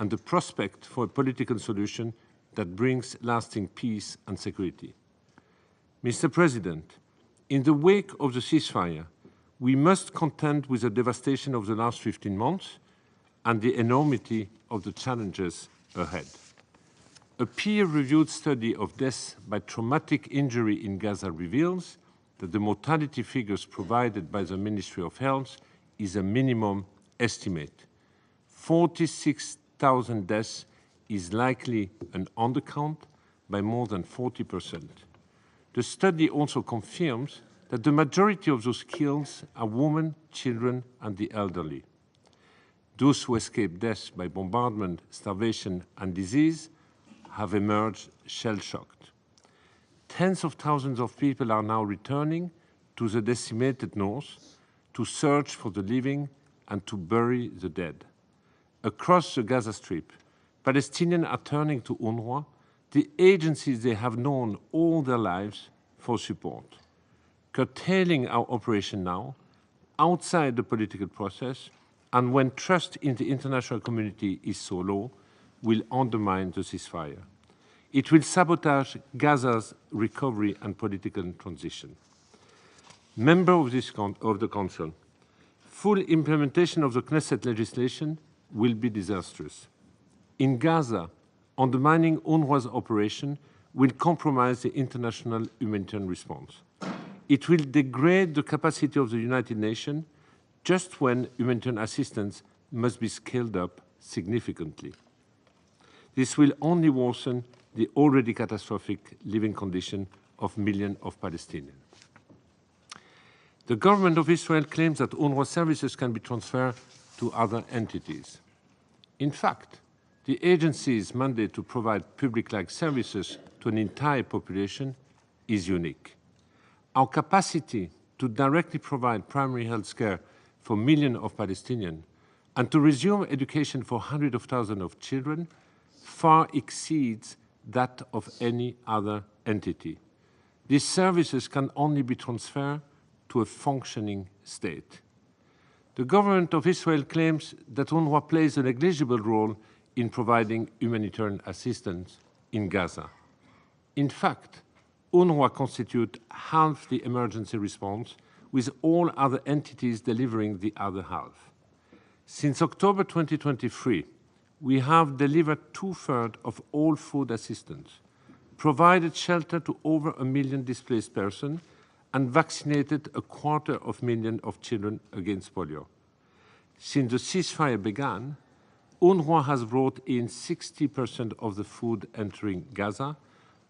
and the prospect for a political solution that brings lasting peace and security. Mr. President, in the wake of the ceasefire, we must contend with the devastation of the last 15 months and the enormity of the challenges ahead. A peer-reviewed study of deaths by traumatic injury in Gaza reveals that the mortality figures provided by the Ministry of Health is a minimum estimate. 46,000 deaths is likely an undercount by more than 40%. The study also confirms that the majority of those killed are women, children, and the elderly. Those who escaped death by bombardment, starvation, and disease have emerged shell-shocked. Tens of thousands of people are now returning to the decimated north to search for the living and to bury the dead. Across the Gaza Strip, Palestinians are turning to UNRWA, the agencies they have known all their lives, for support. Curtailing our operation now, outside the political process, and when trust in the international community is so low, will undermine the ceasefire. It will sabotage Gaza's recovery and political transition. Members of the Council, full implementation of the Knesset legislation will be disastrous. In Gaza, undermining UNRWA's operation will compromise the international humanitarian response. It will degrade the capacity of the United Nations just when humanitarian assistance must be scaled up significantly. This will only worsen the already catastrophic living condition of millions of Palestinians. The government of Israel claims that UNRWA services can be transferred to other entities. In fact, the agency's mandate to provide public-like services to an entire population is unique. Our capacity to directly provide primary health care for millions of Palestinians and to resume education for hundreds of thousands of children far exceeds that of any other entity. These services can only be transferred to a functioning state. The government of Israel claims that UNRWA plays a negligible role in providing humanitarian assistance in Gaza. In fact, UNRWA constitutes half the emergency response, with all other entities delivering the other half. Since October 2023, we have delivered 2/3 of all food assistance, provided shelter to over 1 million displaced persons, and vaccinated 250,000 of children against polio. Since the ceasefire began, UNRWA has brought in 60% of the food entering Gaza,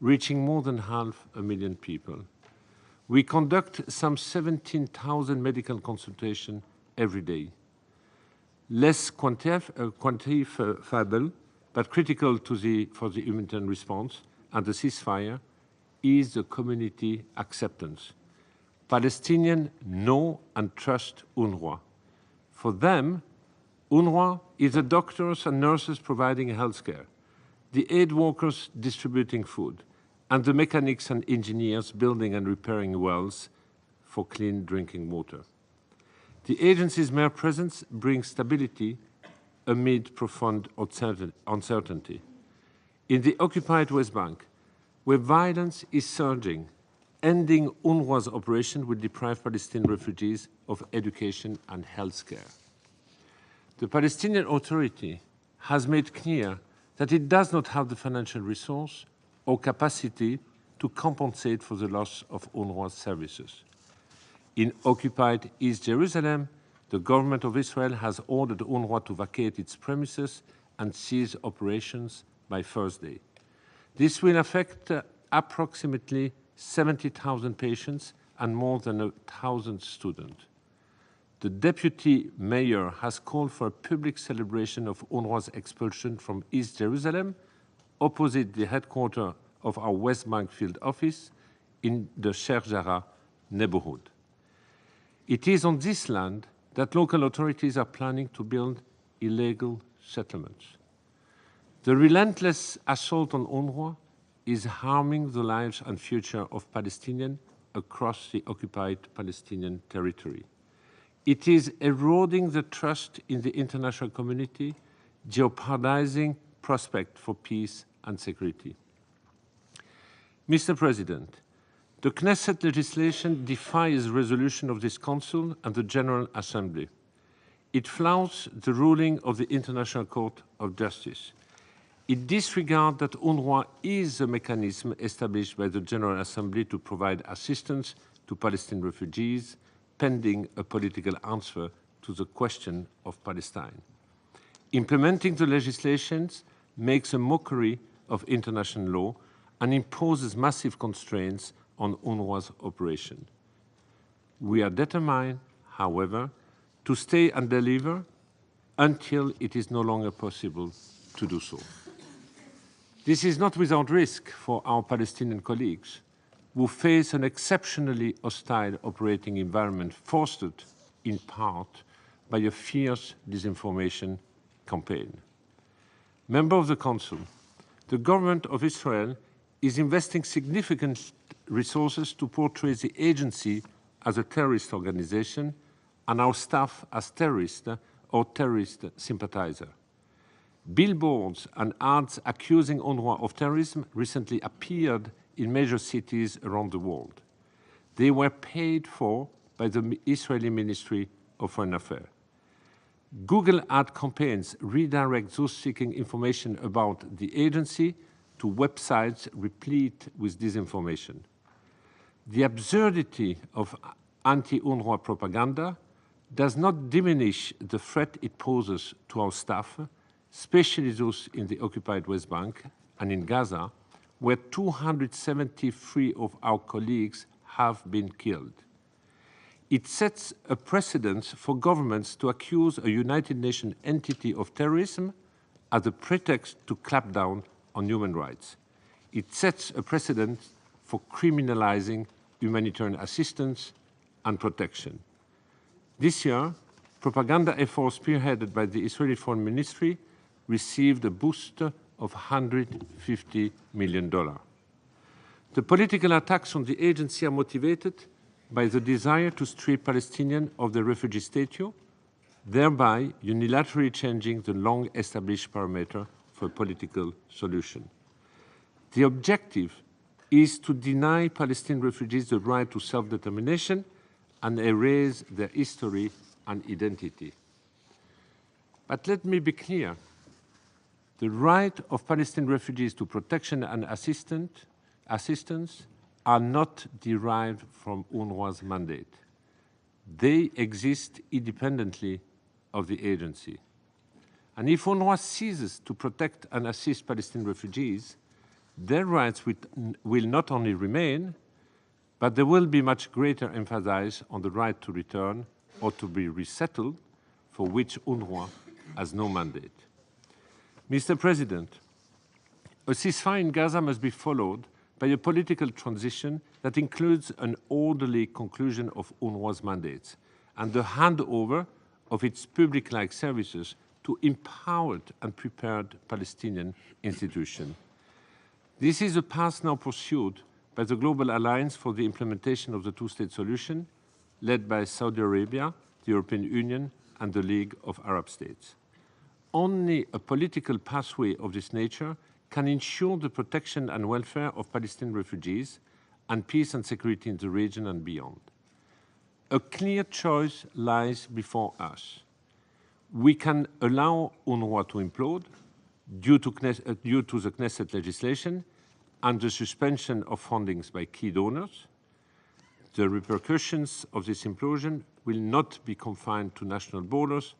reaching more than 500,000 people. We conduct some 17,000 medical consultations every day. Less quantifiable, but critical for the humanitarian response and the ceasefire, is the community acceptance. Palestinians know and trust UNRWA. For them, UNRWA is the doctors and nurses providing health care, the aid workers distributing food, and the mechanics and engineers building and repairing wells for clean drinking water. The agency's mere presence brings stability amid profound uncertainty. In the occupied West Bank, where violence is surging, ending UNRWA's operation will deprive Palestinian refugees of education and health care. The Palestinian Authority has made clear that it does not have the financial resource or capacity to compensate for the loss of UNRWA's services. In occupied East Jerusalem, the government of Israel has ordered UNRWA to vacate its premises and cease operations by Thursday. This will affect approximately 70,000 patients and more than 1,000 students. The deputy mayor has called for a public celebration of UNRWA's expulsion from East Jerusalem, opposite the headquarters of our West Bank field office in the Sheikh Jarrah neighborhood. It is on this land that local authorities are planning to build illegal settlements. The relentless assault on UNRWA is harming the lives and future of Palestinians across the occupied Palestinian territory. It is eroding the trust in the international community, jeopardizing prospect for peace and security. Mr. President, the Knesset legislation defies resolution of this Council and the General Assembly. It flouts the ruling of the International Court of Justice. It disregards that UNRWA is a mechanism established by the General Assembly to provide assistance to Palestinian refugees pending a political answer to the question of Palestine. Implementing the legislations makes a mockery of international law and imposes massive constraints on UNRWA's operation. We are determined, however, to stay and deliver until it is no longer possible to do so. This is not without risk for our Palestinian colleagues who face an exceptionally hostile operating environment fostered in part by a fierce disinformation campaign. Member of the Council, the government of Israel is investing significant resources to portray the agency as a terrorist organization and our staff as terrorist or terrorist sympathizer. Billboards and ads accusing UNRWA of terrorism recently appeared in major cities around the world. They were paid for by the Israeli Ministry of Foreign Affairs. Google ad campaigns redirect those seeking information about the agency to websites replete with disinformation. The absurdity of anti-UNRWA propaganda does not diminish the threat it poses to our staff, especially those in the occupied West Bank and in Gaza, where 273 of our colleagues have been killed. It sets a precedent for governments to accuse a United Nations entity of terrorism as a pretext to clamp down on human rights. It sets a precedent for criminalizing humanitarian assistance and protection. This year, propaganda efforts spearheaded by the Israeli Foreign Ministry received a boost of $150 million. The political attacks on the agency are motivated by the desire to strip Palestinians of the refugee status, thereby unilaterally changing the long-established parameter for a political solution. The objective is to deny Palestinian refugees the right to self-determination and erase their history and identity. But let me be clear. The right of Palestinian refugees to protection and assistance are not derived from UNRWA's mandate. They exist independently of the agency. And if UNRWA ceases to protect and assist Palestinian refugees, their rights will not only remain, but there will be much greater emphasis on the right to return or to be resettled, for which UNRWA has no mandate. Mr. President, a ceasefire in Gaza must be followed by a political transition that includes an orderly conclusion of UNRWA's mandates and the handover of its public-like services to empowered and prepared Palestinian institutions. This is a path now pursued by the Global Alliance for the Implementation of the Two-State Solution, led by Saudi Arabia, the European Union, and the League of Arab States. Only a political pathway of this nature can ensure the protection and welfare of Palestinian refugees and peace and security in the region and beyond. A clear choice lies before us. We can allow UNRWA to implode due to the Knesset legislation and the suspension of fundings by key donors. The repercussions of this implosion will not be confined to national borders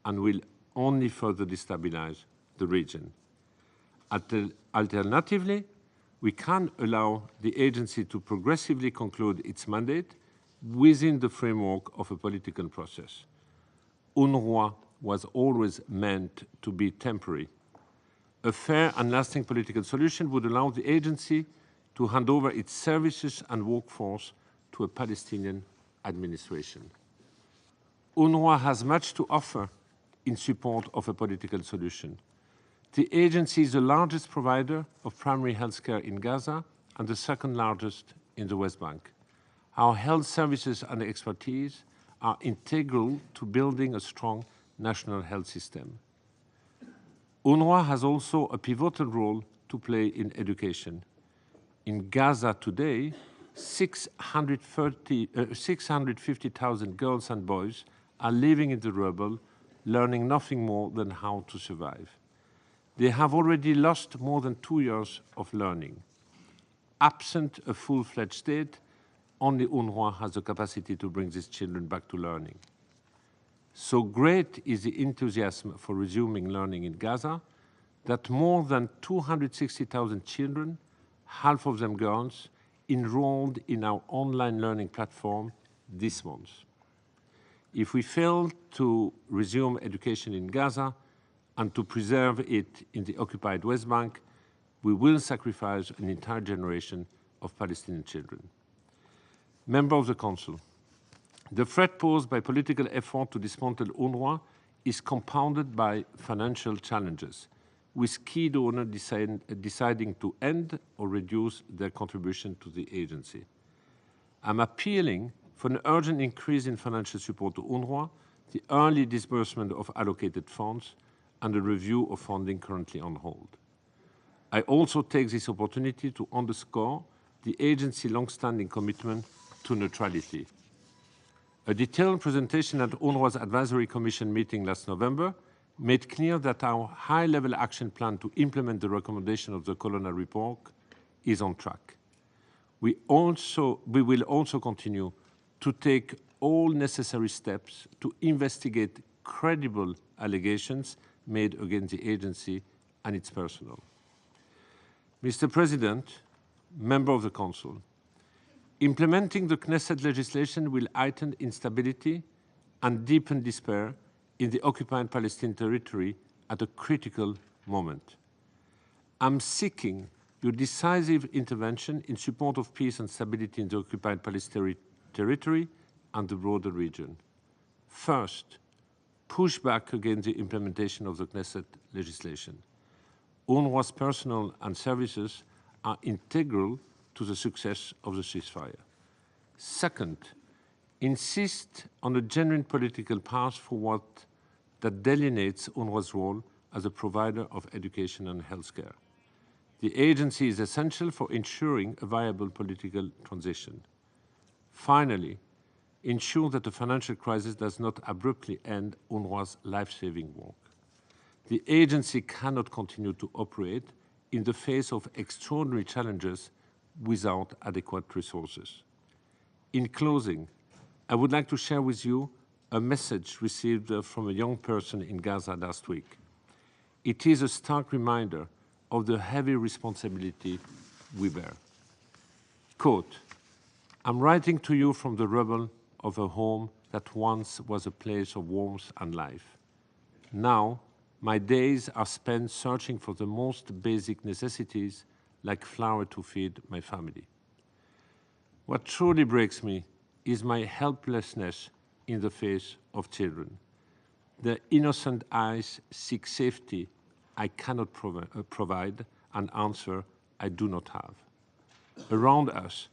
and will only further destabilize the region. Alternatively, we can allow the agency to progressively conclude its mandate within the framework of a political process. UNRWA was always meant to be temporary. A fair and lasting political solution would allow the agency to hand over its services and workforce to a Palestinian administration. UNRWA has much to offer in support of a political solution. The agency is the largest provider of primary health care in Gaza and the second largest in the West Bank. Our health services and expertise are integral to building a strong national health system. UNRWA has also a pivotal role to play in education. In Gaza today, 650,000 girls and boys are living in the rubble, learning nothing more than how to survive. They have already lost more than 2 years of learning. Absent a full-fledged state, only UNRWA has the capacity to bring these children back to learning. So great is the enthusiasm for resuming learning in Gaza that more than 260,000 children, half of them girls, enrolled in our online learning platform this month. If we fail to resume education in Gaza and to preserve it in the occupied West Bank, we will sacrifice an entire generation of Palestinian children. Member of the Council, the threat posed by political effort to dismantle UNRWA is compounded by financial challenges, with key donors deciding to end or reduce their contribution to the agency. I'm appealing for an urgent increase in financial support to UNRWA, the early disbursement of allocated funds, and a review of funding currently on hold. I also take this opportunity to underscore the agency's long-standing commitment to neutrality. A detailed presentation at UNRWA's Advisory Commission meeting last November made clear that our high-level action plan to implement the recommendation of the Colonna report is on track. We will also continue to take all necessary steps to investigate credible allegations made against the agency and its personnel. Mr. President, Member of the Council, implementing the Knesset legislation will heighten instability and deepen despair in the occupied Palestinian territory at a critical moment. I'm seeking your decisive intervention in support of peace and stability in the occupied Palestinian territory and the broader region. First, push back against the implementation of the Knesset legislation. UNRWA's personnel and services are integral to the success of the ceasefire. Second, insist on a genuine political path forward that delineates UNRWA's role as a provider of education and healthcare. The agency is essential for ensuring a viable political transition. Finally, ensure that the financial crisis does not abruptly end UNRWA's life-saving work. The agency cannot continue to operate in the face of extraordinary challenges without adequate resources. In closing, I would like to share with you a message received from a young person in Gaza last week. It is a stark reminder of the heavy responsibility we bear. Quote, "I'm writing to you from the rubble of a home that once was a place of warmth and life. Now, my days are spent searching for the most basic necessities like flour to feed my family. What truly breaks me is my helplessness in the face of children. Their innocent eyes seek safety I cannot provide, an answer I do not have. Around us,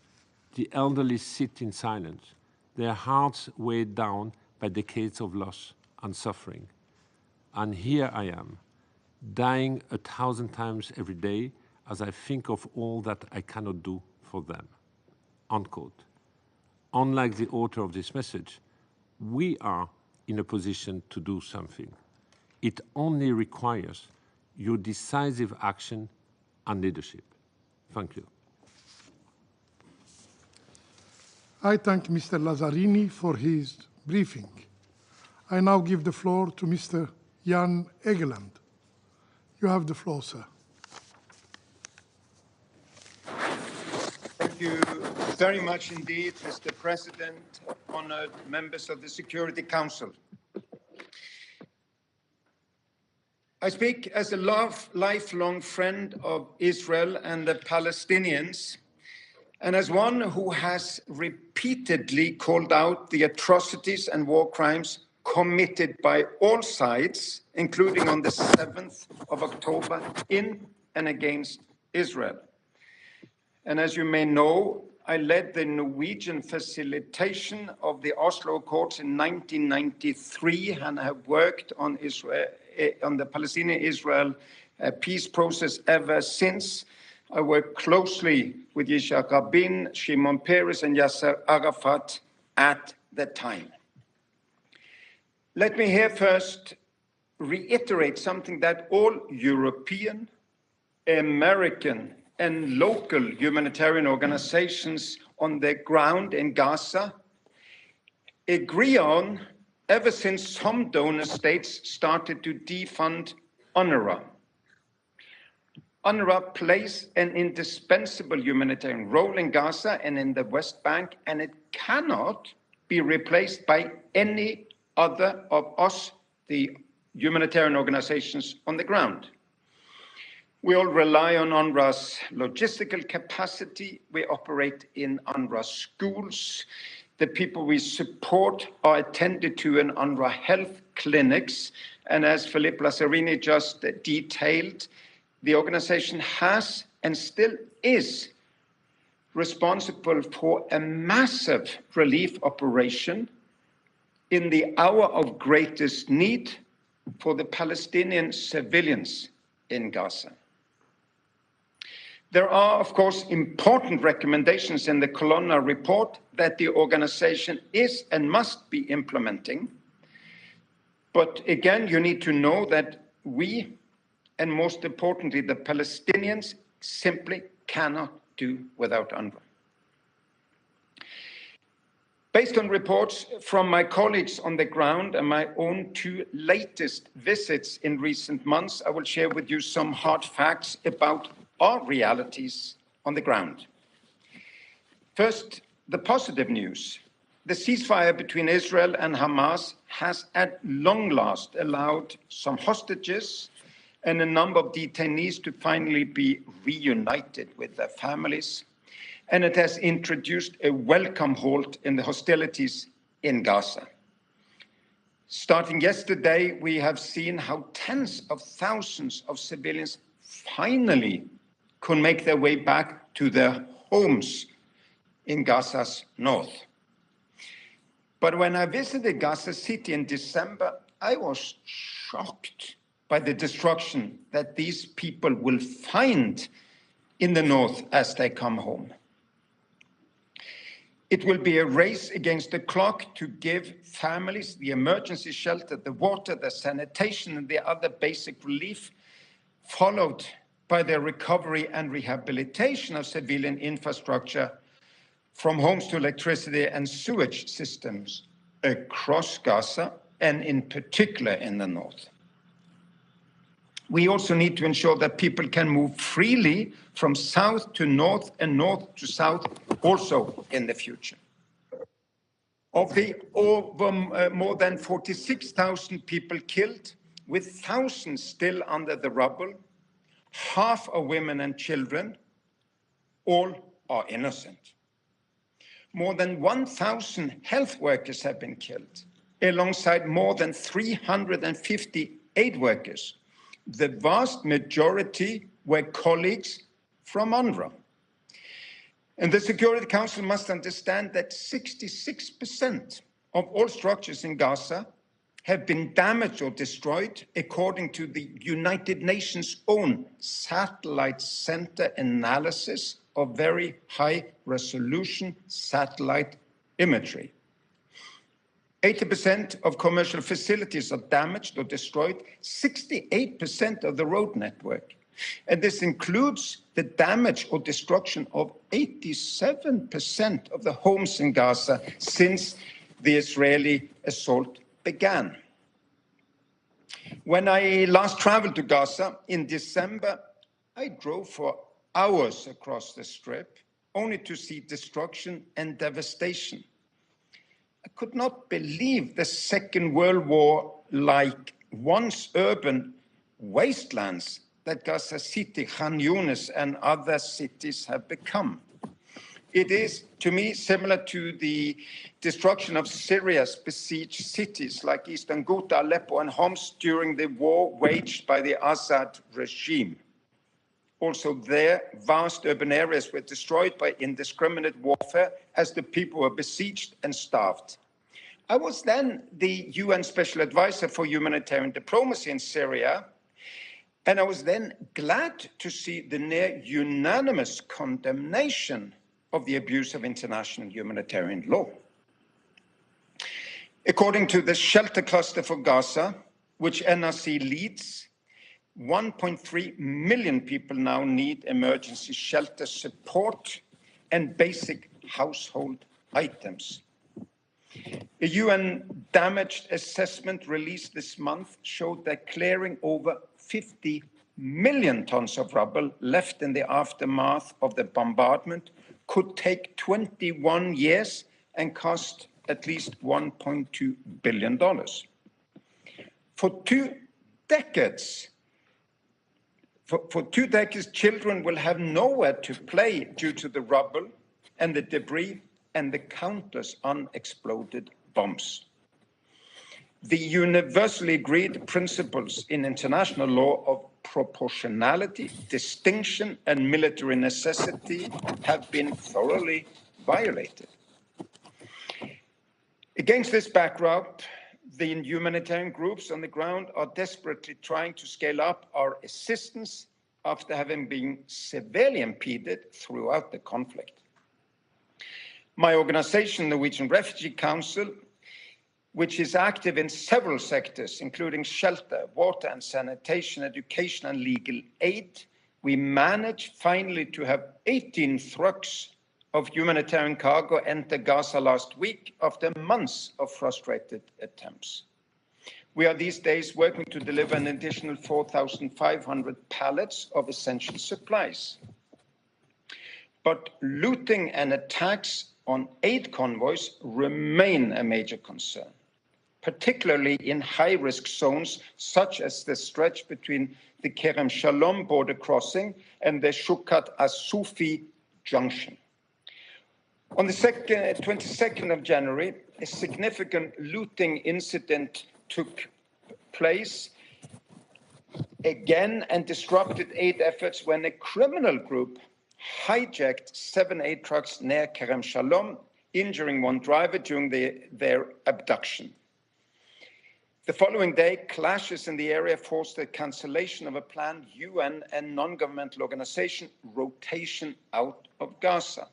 the elderly sit in silence, their hearts weighed down by decades of loss and suffering. And here I am, dying 1,000 times every day as I think of all that I cannot do for them." Unquote. Unlike the author of this message, we are in a position to do something. It only requires your decisive action and leadership. Thank you. I thank Mr. Lazzarini for his briefing. I now give the floor to Mr. Jan Egeland. You have the floor, sir. Thank you very much indeed, Mr. President, honored members of the Security Council. I speak as a lifelong friend of Israel and the Palestinians, and as one who has repeatedly called out the atrocities and war crimes committed by all sides, including on the 7th of October in and against Israel. And as you may know, I led the Norwegian facilitation of the Oslo Accords in 1993 and have worked on on the Palestinian-Israel peace process ever since. I worked closely with Yitzhak Rabin, Shimon Peres, and Yasser Arafat at the time. Let me here first reiterate something that all European, American, and local humanitarian organizations on the ground in Gaza agree on ever since some donor states started to defund UNRWA. UNRWA plays an indispensable humanitarian role in Gaza and in the West Bank, and it cannot be replaced by any other of us, the humanitarian organizations on the ground. We all rely on UNRWA's logistical capacity. We operate in UNRWA schools. The people we support are attended to in UNRWA health clinics. And as Philippe Lazzarini just detailed, the organization has and still is responsible for a massive relief operation in the hour of greatest need for the Palestinian civilians in Gaza. There are, of course, important recommendations in the Colonna report that the organization is and must be implementing. But again, you need to know that we, and most importantly, the Palestinians, simply cannot do without UNRWA. Based on reports from my colleagues on the ground and my own two latest visits in recent months, I will share with you some hard facts about our realities on the ground. First, the positive news. The ceasefire between Israel and Hamas has at long last allowed some hostages and a number of detainees to finally be reunited with their families. And it has introduced a welcome halt in the hostilities in Gaza. Starting yesterday, we have seen how tens of thousands of civilians finally could make their way back to their homes in Gaza's north. But when I visited Gaza City in December, I was shocked by the destruction that these people will find in the north as they come home. It will be a race against the clock to give families the emergency shelter, the water, the sanitation, and the other basic relief, followed by the recovery and rehabilitation of civilian infrastructure from homes to electricity and sewage systems across Gaza, and in particular in the north. We also need to ensure that people can move freely from south to north and north to south also in the future. Of the more than 46,000 people killed, with thousands still under the rubble, half are women and children, all are innocent. More than 1,000 health workers have been killed, alongside more than 350 aid workers. The vast majority were colleagues from UNRWA. And the Security Council must understand that 66% of all structures in Gaza have been damaged or destroyed, according to the United Nations' own satellite center analysis of very high-resolution satellite imagery. 80% of commercial facilities are damaged or destroyed, 68% of the road network. And this includes the damage or destruction of 87% of the homes in Gaza since the Israeli assault began. When I last traveled to Gaza in December, I drove for hours across the strip, only to see destruction and devastation. I could not believe the Second World War-like once urban wastelands that Gaza City, Khan Yunis, and other cities have become. It is, to me, similar to the destruction of Syria's besieged cities like Eastern Ghouta, Aleppo, and Homs during the war waged by the Assad regime. Also there, vast urban areas were destroyed by indiscriminate warfare as the people were besieged and starved. I was then the UN Special Advisor for Humanitarian Diplomacy in Syria, and I was then glad to see the near unanimous condemnation of the abuse of international humanitarian law. According to the Shelter Cluster for Gaza, which NRC leads, 1.3 million people now need emergency shelter support and basic household items. A UN damage assessment released this month showed that clearing over 50 million tons of rubble left in the aftermath of the bombardment could take 21 years and cost at least $1.2 billion. For 2 decades, children will have nowhere to play due to the rubble and the debris and the countless unexploded bombs. The universally agreed principles in international law of proportionality, distinction, and military necessity have been thoroughly violated. Against this backdrop, the humanitarian groups on the ground are desperately trying to scale up our assistance after having been severely impeded throughout the conflict. My organization, the Norwegian Refugee Council, which is active in several sectors, including shelter, water and sanitation, education and legal aid, we managed finally to have 18 trucks of humanitarian cargo enter Gaza last week after months of frustrated attempts. We are these days working to deliver an additional 4,500 pallets of essential supplies. But looting and attacks on aid convoys remain a major concern, particularly in high-risk zones such as the stretch between the Kerem Shalom border crossing and the Shukat Asufi junction. On the 22nd of January, a significant looting incident took place again and disrupted aid efforts when a criminal group hijacked 7 aid trucks near Kerem Shalom, injuring one driver during their abduction. The following day, clashes in the area forced the cancellation of a planned UN and non-governmental organization rotation out of Gaza.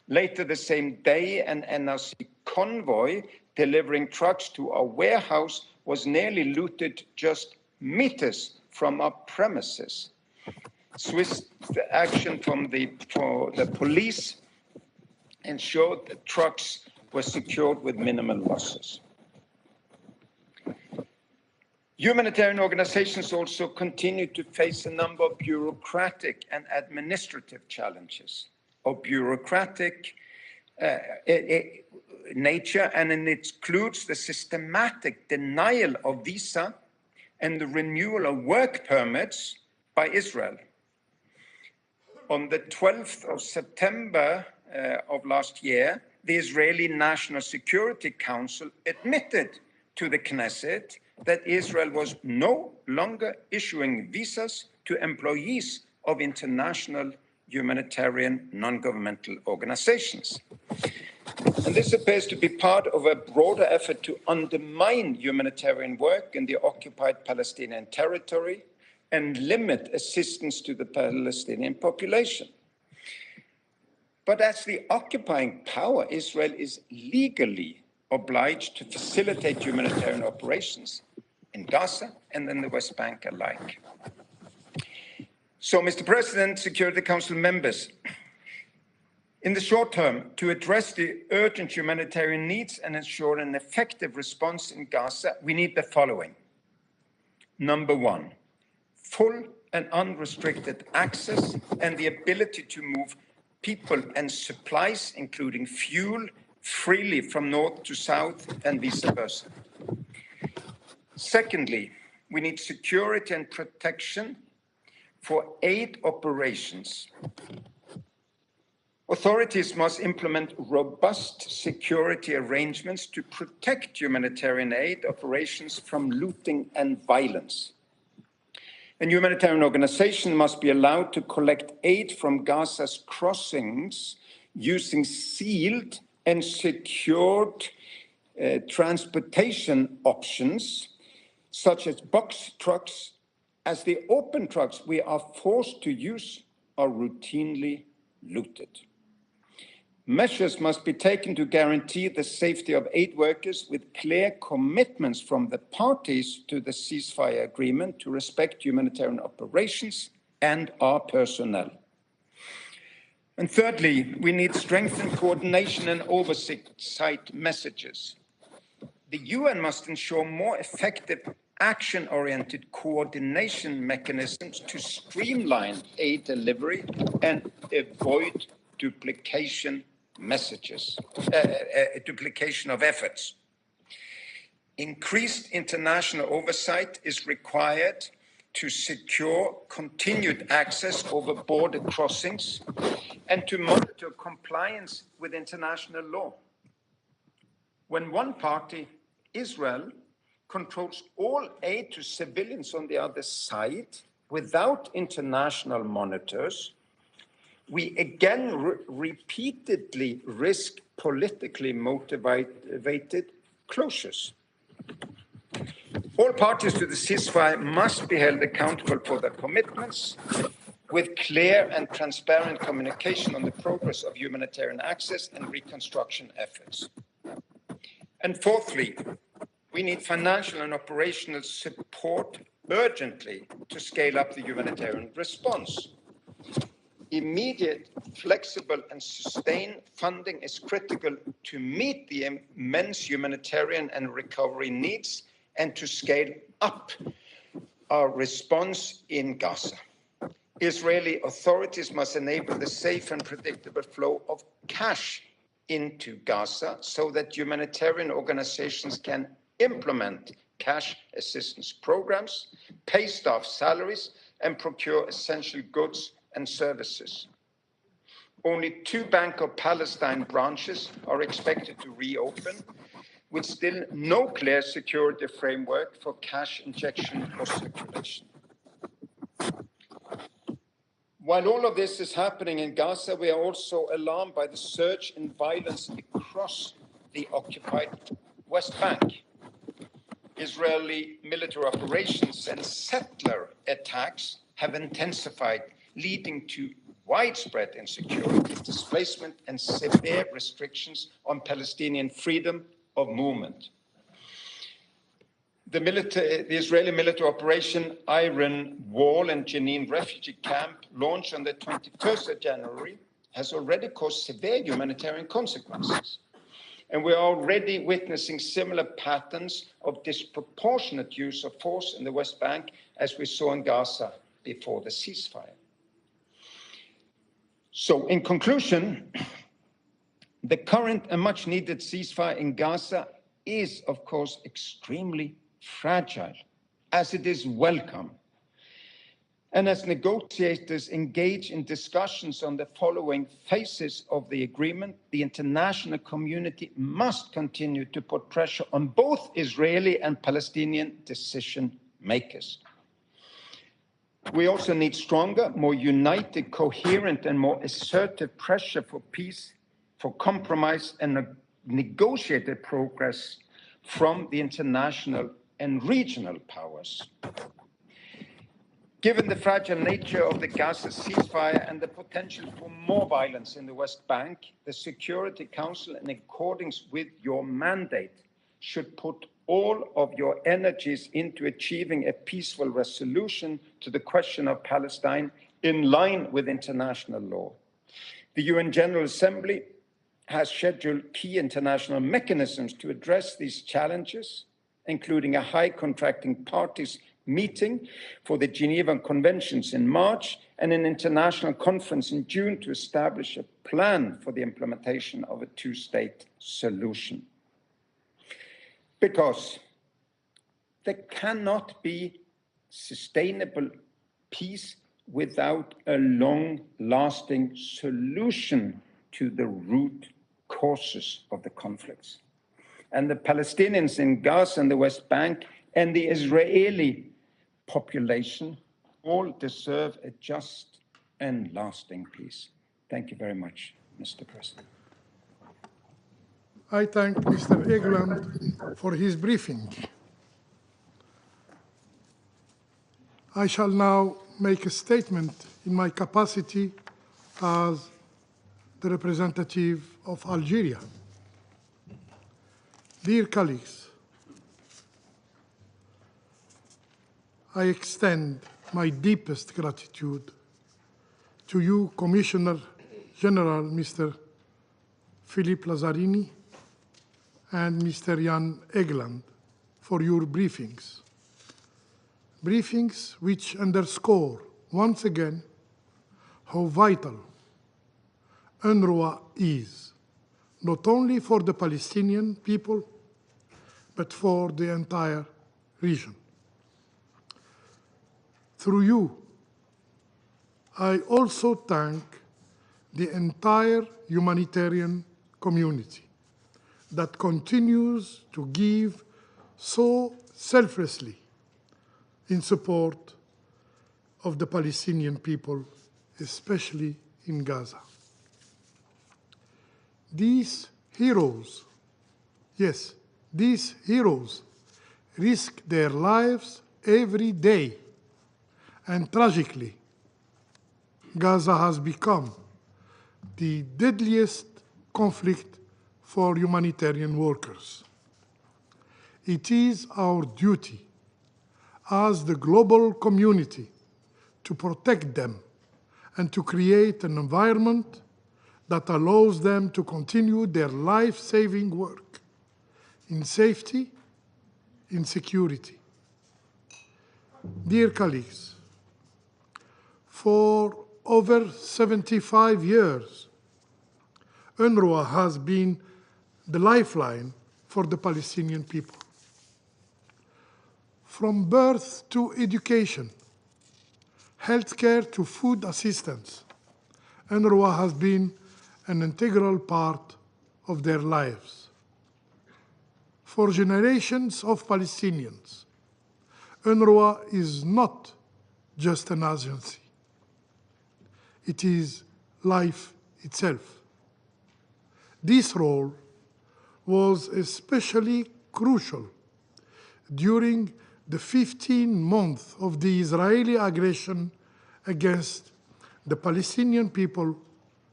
Later the same day, an NRC convoy delivering trucks to our warehouse was nearly looted just meters from our premises. Swift action from the police ensured that trucks were secured with minimal losses. Humanitarian organizations also continue to face a number of bureaucratic and administrative challenges of bureaucratic nature, and it includes the systematic denial of visa and the renewal of work permits by Israel. On the 12th of September of last year, the Israeli National Security Council admitted to the Knesset that Israel was no longer issuing visas to employees of international humanitarian non-governmental organizations. And this appears to be part of a broader effort to undermine humanitarian work in the occupied Palestinian territory and limit assistance to the Palestinian population. But as the occupying power, Israel is legally obliged to facilitate humanitarian operations in Gaza and in the West Bank alike. So, Mr. President, Security Council members, in the short term, to address the urgent humanitarian needs and ensure an effective response in Gaza, we need the following. Number one, full and unrestricted access and the ability to move people and supplies, including fuel, freely from north to south and vice versa. Secondly, we need security and protection for aid operations. Authorities must implement robust security arrangements to protect humanitarian aid operations from looting and violence. And humanitarian organizations must be allowed to collect aid from Gaza's crossings using sealed and secured transportation options, such as box trucks, as the open trucks we are forced to use are routinely looted. Measures must be taken to guarantee the safety of aid workers with clear commitments from the parties to the ceasefire agreement to respect humanitarian operations and our personnel. And thirdly, we need strengthened coordination and oversight messages. The UN must ensure more effective action-oriented coordination mechanisms to streamline aid delivery and avoid duplication of efforts. Increased international oversight is required to secure continued access over border crossings and to monitor compliance with international law. When one party, Israel, controls all aid to civilians on the other side without international monitors, we again repeatedly risk politically motivated closures. All parties to the ceasefire must be held accountable for their commitments with clear and transparent communication on the progress of humanitarian access and reconstruction efforts. And fourthly, we need financial and operational support urgently to scale up the humanitarian response. Immediate, flexible, and sustained funding is critical to meet the immense humanitarian and recovery needs and to scale up our response in Gaza. Israeli authorities must enable the safe and predictable flow of cash into Gaza so that humanitarian organizations can implement cash assistance programs, pay staff salaries, and procure essential goods and services. Only 2 Bank of Palestine branches are expected to reopen, with still no clear security framework for cash injection or circulation. While all of this is happening in Gaza, we are also alarmed by the surge in violence across the occupied West Bank. Israeli military operations and settler attacks have intensified, leading to widespread insecurity, displacement, and severe restrictions on Palestinian freedom of movement. The Israeli military operation Iron Wall and Jenin refugee camp, launched on the 21st of January, has already caused severe humanitarian consequences. And we are already witnessing similar patterns of disproportionate use of force in the West Bank as we saw in Gaza before the ceasefire. So in conclusion, the current and much needed ceasefire in Gaza is, of course, extremely fragile, as it is welcome. And as negotiators engage in discussions on the following phases of the agreement, the international community must continue to put pressure on both Israeli and Palestinian decision makers. We also need stronger, more united, coherent, and more assertive pressure for peace, for compromise, and negotiated progress from the international and regional powers. Given the fragile nature of the Gaza ceasefire and the potential for more violence in the West Bank, the Security Council, in accordance with your mandate, should put all of your energies into achieving a peaceful resolution to the question of Palestine in line with international law. The UN General Assembly has scheduled key international mechanisms to address these challenges, including a high contracting parties meeting for the Geneva Conventions in March and an international conference in June to establish a plan for the implementation of a two-state solution. Because there cannot be sustainable peace without a long-lasting solution to the root causes of the conflicts. And the Palestinians in Gaza and the West Bank and the Israeli population all deserve a just and lasting peace. Thank you very much, Mr. President. I thank Mr. Egeland for his briefing. I shall now make a statement in my capacity as the representative of Algeria. Dear colleagues, I extend my deepest gratitude to you, Commissioner General Mr. Philippe Lazzarini and Mr. Jan Egeland for your briefings. Briefings which underscore once again how vital UNRWA is, not only for the Palestinian people, but for the entire region. Through you, I also thank the entire humanitarian community that continues to give so selflessly in support of the Palestinian people, especially in Gaza. These heroes, yes, these heroes risk their lives every day, and tragically, Gaza has become the deadliest conflict for humanitarian workers. It is our duty as the global community to protect them and to create an environment that allows them to continue their life-saving work in safety, in security. Dear colleagues, for over 75 years, UNRWA has been the lifeline for the Palestinian people. From birth to education, healthcare to food assistance, UNRWA has been an integral part of their lives. For generations of Palestinians, UNRWA is not just an agency. It is life itself. This role was especially crucial during the 15 months of the Israeli aggression against the Palestinian people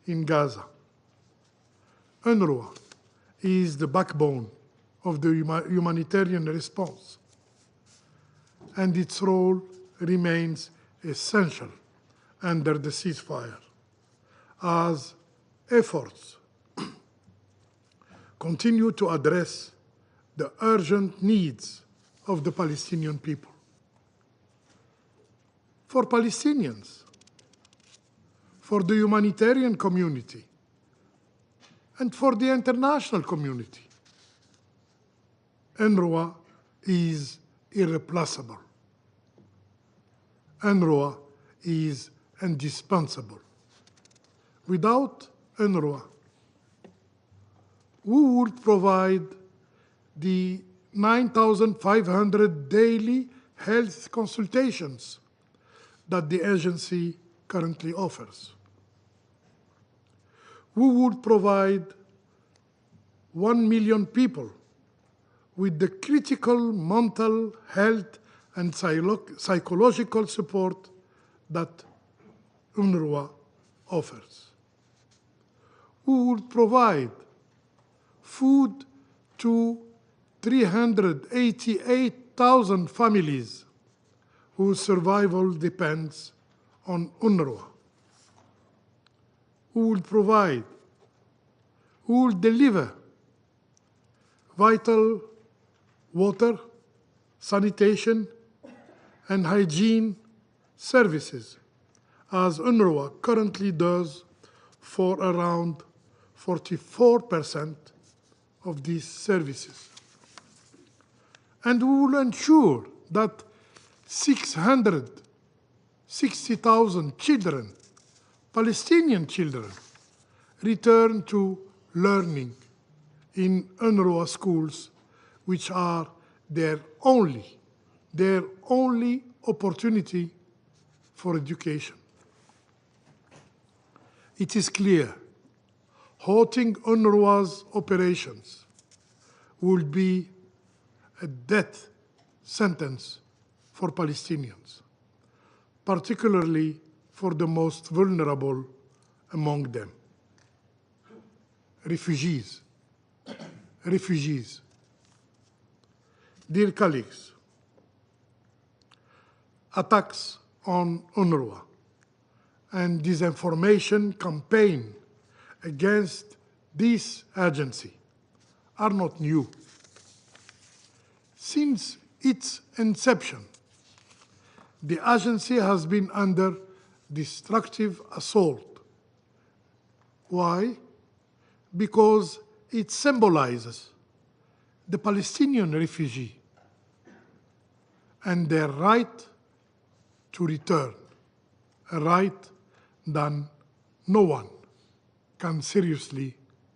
in Gaza. UNRWA is the backbone of the humanitarian response, and its role remains essential under the ceasefire, as efforts continue to address the urgent needs of the Palestinian people. For Palestinians, for the humanitarian community, and for the international community, UNRWA is irreplaceable. UNRWA is indispensable. Without UNRWA, who would provide the 9,500 daily health consultations that the agency currently offers? Who would provide 1 million people with the critical mental health and psychological support that UNRWA offers? Who would provide food to 388,000 families whose survival depends on UNRWA? Who will provide, who will deliver vital water, sanitation, and hygiene services, as UNRWA currently does for around 44% of these services? And we will ensure that 660,000 children, Palestinian children, return to learning in UNRWA schools, which are their only opportunity for education. It is clear, halting UNRWA's operations would be a death sentence for Palestinians, particularly for the most vulnerable among them. Refugees. Refugees. Dear colleagues, attacks on UNRWA and disinformation campaign against this agency are not new. Since its inception, the agency has been under destructive assault. Why? Because it symbolizes the Palestinian refugee and their right to return, a right that no one can seriously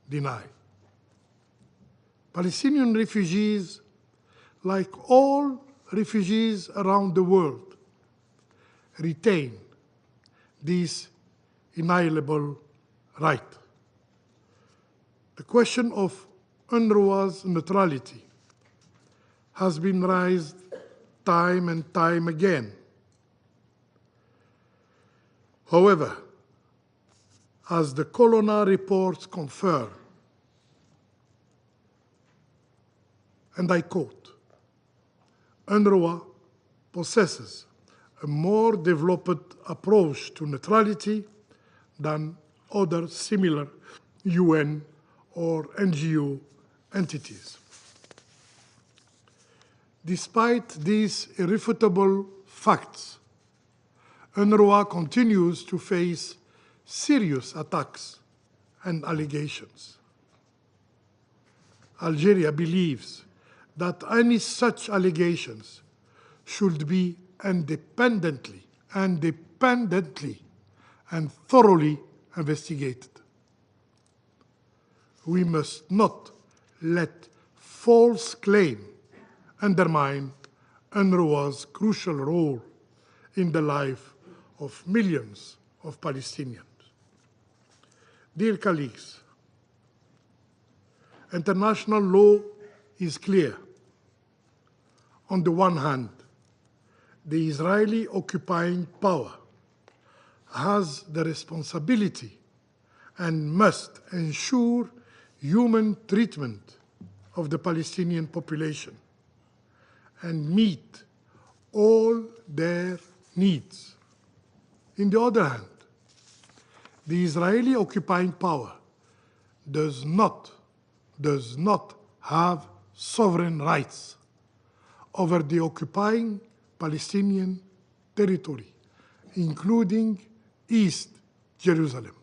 deny. Palestinian refugees, like all refugees around the world, retain this inalienable right. The question of UNRWA's neutrality has been raised time and time again. However, as the coroner reports confirm, and I quote, UNRWA possesses a more developed approach to neutrality than other similar UN or NGO entities. Despite these irrefutable facts, UNRWA continues to face serious attacks and allegations. Algeria believes that any such allegations should be independently and thoroughly investigated. We must not let false claim undermine UNRWA's crucial role in the life of millions of Palestinians. Dear colleagues, international law is clear. On the one hand, the Israeli occupying power has the responsibility and must ensure human treatment of the Palestinian population and meet all their needs. On the other hand, the Israeli occupying power does not have sovereign rights over the occupying Palestinian territory, including East Jerusalem.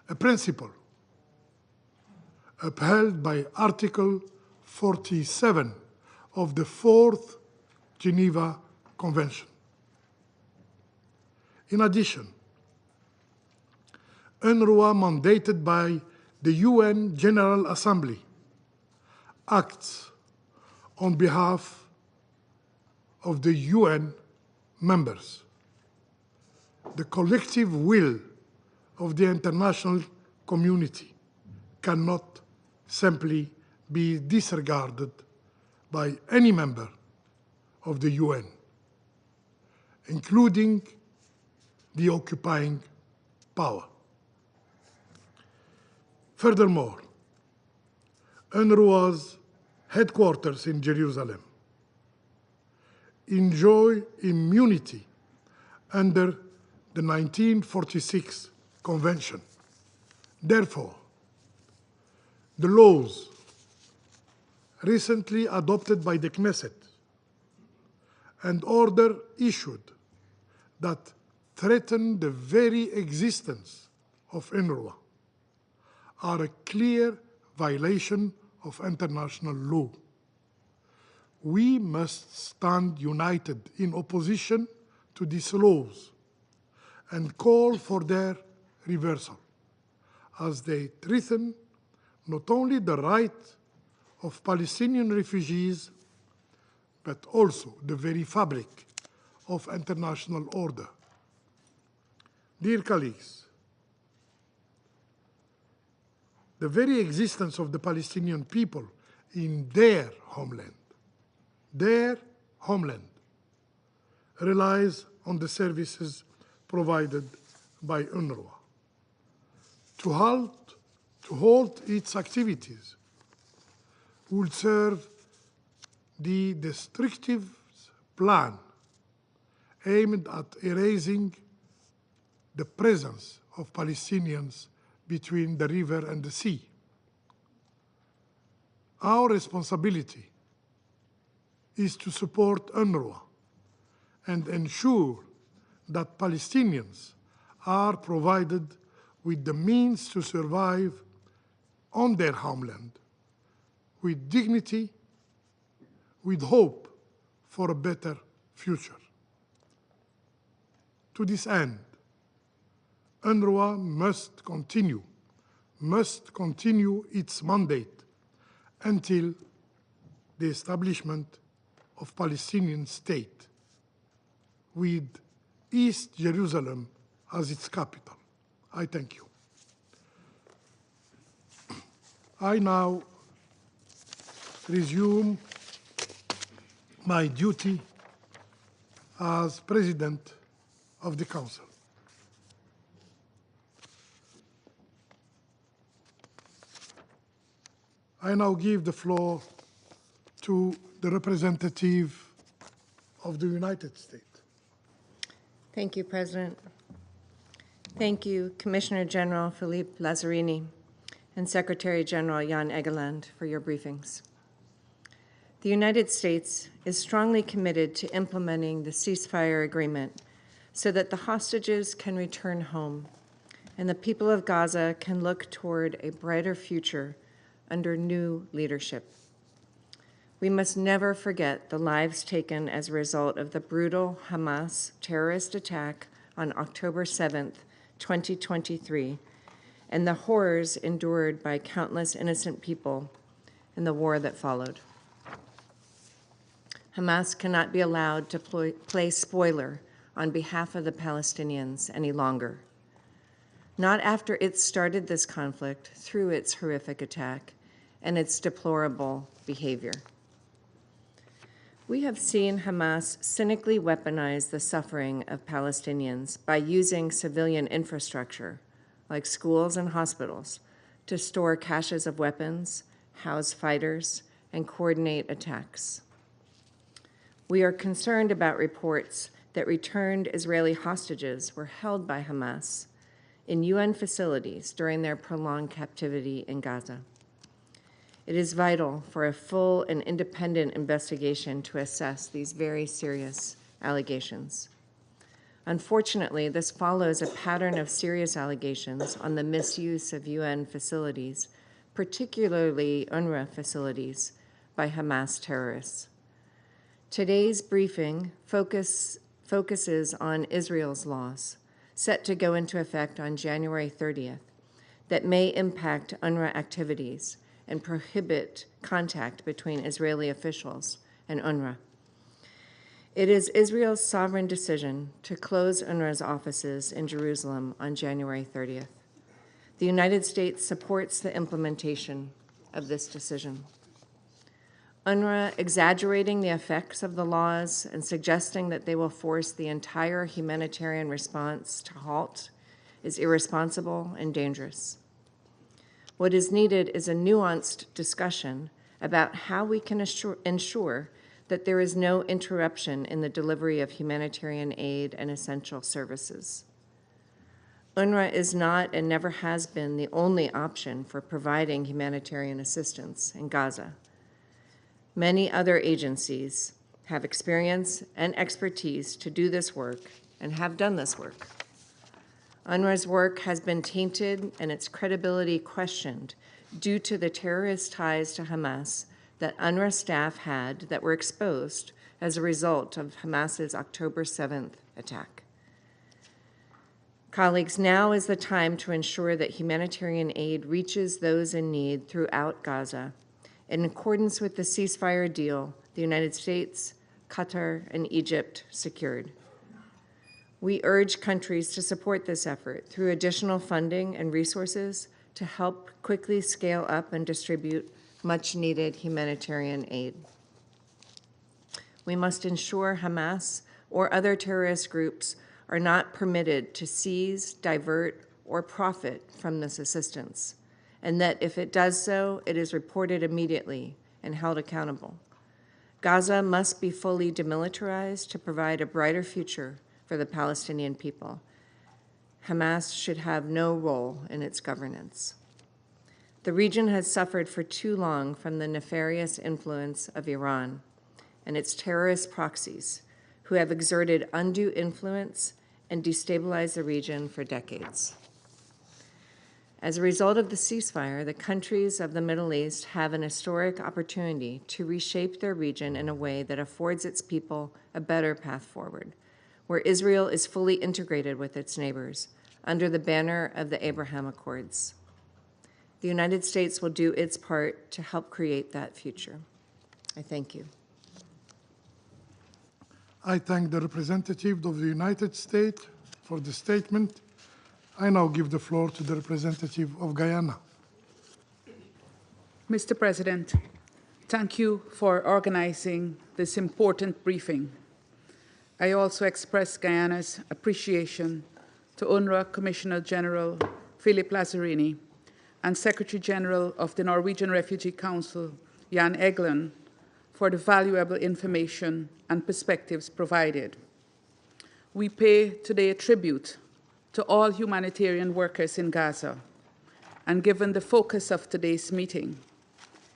A principle upheld by Article 47 of the Fourth Geneva Convention. In addition, UNRWA, mandated by the UN General Assembly, acts on behalf of the UN members. The collective will of the international community cannot simply be disregarded by any member of the UN, including the occupying power. Furthermore, UNRWA's headquarters in Jerusalem enjoy immunity under the 1946 Convention. Therefore, the laws recently adopted by the Knesset and order issued that threaten the very existence of UNRWA are a clear violation of international law. We must stand united in opposition to these laws and call for their reversal, as they threaten not only the right of Palestinian refugees, but also the very fabric of international order. Dear colleagues, the very existence of the Palestinian people in their homeland, relies on the services provided by UNRWA. To halt its activities would serve the destructive plan aimed at erasing the presence of Palestinians between the river and the sea. Our responsibility is to support UNRWA and ensure that Palestinians are provided with the means to survive on their homeland with dignity, with hope for a better future. To this end, UNRWA must continue its mandate until the establishment of Palestinian state with East Jerusalem as its capital. I thank you. I now resume my duty as President of the Council. I now give the floor to the representative of the United States. Thank you, President. Thank you, Commissioner General Philippe Lazzarini and Secretary General Jan Egeland for your briefings. The United States is strongly committed to implementing the ceasefire agreement so that the hostages can return home and the people of Gaza can look toward a brighter future under new leadership. We must never forget the lives taken as a result of the brutal Hamas terrorist attack on October 7th, 2023, and the horrors endured by countless innocent people in the war that followed. Hamas cannot be allowed to play spoiler on behalf of the Palestinians any longer. Not after it started this conflict through its horrific attack and its deplorable behavior. We have seen Hamas cynically weaponize the suffering of Palestinians by using civilian infrastructure, like schools and hospitals, to store caches of weapons, house fighters, and coordinate attacks. We are concerned about reports that returned Israeli hostages were held by Hamas in UN facilities during their prolonged captivity in Gaza. It is vital for a full and independent investigation to assess these very serious allegations. Unfortunately, this follows a pattern of serious allegations on the misuse of UN facilities, particularly UNRWA facilities, by Hamas terrorists. Today's briefing focuses on Israel's laws, set to go into effect on January 30th, that may impact UNRWA activities and prohibit contact between Israeli officials and UNRWA. It is Israel's sovereign decision to close UNRWA's offices in Jerusalem on January 30th. The United States supports the implementation of this decision. UNRWA exaggerating the effects of the laws and suggesting that they will force the entire humanitarian response to halt is irresponsible and dangerous. What is needed is a nuanced discussion about how we can ensure that there is no interruption in the delivery of humanitarian aid and essential services. UNRWA is not and never has been the only option for providing humanitarian assistance in Gaza. Many other agencies have experience and expertise to do this work and have done this work. UNRWA's work has been tainted and its credibility questioned due to the terrorist ties to Hamas that UNRWA staff had that were exposed as a result of Hamas's October 7th attack. Colleagues, now is the time to ensure that humanitarian aid reaches those in need throughout Gaza in accordance with the ceasefire deal the United States, Qatar, and Egypt secured. We urge countries to support this effort through additional funding and resources to help quickly scale up and distribute much-needed humanitarian aid. We must ensure Hamas or other terrorist groups are not permitted to seize, divert, or profit from this assistance, and that if it does so, it is reported immediately and held accountable. Gaza must be fully demilitarized to provide a brighter future for the Palestinian people. Hamas should have no role in its governance. The region has suffered for too long from the nefarious influence of Iran and its terrorist proxies, who have exerted undue influence and destabilized the region for decades. As a result of the ceasefire, the countries of the Middle East have an historic opportunity to reshape their region in a way that affords its people a better path forward, where Israel is fully integrated with its neighbors under the banner of the Abraham Accords. The United States will do its part to help create that future. I thank you. I thank the representative of the United States for the statement. I now give the floor to the representative of Guyana. Mr. President, thank you for organizing this important briefing. I also express Guyana's appreciation to UNRWA Commissioner General Philippe Lazzarini and Secretary General of the Norwegian Refugee Council, Jan Egeland, for the valuable information and perspectives provided. We pay today tribute to all humanitarian workers in Gaza, and given the focus of today's meeting,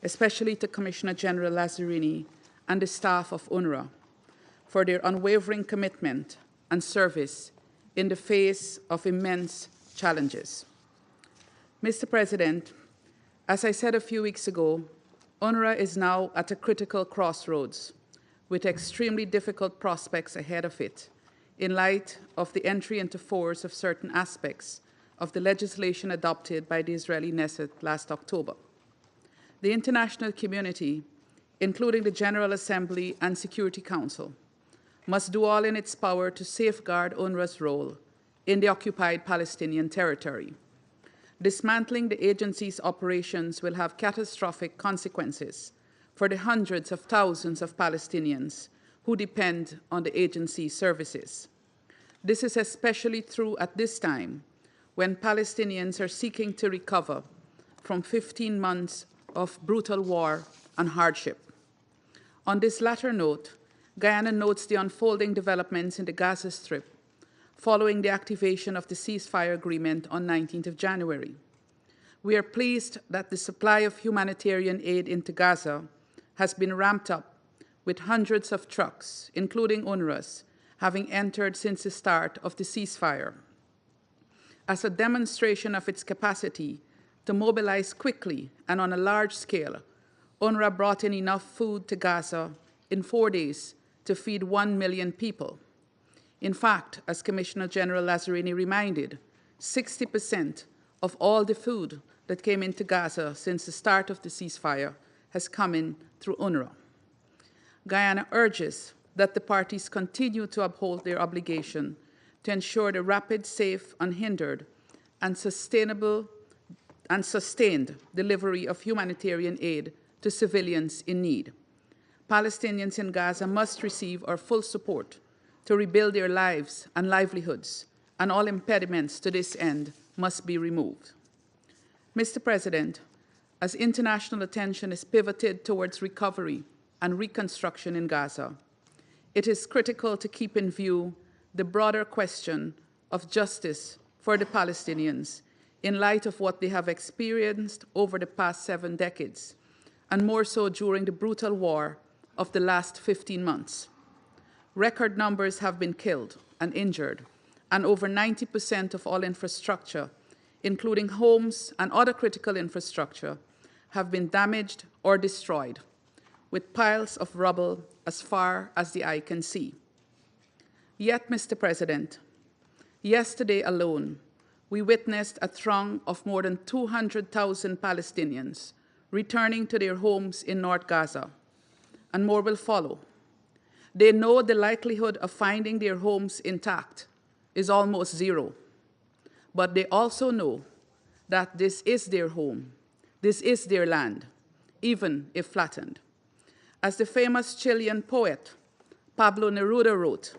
especially to Commissioner General Lazzarini and the staff of UNRWA for their unwavering commitment and service in the face of immense challenges. Mr. President, as I said a few weeks ago, UNRWA is now at a critical crossroads with extremely difficult prospects ahead of it in light of the entry into force of certain aspects of the legislation adopted by the Israeli Knesset last October. The international community, including the General Assembly and Security Council, must do all in its power to safeguard UNRWA's role in the occupied Palestinian territory. Dismantling the agency's operations will have catastrophic consequences for the hundreds of thousands of Palestinians who depend on the agency's services. This is especially true at this time when Palestinians are seeking to recover from 15 months of brutal war and hardship. On this latter note, Guyana notes the unfolding developments in the Gaza Strip following the activation of the ceasefire agreement on 19th of January. We are pleased that the supply of humanitarian aid into Gaza has been ramped up, with hundreds of trucks, including UNRWA's, having entered since the start of the ceasefire. As a demonstration of its capacity to mobilize quickly and on a large scale, UNRWA brought in enough food to Gaza in 4 days to feed 1 million people. In fact, as Commissioner General Lazzarini reminded, 60% of all the food that came into Gaza since the start of the ceasefire has come in through UNRWA. Guyana urges that the parties continue to uphold their obligation to ensure the rapid, safe, unhindered, and sustained delivery of humanitarian aid to civilians in need. Palestinians in Gaza must receive our full support to rebuild their lives and livelihoods, and all impediments to this end must be removed. Mr. President, as international attention is pivoted towards recovery and reconstruction in Gaza, it is critical to keep in view the broader question of justice for the Palestinians in light of what they have experienced over the past 7 decades, and more so during the brutal war of the last 15 months. Record numbers have been killed and injured, and over 90% of all infrastructure, including homes and other critical infrastructure, have been damaged or destroyed, with piles of rubble as far as the eye can see. Yet, Mr. President, yesterday alone, we witnessed a throng of more than 200,000 Palestinians returning to their homes in North Gaza, and more will follow. They know the likelihood of finding their homes intact is almost zero, but they also know that this is their home, this is their land, even if flattened. As the famous Chilean poet Pablo Neruda wrote,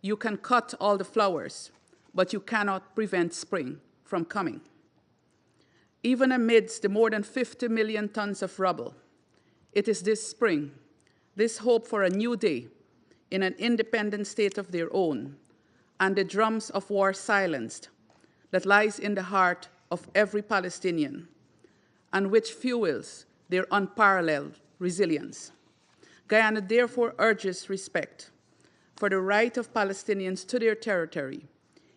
"You can cut all the flowers, but you cannot prevent spring from coming." Even amidst the more than 50 million tons of rubble, it is this spring, this hope for a new day in an independent state of their own, and the drums of war silenced, that lies in the heart of every Palestinian, and which fuels their unparalleled resilience. Guyana therefore urges respect for the right of Palestinians to their territory,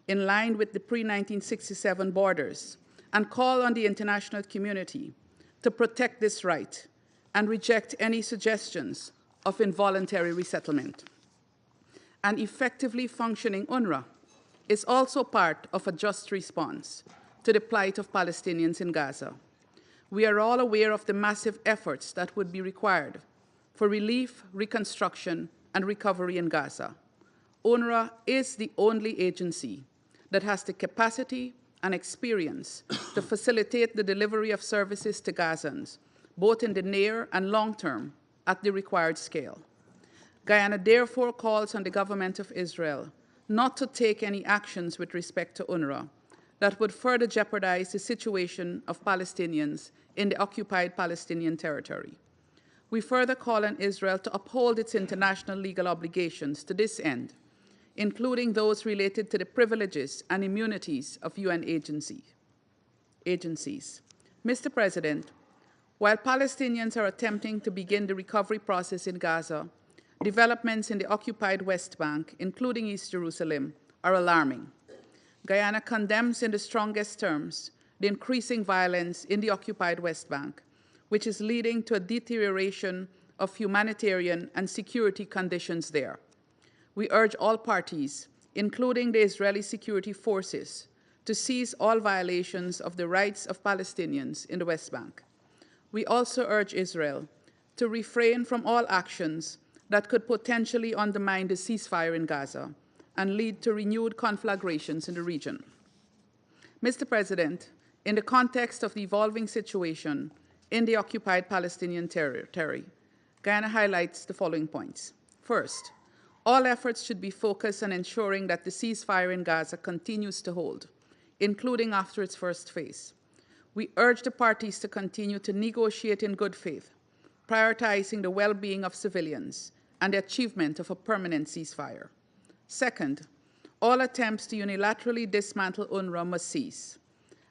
in line with the pre-1967 borders, and call on the international community to protect this right and reject any suggestions of involuntary resettlement. An effectively functioning UNRWA is also part of a just response to the plight of Palestinians in Gaza. We are all aware of the massive efforts that would be required for relief, reconstruction, and recovery in Gaza. UNRWA is the only agency that has the capacity and experience to facilitate the delivery of services to Gazans, both in the near and long term, at the required scale. Guyana therefore calls on the government of Israel not to take any actions with respect to UNRWA that would further jeopardize the situation of Palestinians in the occupied Palestinian territory. We further call on Israel to uphold its international legal obligations to this end, including those related to the privileges and immunities of UN agencies. Mr. President, while Palestinians are attempting to begin the recovery process in Gaza, developments in the occupied West Bank, including East Jerusalem, are alarming. Guyana condemns in the strongest terms the increasing violence in the occupied West Bank, which is leading to a deterioration of humanitarian and security conditions there. We urge all parties, including the Israeli security forces, to cease all violations of the rights of Palestinians in the West Bank. We also urge Israel to refrain from all actions that could potentially undermine the ceasefire in Gaza and lead to renewed conflagrations in the region. Mr. President, in the context of the evolving situation in the occupied Palestinian territory, Guyana highlights the following points. First, all efforts should be focused on ensuring that the ceasefire in Gaza continues to hold, including after its first phase. We urge the parties to continue to negotiate in good faith, prioritizing the well-being of civilians and the achievement of a permanent ceasefire. Second, all attempts to unilaterally dismantle UNRWA must cease.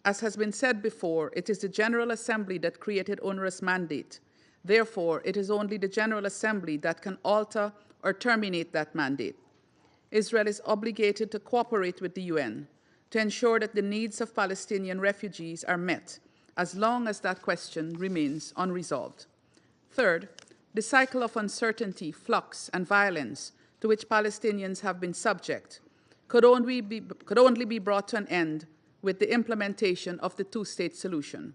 As has been said before, it is the General Assembly that created UNRWA's mandate. Therefore, it is only the General Assembly that can alter or terminate that mandate. Israel is obligated to cooperate with the UN to ensure that the needs of Palestinian refugees are met, as long as that question remains unresolved. Third, the cycle of uncertainty, flux, and violence to which Palestinians have been subject could only be brought to an end with the implementation of the two-state solution.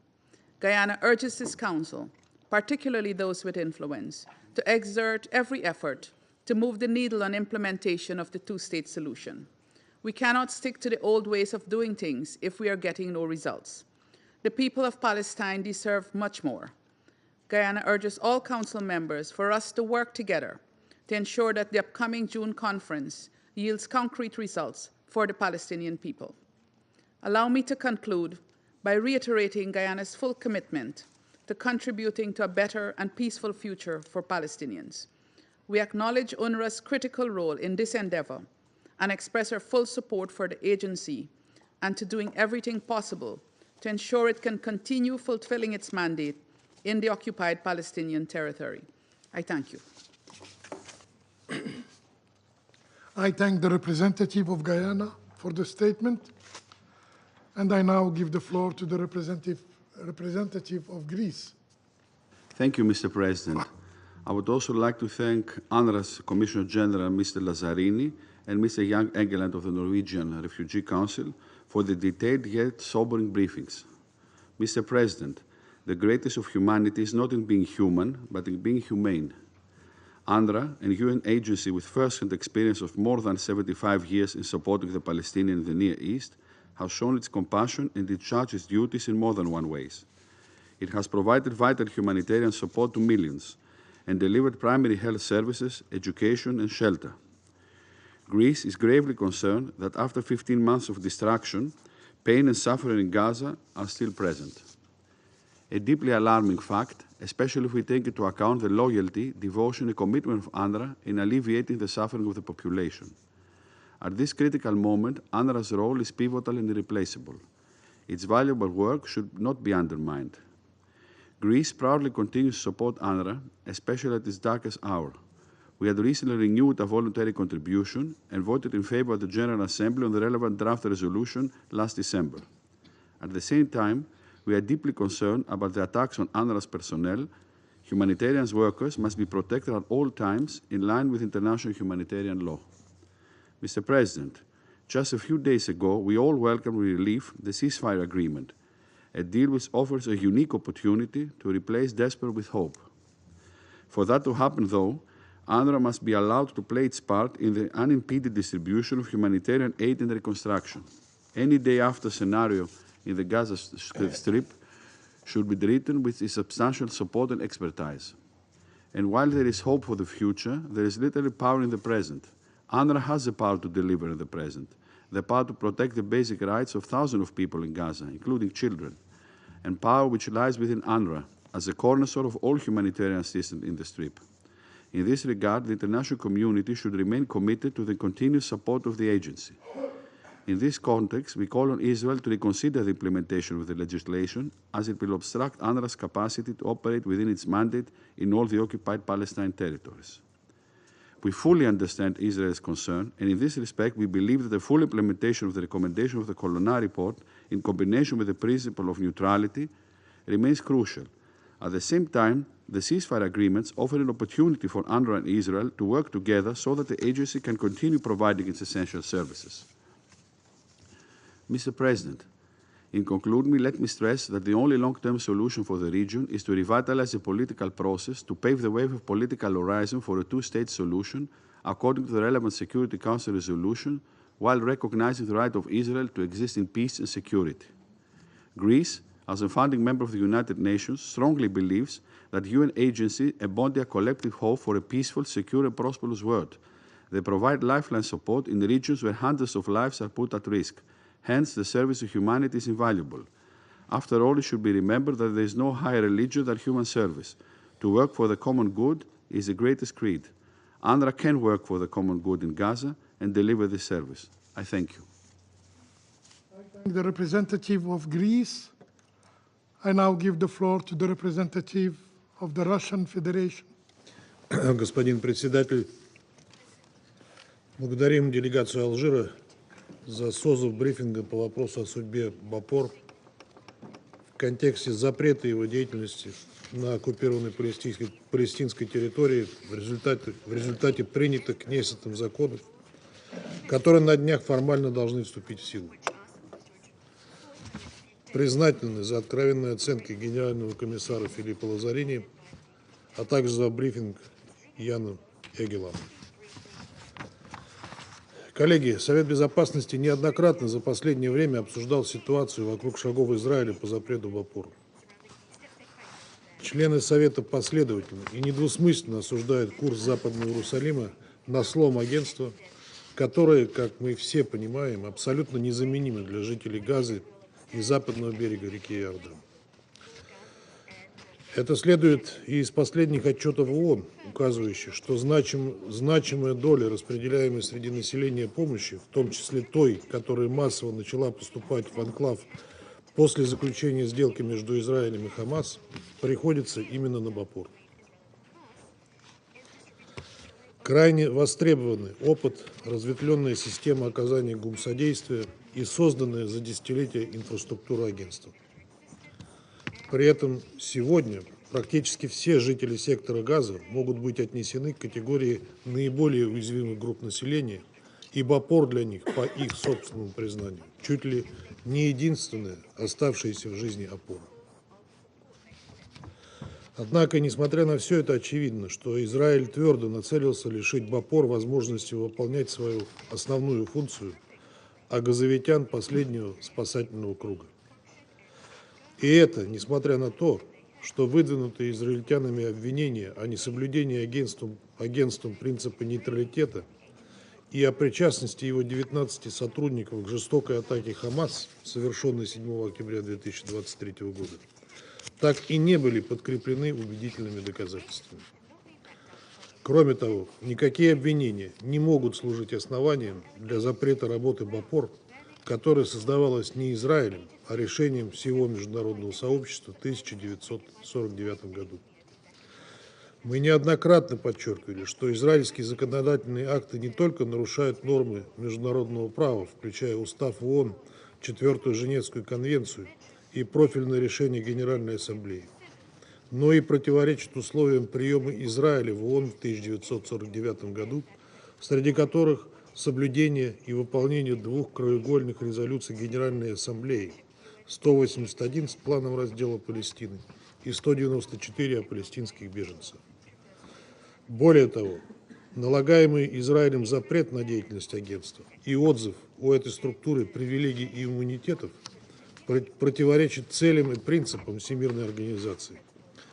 Guyana urges this Council, particularly those with influence, to exert every effort to move the needle on implementation of the two-state solution. We cannot stick to the old ways of doing things if we are getting no results. The people of Palestine deserve much more. Guyana urges all Council members for us to work together to ensure that the upcoming June conference yields concrete results for the Palestinian people. Allow me to conclude by reiterating Guyana's full commitment to contributing to a better and peaceful future for Palestinians. We acknowledge UNRWA's critical role in this endeavor and express our full support for the agency and to doing everything possible to ensure it can continue fulfilling its mandate in the occupied Palestinian territory. I thank you. I thank the representative of Guyana for the statement, and I now give the floor to the representative of Greece. Thank you, Mr. President. I would also like to thank UNRWA's Commissioner General, Mr. Lazzarini, and Mr. Jan Egeland of the Norwegian Refugee Council for the detailed yet sobering briefings. Mr. President, the greatest of humanity is not in being human, but in being humane. UNRWA, a UN agency with first-hand experience of more than 75 years in supporting the Palestinians in the Near East, has shown its compassion and discharged its duties in more than one way. It has provided vital humanitarian support to millions and delivered primary health services, education, and shelter. Greece is gravely concerned that after 15 months of destruction, pain and suffering in Gaza are still present. A deeply alarming fact, especially if we take into account the loyalty, devotion, and commitment of UNRWA in alleviating the suffering of the population. At this critical moment, UNRWA's role is pivotal and irreplaceable. Its valuable work should not be undermined. Greece proudly continues to support UNRWA, especially at its darkest hour. We had recently renewed a voluntary contribution and voted in favor of the General Assembly on the relevant draft resolution last December. At the same time, we are deeply concerned about the attacks on UNRWA's personnel. Humanitarian workers must be protected at all times in line with international humanitarian law. Mr. President, just a few days ago, we all welcomed with relief the ceasefire agreement, a deal which offers a unique opportunity to replace despair with hope. For that to happen, though, UNRWA must be allowed to play its part in the unimpeded distribution of humanitarian aid and reconstruction. Any day after scenario in the Gaza Strip should be written with its substantial support and expertise. And while there is hope for the future, there is little power in the present. UNRWA has the power to deliver in the present, the power to protect the basic rights of thousands of people in Gaza, including children, and power which lies within UNRWA as the cornerstone of all humanitarian assistance in the Strip. In this regard, the international community should remain committed to the continuous support of the agency. In this context, we call on Israel to reconsider the implementation of the legislation, as it will obstruct UNRWA's capacity to operate within its mandate in all the occupied Palestine territories. We fully understand Israel's concern, and in this respect, we believe that the full implementation of the recommendation of the Colonna report, in combination with the principle of neutrality, remains crucial. At the same time, the ceasefire agreements offer an opportunity for UNRWA and Israel to work together so that the agency can continue providing its essential services. Mr. President, in concluding, let me stress that the only long-term solution for the region is to revitalize the political process to pave the way of political horizon for a two-state solution according to the relevant Security Council resolution, while recognizing the right of Israel to exist in peace and security. Greece, as a founding member of the United Nations, strongly believes that UN agencies embody a collective hope for a peaceful, secure, and prosperous world. They provide lifeline support in regions where hundreds of lives are put at risk. Hence, the service to humanity is invaluable. After all, it should be remembered that there is no higher religion than human service. To work for the common good is the greatest creed. UNRWA can work for the common good in Gaza and deliver this service. I thank you. I thank the representative of Greece. I now give the floor to the representative of the Russian Federation. Господин председатель, благодарим делегацию Алжира за созыв брифинга по вопросу о судьбе БАПОР в контексте запрета его деятельности на оккупированной палестинской территории в результате принятых Кнессетом законов, которые на днях формально должны вступить в силу. Признательны за откровенные оценки генерального комиссара Филиппа Лазарини, а также за брифинг Яна Эгела. Коллеги, Совет Безопасности неоднократно за последнее время обсуждал ситуацию вокруг шагов Израиля по запрету БАПОР. Члены Совета последовательно и недвусмысленно осуждают курс Западного Иерусалима на слом агентства, которое, как мы все понимаем, абсолютно незаменимо для жителей Газы и западного берега реки Иордан. Это следует и из последних отчетов ООН, указывающих, что значимая доля распределяемой среди населения помощи, в том числе той, которая массово начала поступать в анклав после заключения сделки между Израилем и Хамас, приходится именно на БАПОР. Крайне востребованный опыт, разветвленная система оказания гумсодействия и созданная за десятилетия инфраструктура агентства. При этом сегодня практически все жители сектора Газа могут быть отнесены к категории наиболее уязвимых групп населения, и БАПОР для них, по их собственному признанию, чуть ли не единственная оставшаяся в жизни опора. Однако, несмотря на все это, очевидно, что Израиль твердо нацелился лишить БАПОР возможности выполнять свою основную функцию а газовитян последнего спасательного круга. И это, несмотря на то, что выдвинутые израильтянами обвинения о несоблюдении агентством принципа нейтралитета и о причастности его 19 сотрудников к жестокой атаке Хамас, совершенной 7 октября 2023 года, так и не были подкреплены убедительными доказательствами. Кроме того, никакие обвинения не могут служить основанием для запрета работы БАПОР, которая создавалась не Израилем, а решением всего международного сообщества в 1949 году. Мы неоднократно подчеркивали, что израильские законодательные акты не только нарушают нормы международного права, включая Устав ООН, 4-ю Женевскую конвенцию и профильное решение Генеральной Ассамблеи, но и противоречат условиям приема Израиля в ООН в 1949 году, среди которых соблюдение и выполнение 2 краеугольных резолюций Генеральной Ассамблеи 181 с планом раздела Палестины и 194 о палестинских беженцах. Более того, налагаемый Израилем запрет на деятельность агентства и отзыв о этой структуре привилегий и иммунитетов противоречит целям и принципам Всемирной организации,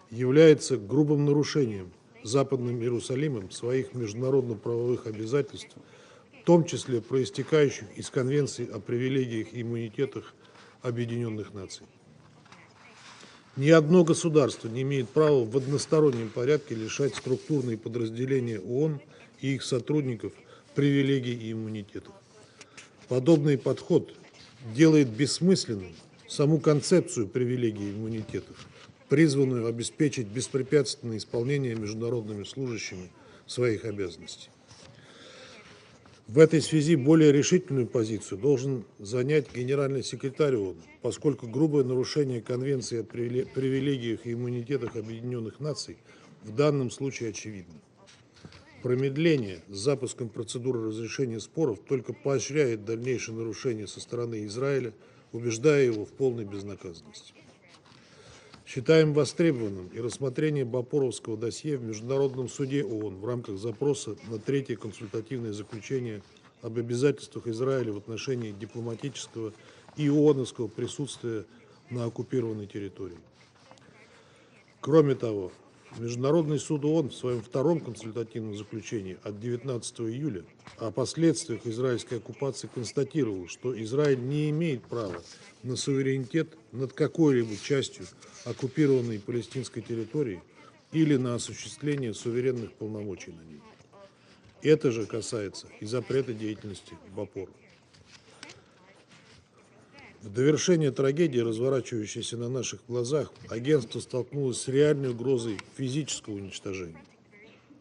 является грубым нарушением Западным Иерусалимом своих международно-правовых обязательств, в том числе проистекающих из Конвенции о привилегиях и иммунитетах Объединенных Наций. Ни одно государство не имеет права в одностороннем порядке лишать структурные подразделения ООН и их сотрудников привилегий и иммунитетов. Подобный подход делает бессмысленной саму концепцию привилегий и иммунитетов, призванную обеспечить беспрепятственное исполнение международными служащими своих обязанностей. В этой связи более решительную позицию должен занять генеральный секретарь ООН, поскольку грубое нарушение Конвенции о привилегиях и иммунитетах Объединенных Наций в данном случае очевидно. Промедление с запуском процедуры разрешения споров только поощряет дальнейшее нарушение со стороны Израиля, убеждая его в полной безнаказанности. Считаем востребованным и рассмотрение бапоровского досье в Международном суде ООН в рамках запроса на 3-е консультативное заключение об обязательствах Израиля в отношении дипломатического и ООНовского присутствия на оккупированной территории. Кроме того, Международный суд ООН в своем 2-м консультативном заключении от 19 июля о последствиях израильской оккупации констатировал, что Израиль не имеет права на суверенитет над какой-либо частью оккупированной палестинской территории или на осуществление суверенных полномочий на ней. Это же касается и запрета деятельности БАПОР. В довершение трагедии, разворачивающейся на наших глазах, агентство столкнулось с реальной угрозой физического уничтожения.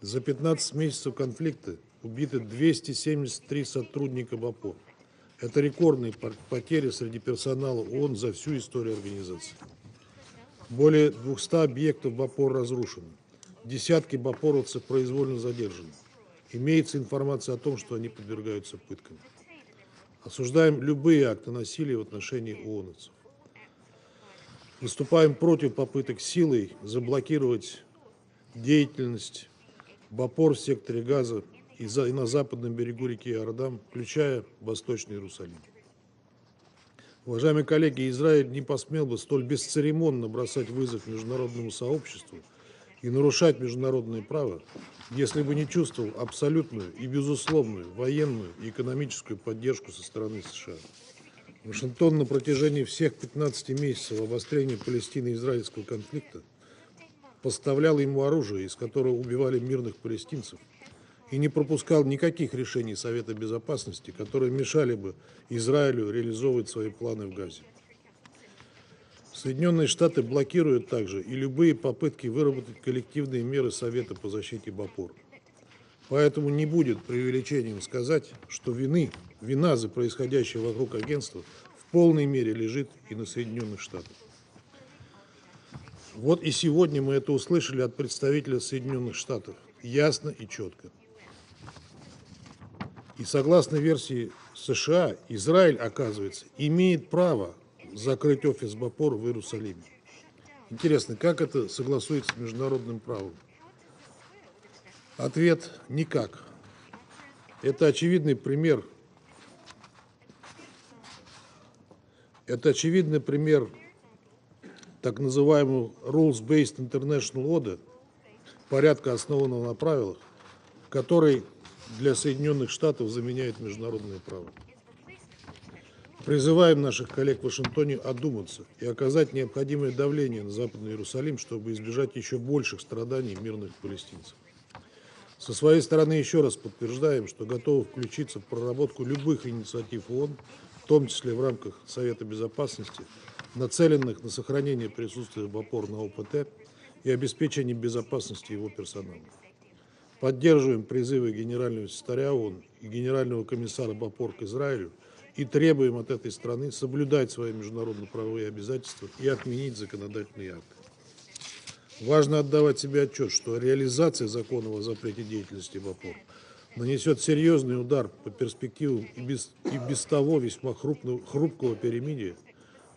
За 15 месяцев конфликта убиты 273 сотрудника БАПОР. Это рекордные потери среди персонала ООН за всю историю организации. Более 200 объектов БАПОР разрушены. Десятки бапоровцев произвольно задержаны. Имеется информация о том, что они подвергаются пыткам. Осуждаем любые акты насилия в отношении ООНовцев. Выступаем против попыток силой заблокировать деятельность БАПОР в секторе Газа и на западном берегу реки Иордан, включая Восточный Иерусалим. Уважаемые коллеги, Израиль не посмел бы столь бесцеремонно бросать вызов международному сообществу и нарушать международное право, если бы не чувствовал абсолютную и безусловную военную и экономическую поддержку со стороны США. Вашингтон на протяжении всех 15 месяцев обострения Палестино-израильского конфликта поставлял ему оружие, из которого убивали мирных палестинцев, и не пропускал никаких решений Совета Безопасности, которые мешали бы Израилю реализовывать свои планы в Газе. Соединенные Штаты блокируют также и любые попытки выработать коллективные меры Совета по защите БАПОР. Поэтому не будет преувеличением сказать, что вина за происходящее вокруг агентства в полной мере лежит и на Соединенных Штатах. Вот и сегодня мы это услышали от представителя Соединенных Штатов ясно и четко. И согласно версии США, Израиль, оказывается, имеет право закрыть офис БАПОР в Иерусалиме. Интересно, как это согласуется с международным правом? Ответ – никак. Это очевидный пример Это очевидный пример так называемого Rules-Based International Order, порядка, основанного на правилах, который для Соединенных Штатов заменяет международное право. Призываем наших коллег в Вашингтоне одуматься и оказать необходимое давление на Западный Иерусалим, чтобы избежать еще больших страданий мирных палестинцев. Со своей стороны еще раз подтверждаем, что готовы включиться в проработку любых инициатив ООН, в том числе в рамках Совета Безопасности, нацеленных на сохранение присутствия БАПОР на ОПТ и обеспечение безопасности его персонала. Поддерживаем призывы Генерального секретаря ООН и Генерального комиссара БАПОР к Израилю и требуем от этой страны соблюдать свои международно-правовые обязательства и отменить законодательные акты. Важно отдавать себе отчет, что реализация закона о запрете деятельности БАПОР нанесет серьезный удар по перспективам и без того весьма хрупкого перемирия,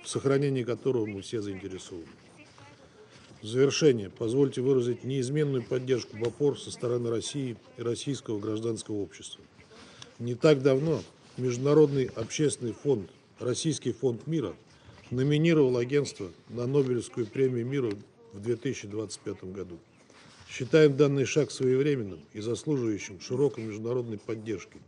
в сохранении которого мы все заинтересованы. В завершение позвольте выразить неизменную поддержку БАПОР со стороны России и российского гражданского общества. Не так давно Международный общественный фонд, Российский фонд мира, номинировал агентство на Нобелевскую премию мира в 2025 году. Считаем данный шаг своевременным и заслуживающим широкой международной поддержки,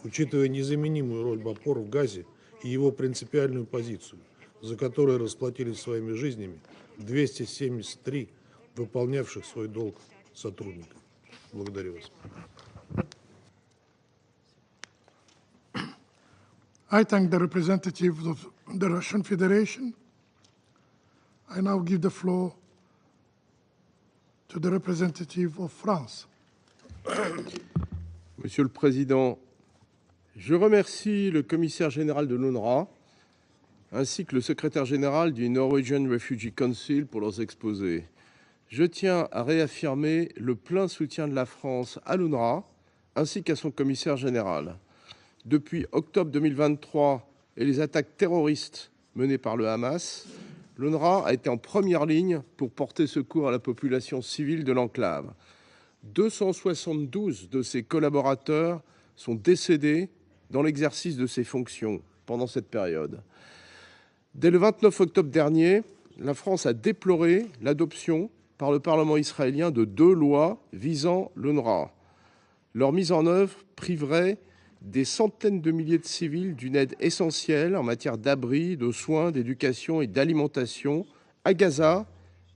учитывая незаменимую роль БАПОР в Газе и его принципиальную позицию, за которую расплатились своими жизнями 273 выполнявших свой долг сотрудника. Благодарю вас. I thank the representative of the Russian Federation. I now give the floor to the representative of France. Monsieur le Président, je remercie le commissaire général de l'UNRWA ainsi que le secrétaire général du Norwegian Refugee Council pour leurs exposés. Je tiens à réaffirmer le plein soutien de la France à l'UNRWA ainsi qu'à son commissaire général. Depuis octobre 2023 et les attaques terroristes menées par le Hamas, l'UNRWA a été en première ligne pour porter secours à la population civile de l'enclave. 272 de ses collaborateurs sont décédés dans l'exercice de ses fonctions pendant cette période. Dès le 29 octobre dernier, la France a déploré l'adoption par le Parlement israélien de 2 lois visant l'UNRWA. Leur mise en œuvre priverait des centaines de milliers de civils d'une aide essentielle en matière d'abri, de soins, d'éducation et d'alimentation à Gaza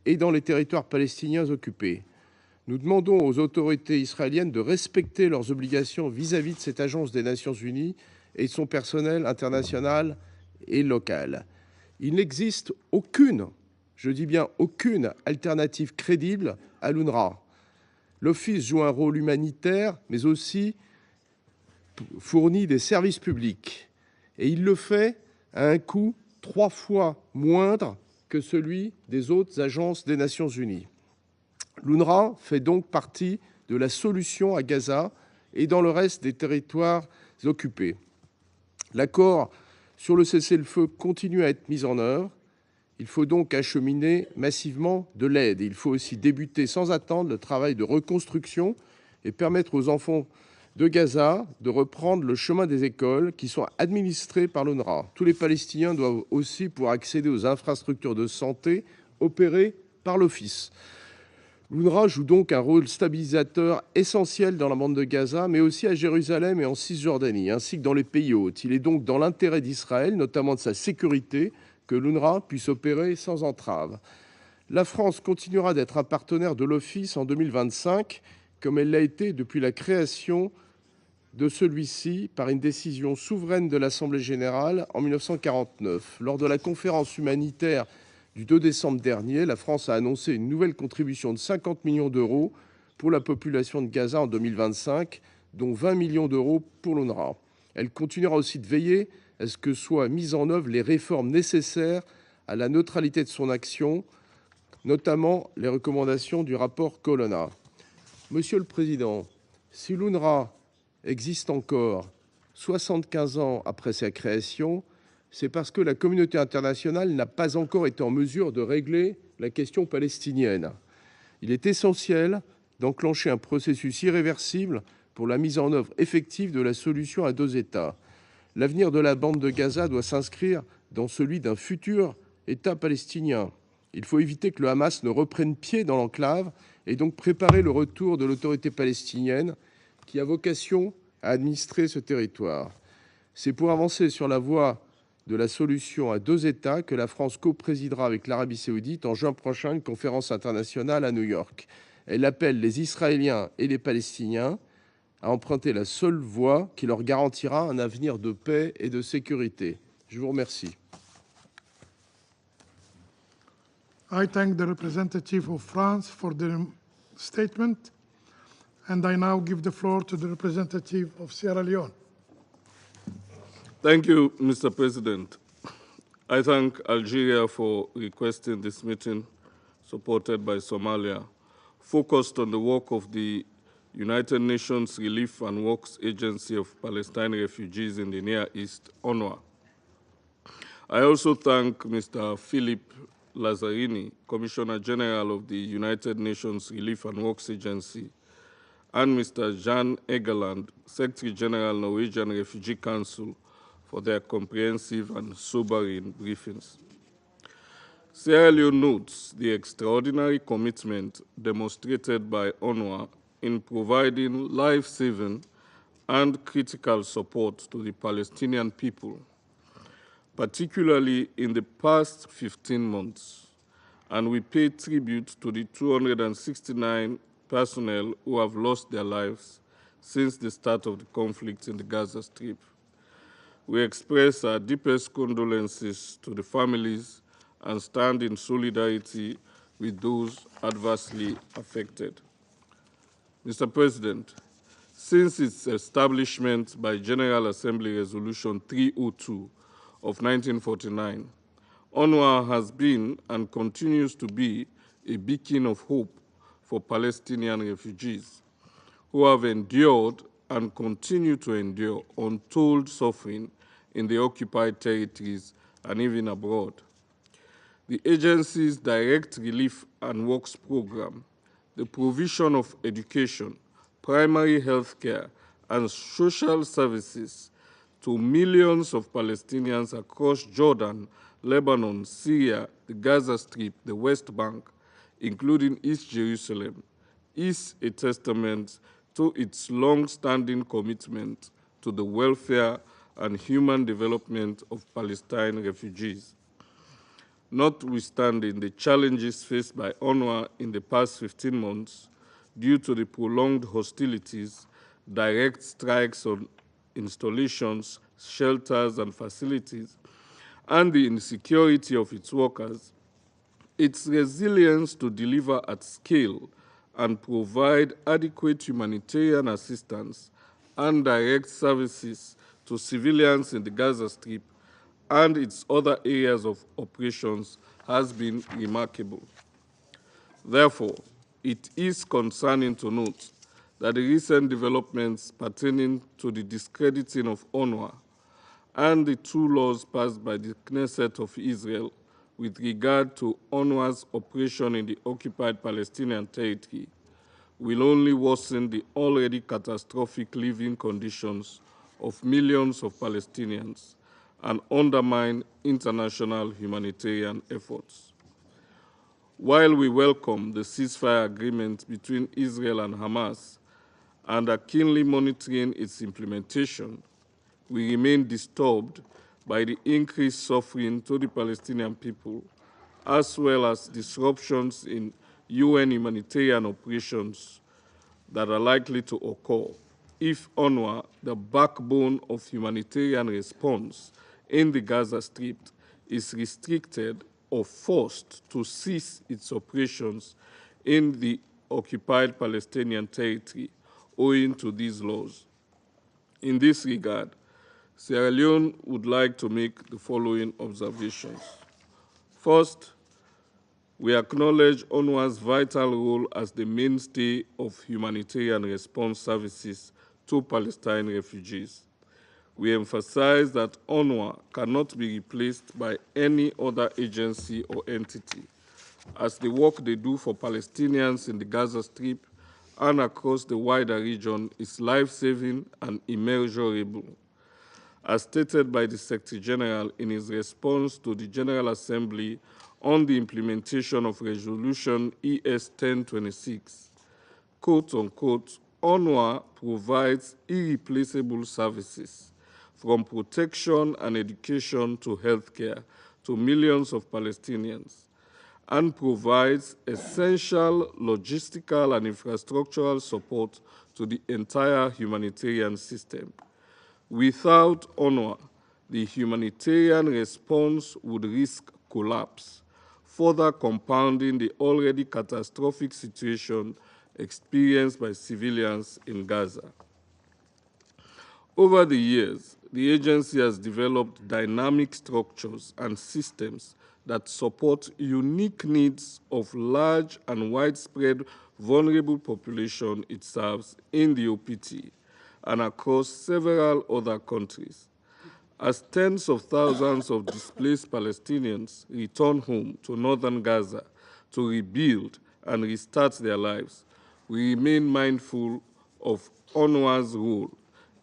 et dans les territoires palestiniens occupés. Nous demandons aux autorités israéliennes de respecter leurs obligations vis-à-vis de cette agence des Nations Unies et de son personnel international et local. Il n'existe aucune, je dis bien aucune, alternative crédible à l'UNRWA. L'Office joue un rôle humanitaire, mais aussi fournit des services publics. Et il le fait à un coût 3 fois moindre que celui des autres agences des Nations Unies. L'UNRWA fait donc partie de la solution à Gaza et dans le reste des territoires occupés. L'accord sur le cessez-le-feu continue à être mis en œuvre. Il faut donc acheminer massivement de l'aide. Il faut aussi débuter sans attendre le travail de reconstruction et permettre aux enfants de Gaza de reprendre le chemin des écoles qui sont administrées par l'UNRWA. Tous les Palestiniens doivent aussi pouvoir accéder aux infrastructures de santé opérées par l'Office. L'UNRWA joue donc un rôle stabilisateur essentiel dans la bande de Gaza, mais aussi à Jérusalem et en Cisjordanie, ainsi que dans les pays hôtes. Il est donc dans l'intérêt d'Israël, notamment de sa sécurité, que l'UNRWA puisse opérer sans entrave. La France continuera d'être un partenaire de l'Office en 2025, comme elle l'a été depuis la création de celui-ci par une décision souveraine de l'Assemblée générale en 1949. Lors de la conférence humanitaire du 2 décembre dernier, la France a annoncé une nouvelle contribution de 50 millions d'euros pour la population de Gaza en 2025, dont 20 millions d'euros pour l'UNRWA. Elle continuera aussi de veiller à ce que soient mises en œuvre les réformes nécessaires à la neutralité de son action, notamment les recommandations du rapport Colonna. Monsieur le Président, si l'UNRWA existe encore 75 ans après sa création, c'est parce que la communauté internationale n'a pas encore été en mesure de régler la question palestinienne. Il est essentiel d'enclencher un processus irréversible pour la mise en œuvre effective de la solution à 2 États. L'avenir de la bande de Gaza doit s'inscrire dans celui d'un futur État palestinien. Il faut éviter que le Hamas ne reprenne pied dans l'enclave et donc préparer le retour de l'autorité palestinienne qui a vocation à administrer ce territoire. C'est pour avancer sur la voie de la solution à deux États que la France coprésidera avec l'Arabie saoudite en juin prochain une conférence internationale à New York. Elle appelle les Israéliens et les Palestiniens à emprunter la seule voie qui leur garantira un avenir de paix et de sécurité. Je vous remercie. I thank the representative of France for the statement, and I now give the floor to the representative of Sierra Leone. Thank you, Mr. President. I thank Algeria for requesting this meeting, supported by Somalia, focused on the work of the United Nations Relief and Works Agency of Palestinian Refugees in the Near East, UNRWA. I also thank Mr. Philip Lazzarini, Commissioner General of the United Nations Relief and Works Agency, and Mr. Jan Egeland, Secretary General, Norwegian Refugee Council, for their comprehensive and sobering briefings. Sierra Leone notes the extraordinary commitment demonstrated by UNRWA in providing life-saving and critical support to the Palestinian people, particularly in the past 15 months, and we pay tribute to the 269 personnel who have lost their lives since the start of the conflict in the Gaza Strip. We express our deepest condolences to the families and stand in solidarity with those adversely affected. Mr. President, since its establishment by General Assembly Resolution 302 of 1949, UNRWA has been and continues to be a beacon of hope for Palestinian refugees who have endured and continue to endure untold suffering in the occupied territories and even abroad. The agency's direct relief and works program, the provision of education, primary health care, and social services to millions of Palestinians across Jordan, Lebanon, Syria, the Gaza Strip, the West Bank, including East Jerusalem, is a testament to its long-standing commitment to the welfare and human development of Palestinian refugees. Notwithstanding the challenges faced by UNRWA in the past 15 months due to the prolonged hostilities, direct strikes on installations, shelters, and facilities, and the insecurity of its workers, its resilience to deliver at scale and provide adequate humanitarian assistance and direct services to civilians in the Gaza Strip and its other areas of operations has been remarkable. Therefore, it is concerning to note that the recent developments pertaining to the discrediting of UNRWA and the two laws passed by the Knesset of Israel with regard to UNRWA's operation in the occupied Palestinian territory will only worsen the already catastrophic living conditions of millions of Palestinians and undermine international humanitarian efforts. While we welcome the ceasefire agreement between Israel and Hamas and are keenly monitoring its implementation, we remain disturbed by the increased suffering to the Palestinian people, as well as disruptions in UN humanitarian operations that are likely to occur if UNRWA, the backbone of humanitarian response in the Gaza Strip, is restricted or forced to cease its operations in the occupied Palestinian territory owing to these laws. In this regard, Sierra Leone would like to make the following observations. First, we acknowledge UNRWA's vital role as the mainstay of humanitarian response services to Palestinian refugees. We emphasize that UNRWA cannot be replaced by any other agency or entity, as the work they do for Palestinians in the Gaza Strip and across the wider region is life-saving and immeasurable. as stated by the Secretary General in his response to the General Assembly on the implementation of Resolution ES 1026. Quote unquote, UNRWA provides irreplaceable services from protection and education to healthcare to millions of Palestinians and provides essential logistical and infrastructural support to the entire humanitarian system. Without UNRWA, the humanitarian response would risk collapse, further compounding the already catastrophic situation experienced by civilians in Gaza. Over the years, the agency has developed dynamic structures and systems that support unique needs of large and widespread vulnerable population it serves in the OPT and across several other countries. As tens of thousands of displaced Palestinians return home to northern Gaza to rebuild and restart their lives, we remain mindful of UNRWA's role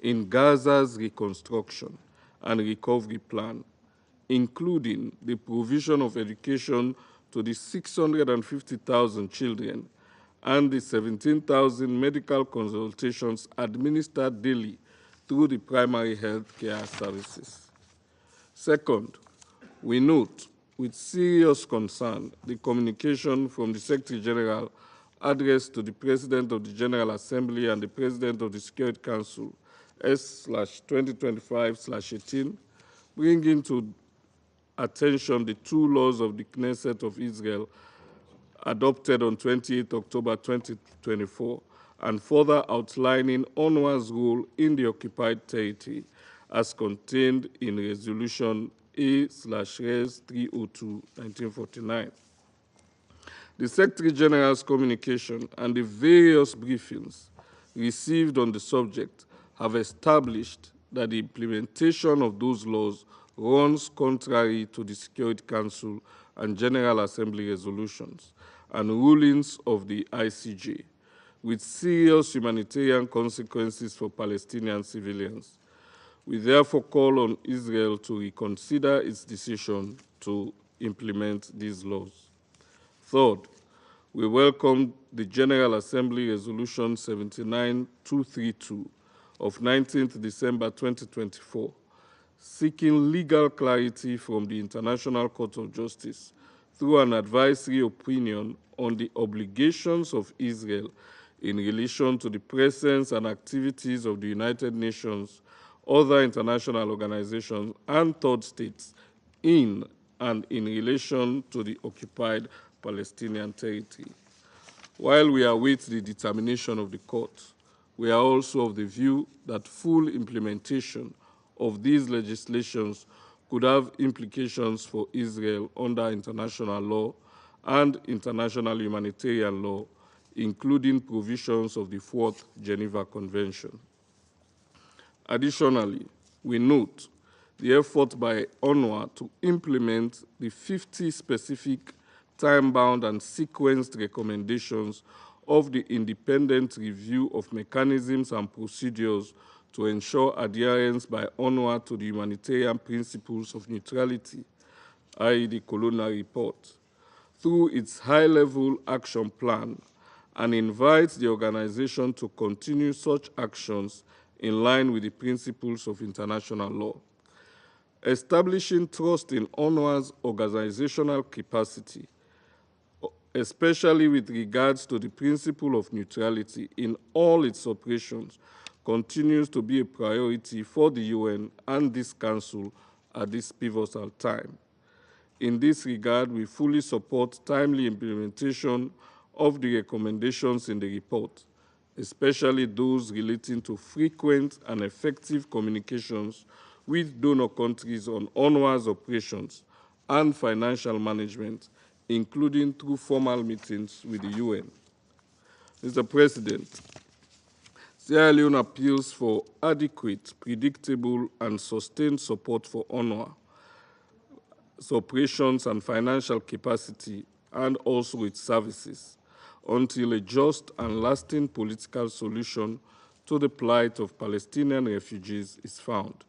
in Gaza's reconstruction and recovery plan, including the provision of education to the 650,000 children and the 17,000 medical consultations administered daily through the primary health care services. Second, we note with serious concern the communication from the Secretary General addressed to the President of the General Assembly and the President of the Security Council, S/2025/18, bringing to attention the two laws of the Knesset of Israel adopted on 28 October 2024, and further outlining UNRWA's role in the occupied territory as contained in Resolution A/Res 302/1949. The Secretary General's communication and the various briefings received on the subject have established that the implementation of those laws runs contrary to the Security Council and General Assembly resolutions and rulings of the ICJ, with serious humanitarian consequences for Palestinian civilians. We therefore call on Israel to reconsider its decision to implement these laws. Third, we welcome the General Assembly Resolution 79232 of 19th December 2024, seeking legal clarity from the International Court of Justice through an advisory opinion on the obligations of Israel in relation to the presence and activities of the United Nations, other international organizations, and third states in and in relation to the occupied Palestinian territory. While we await the determination of the court, we are also of the view that full implementation of these legislations could have implications for Israel under international law and international humanitarian law, including provisions of the Fourth Geneva Convention. Additionally, we note the effort by UNRWA to implement the 50 specific time-bound and sequenced recommendations of the independent review of mechanisms and procedures to ensure adherence by UNRWA to the humanitarian principles of neutrality, i.e. the Colonial Report, through its high-level action plan, and invites the organization to continue such actions in line with the principles of international law. Establishing trust in UNRWA's organizational capacity, especially with regards to the principle of neutrality in all its operations, continues to be a priority for the UN and this Council at this pivotal time. In this regard, we fully support timely implementation of the recommendations in the report, especially those relating to frequent and effective communications with donor countries on UNRWA's operations and financial management, including through formal meetings with the UN. Mr. President, Sierra Leone appeals for adequate, predictable, and sustained support for UNRWA, its operations and financial capacity, and also its services, until a just and lasting political solution to the plight of Palestinian refugees is found.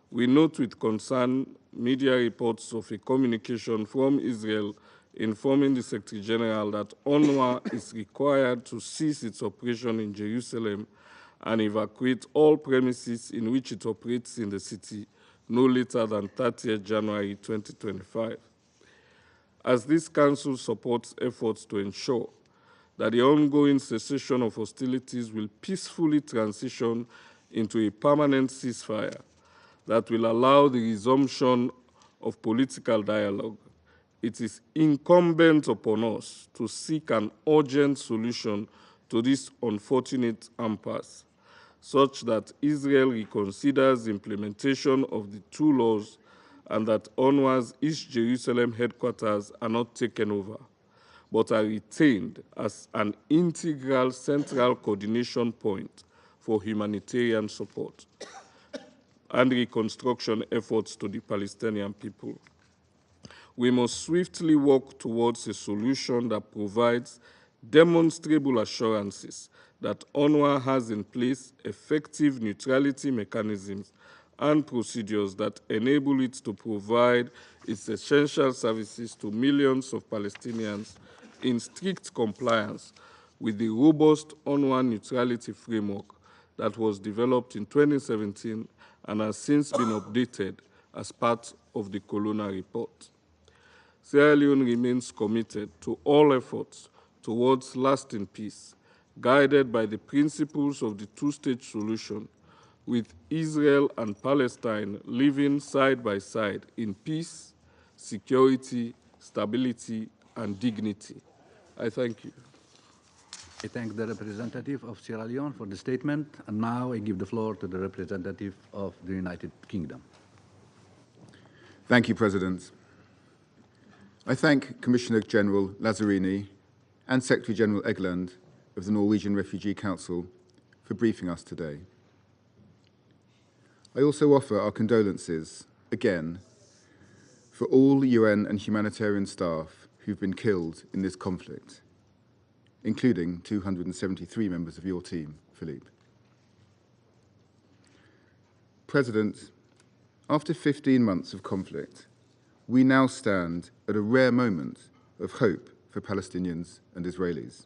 We note with concern media reports of a communication from Israel informing the Secretary General that UNRWA is required to cease its operation in Jerusalem and evacuate all premises in which it operates in the city no later than 30th January 2025. As this Council supports efforts to ensure that the ongoing cessation of hostilities will peacefully transition into a permanent ceasefire that will allow the resumption of political dialogue, it is incumbent upon us to seek an urgent solution to this unfortunate impasse, such that Israel reconsiders implementation of the two laws and that UNRWA's East Jerusalem headquarters are not taken over, but are retained as an integral central coordination point for humanitarian support and reconstruction efforts to the Palestinian people. We must swiftly work towards a solution that provides demonstrable assurances that UNRWA has in place effective neutrality mechanisms and procedures that enable it to provide its essential services to millions of Palestinians in strict compliance with the robust UNRWA neutrality framework that was developed in 2017 and has since been updated as part of the Colonna report. Sierra Leone remains committed to all efforts towards lasting peace, guided by the principles of the two-state solution, with Israel and Palestine living side by side in peace, security, stability, and dignity. I thank you. I thank the representative of Sierra Leone for the statement, and now I give the floor to the representative of the United Kingdom. Thank you, President. I thank Commissioner General Lazzarini and Secretary General Egeland of the Norwegian Refugee Council for briefing us today. I also offer our condolences, again, for all UN and humanitarian staff who've been killed in this conflict, including 273 members of your team, Philippe. President, after 15 months of conflict, we now stand at a rare moment of hope for Palestinians and Israelis.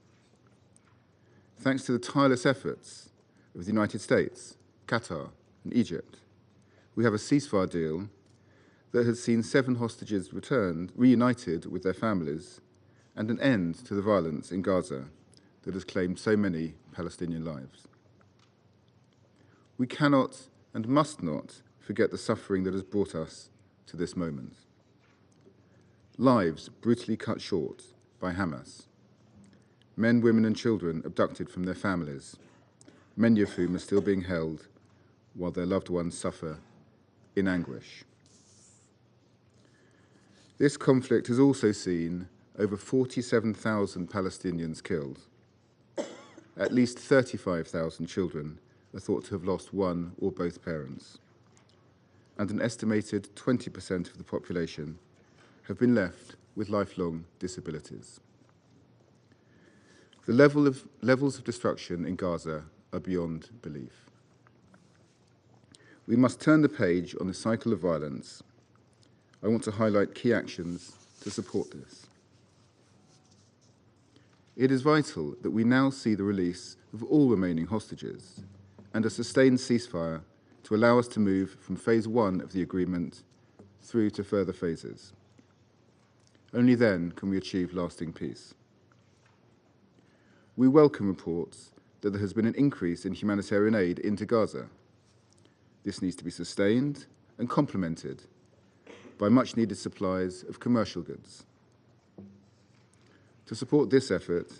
Thanks to the tireless efforts of the United States, Qatar, and Egypt, we have a ceasefire deal that has seen 7 hostages returned, reunited with their families, and an end to the violence in Gaza that has claimed so many Palestinian lives. We cannot and must not forget the suffering that has brought us to this moment. Lives brutally cut short by Hamas. Men, women, and children abducted from their families, many of whom are still being held while their loved ones suffer in anguish. This conflict has also seen over 47,000 Palestinians killed. At least 35,000 children are thought to have lost one or both parents, and an estimated 20% of the population have been left with lifelong disabilities. The levels of destruction in Gaza are beyond belief. We must turn the page on the cycle of violence. I want to highlight key actions to support this. It is vital that we now see the release of all remaining hostages and a sustained ceasefire to allow us to move from phase 1 of the agreement through to further phases. Only then can we achieve lasting peace. We welcome reports that there has been an increase in humanitarian aid into Gaza. This needs to be sustained and complemented by much-needed supplies of commercial goods. To support this effort,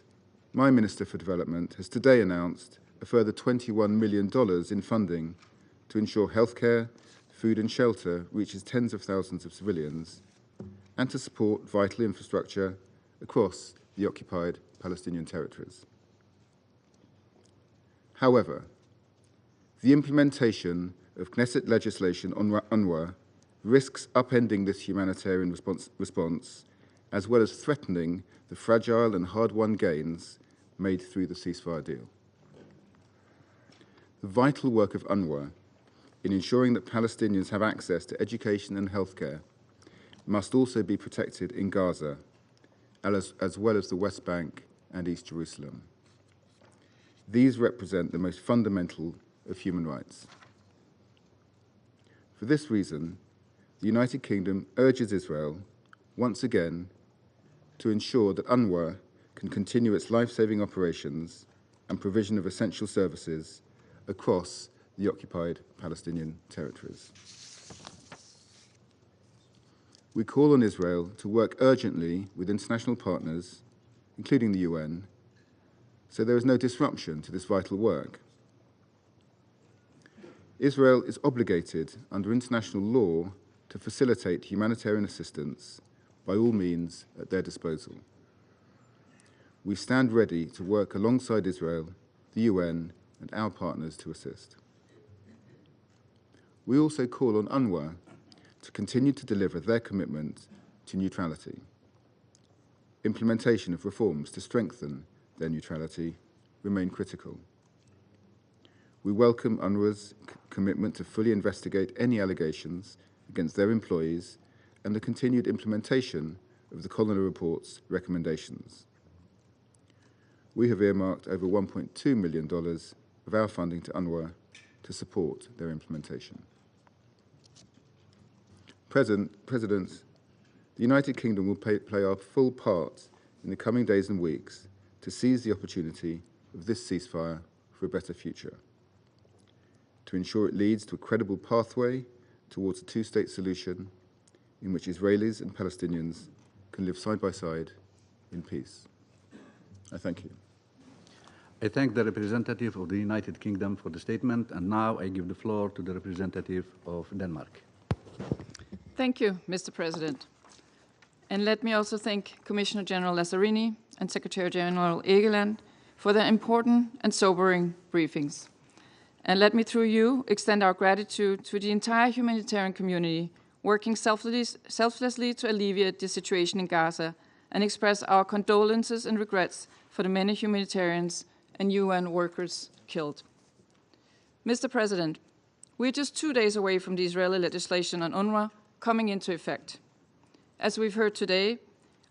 my Minister for Development has today announced a further $21 million in funding to ensure healthcare, food and shelter reaches tens of thousands of civilians, and to support vital infrastructure across the occupied Palestinian territories. However, the implementation of Knesset legislation on UNRWA risks upending this humanitarian response, as well as threatening the fragile and hard-won gains made through the ceasefire deal. The vital work of UNRWA in ensuring that Palestinians have access to education and healthcare must also be protected in Gaza, as well as the West Bank and East Jerusalem. These represent the most fundamental of human rights. For this reason, the United Kingdom urges Israel, once again, to ensure that UNRWA can continue its life-saving operations and provision of essential services across the occupied Palestinian territories. We call on Israel to work urgently with international partners, including the UN, so there is no disruption to this vital work. Israel is obligated under international law to facilitate humanitarian assistance by all means at their disposal. We stand ready to work alongside Israel, the UN, and our partners to assist. We also call on UNRWA to continue to deliver their commitment to neutrality, implementation of reforms to strengthen their neutrality remain critical. We welcome UNRWA's commitment to fully investigate any allegations against their employees and the continued implementation of the Coloner Report's recommendations. We have earmarked over $1.2 million of our funding to UNRWA to support their implementation. President, the United Kingdom will play our full part in the coming days and weeks to seize the opportunity of this ceasefire for a better future, to ensure it leads to a credible pathway towards a two-state solution in which Israelis and Palestinians can live side by side in peace. I thank you. I thank the representative of the United Kingdom for the statement, and now I give the floor to the representative of Denmark. Thank you, Mr. President. And let me also thank Commissioner General Lazzarini and Secretary General Egeland for their important and sobering briefings. And let me, through you, extend our gratitude to the entire humanitarian community working selflessly to alleviate the situation in Gaza and express our condolences and regrets for the many humanitarians and UN workers killed. Mr. President, we're just 2 days away from the Israeli legislation on UNRWA coming into effect. As we've heard today,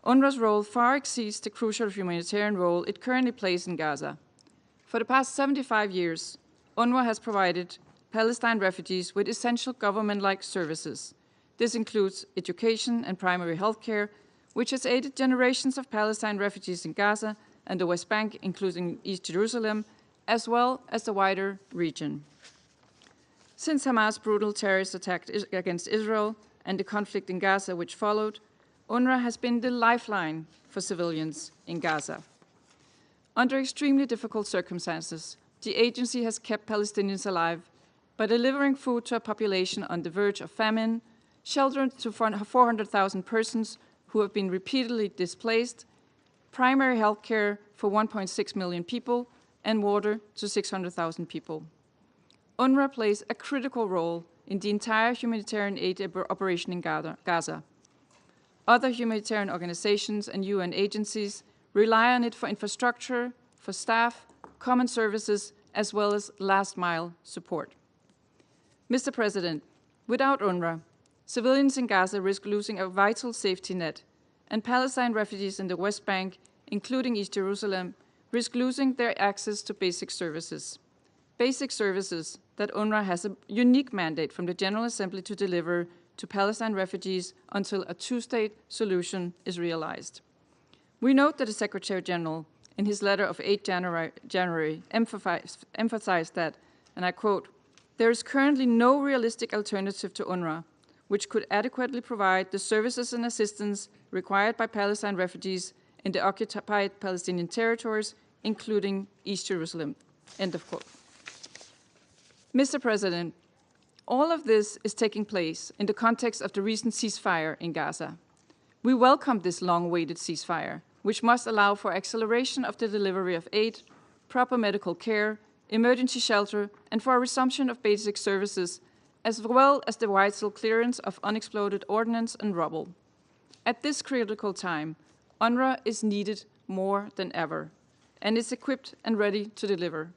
UNRWA's role far exceeds the crucial humanitarian role it currently plays in Gaza. For the past 75 years, UNRWA has provided Palestine refugees with essential government-like services. This includes education and primary health care, which has aided generations of Palestine refugees in Gaza and the West Bank, including East Jerusalem, as well as the wider region. Since Hamas' brutal terrorist attack against Israel and the conflict in Gaza which followed, UNRWA has been the lifeline for civilians in Gaza. Under extremely difficult circumstances, the agency has kept Palestinians alive by delivering food to a population on the verge of famine, shelter to 400,000 persons who have been repeatedly displaced, primary health care for 1.6 million people, and water to 600,000 people. UNRWA plays a critical role in the entire humanitarian aid operation in Gaza. Other humanitarian organizations and UN agencies rely on it for infrastructure, for staff, common services, as well as last-mile support. Mr. President, without UNRWA, civilians in Gaza risk losing a vital safety net, and Palestine refugees in the West Bank, including East Jerusalem, risk losing their access to basic services that UNRWA has a unique mandate from the General Assembly to deliver to Palestine refugees until a two-state solution is realized. We note that the Secretary General, in his letter of 8 January, emphasized that, and I quote, "There is currently no realistic alternative to UNRWA, which could adequately provide the services and assistance required by Palestine refugees in the occupied Palestinian territories, including East Jerusalem." End of quote. Mr. President, all of this is taking place in the context of the recent ceasefire in Gaza. We welcome this long-awaited ceasefire, which must allow for acceleration of the delivery of aid, proper medical care, emergency shelter, and for a resumption of basic services, as well as the vital clearance of unexploded ordnance and rubble. At this critical time, UNRWA is needed more than ever, and is equipped and ready to deliver.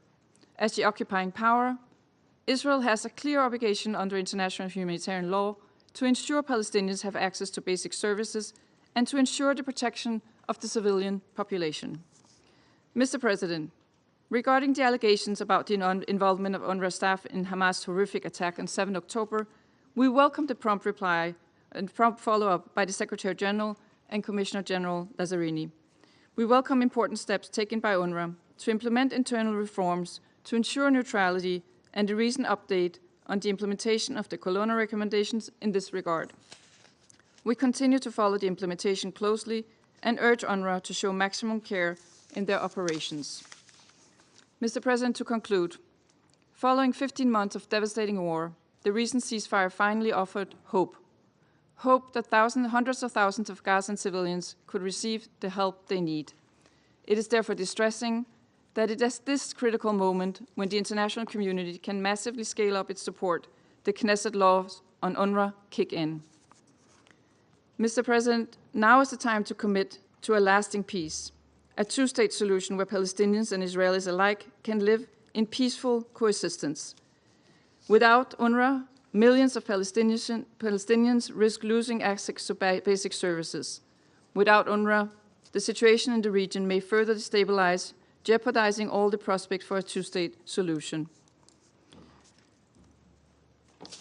As the occupying power, Israel has a clear obligation under international humanitarian law to ensure Palestinians have access to basic services and to ensure the protection of the civilian population. Mr. President, regarding the allegations about the involvement of UNRWA staff in Hamas' horrific attack on 7 October, we welcome the prompt reply and prompt follow-up by the Secretary General and Commissioner General Lazzarini. We welcome important steps taken by UNRWA to implement internal reforms to ensure neutrality and the recent update on the implementation of the Colonna recommendations in this regard. We continue to follow the implementation closely and urge UNRWA to show maximum care in their operations. Mr. President, to conclude, following 15 months of devastating war, the recent ceasefire finally offered hope. Hope that hundreds of thousands of Gazan civilians could receive the help they need. It is therefore distressing that it is this critical moment when the international community can massively scale up its support, the Knesset laws on UNRWA kick in. Mr. President, now is the time to commit to a lasting peace, a two-state solution where Palestinians and Israelis alike can live in peaceful coexistence. Without UNRWA, millions of Palestinians risk losing access to basic services. Without UNRWA, the situation in the region may further destabilize, jeopardizing all the prospect for a two-state solution.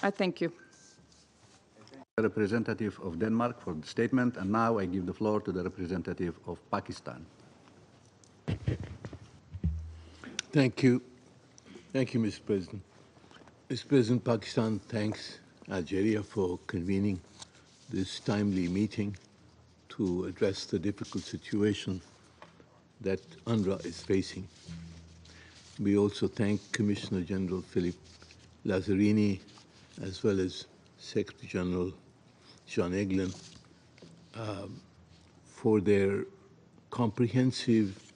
I thank you. The representative of Denmark for the statement, and now I give the floor to the representative of Pakistan. Thank you. Thank you, Mr. President. Mr. President, Pakistan thanks Algeria for convening this timely meeting to address the difficult situation that UNRWA is facing. We also thank Commissioner General Philippe Lazzarini, as well as Secretary General John Eglin, for their comprehensive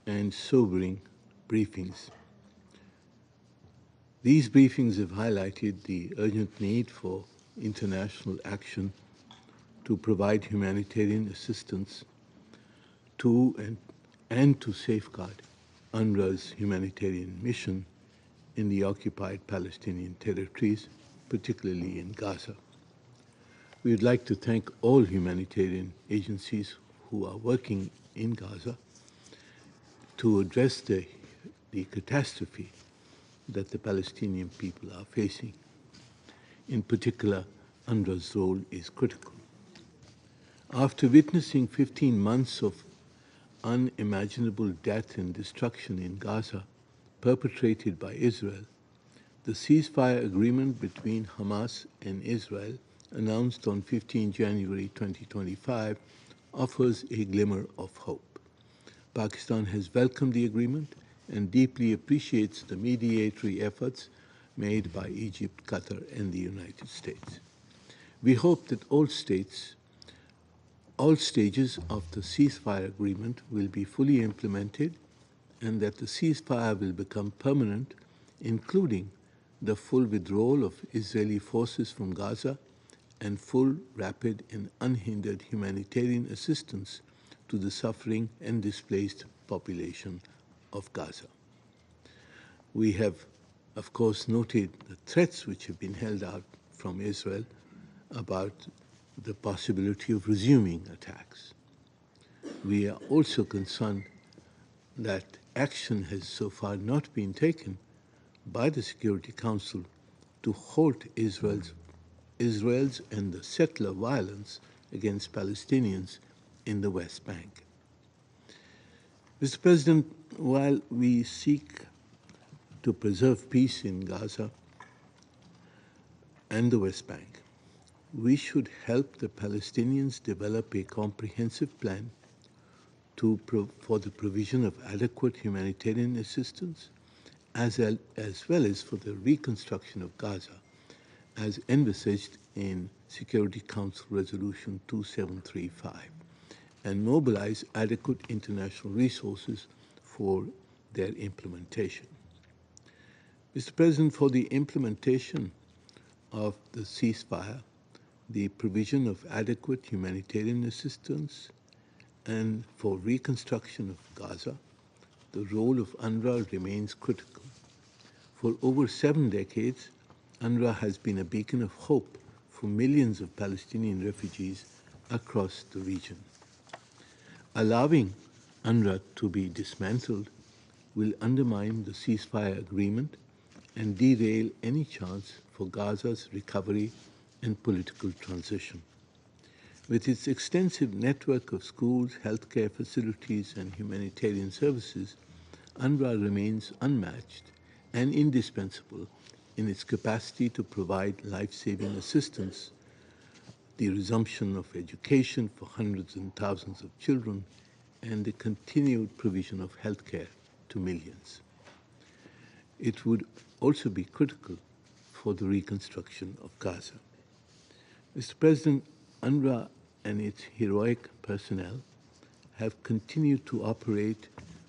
and sobering briefings. These briefings have highlighted the urgent need for international action to provide humanitarian assistance to and to safeguard UNRWA's humanitarian mission in the occupied Palestinian territories, particularly in Gaza. We would like to thank all humanitarian agencies who are working in Gaza to address the catastrophe that the Palestinian people are facing. In particular, UNRWA's role is critical. After witnessing 15 months of unimaginable death and destruction in Gaza perpetrated by Israel, the ceasefire agreement between Hamas and Israel, announced on 15 January 2025, offers a glimmer of hope. Pakistan has welcomed the agreement and deeply appreciates the mediatory efforts made by Egypt, Qatar, and the United States. We hope that all stages of the ceasefire agreement will be fully implemented and that the ceasefire will become permanent, including the full withdrawal of Israeli forces from Gaza and full, rapid, and unhindered humanitarian assistance to the suffering and displaced population of Gaza. We have, of course, noted the threats which have been held out from Israel about the possibility of resuming attacks. We are also concerned that action has so far not been taken by the Security Council to halt Israel's and the settler violence against Palestinians in the West Bank. Mr. President, while we seek to preserve peace in Gaza and the West Bank, we should help the Palestinians develop a comprehensive plan for the provision of adequate humanitarian assistance, as well as for the reconstruction of Gaza, as envisaged in Security Council Resolution 2735, and mobilize adequate international resources for their implementation. Mr. President, for the implementation of the ceasefire, the provision of adequate humanitarian assistance, and for reconstruction of Gaza, the role of UNRWA remains critical. For over 7 decades, UNRWA has been a beacon of hope for millions of Palestinian refugees across the region. Allowing UNRWA to be dismantled will undermine the ceasefire agreement and derail any chance for Gaza's recovery and political transition. With its extensive network of schools, healthcare facilities, and humanitarian services, UNRWA remains unmatched and indispensable in its capacity to provide life-saving assistance, the resumption of education for hundreds and thousands of children, and the continued provision of healthcare to millions. It would also be critical for the reconstruction of Gaza. Mr. President, UNRWA and its heroic personnel have continued to operate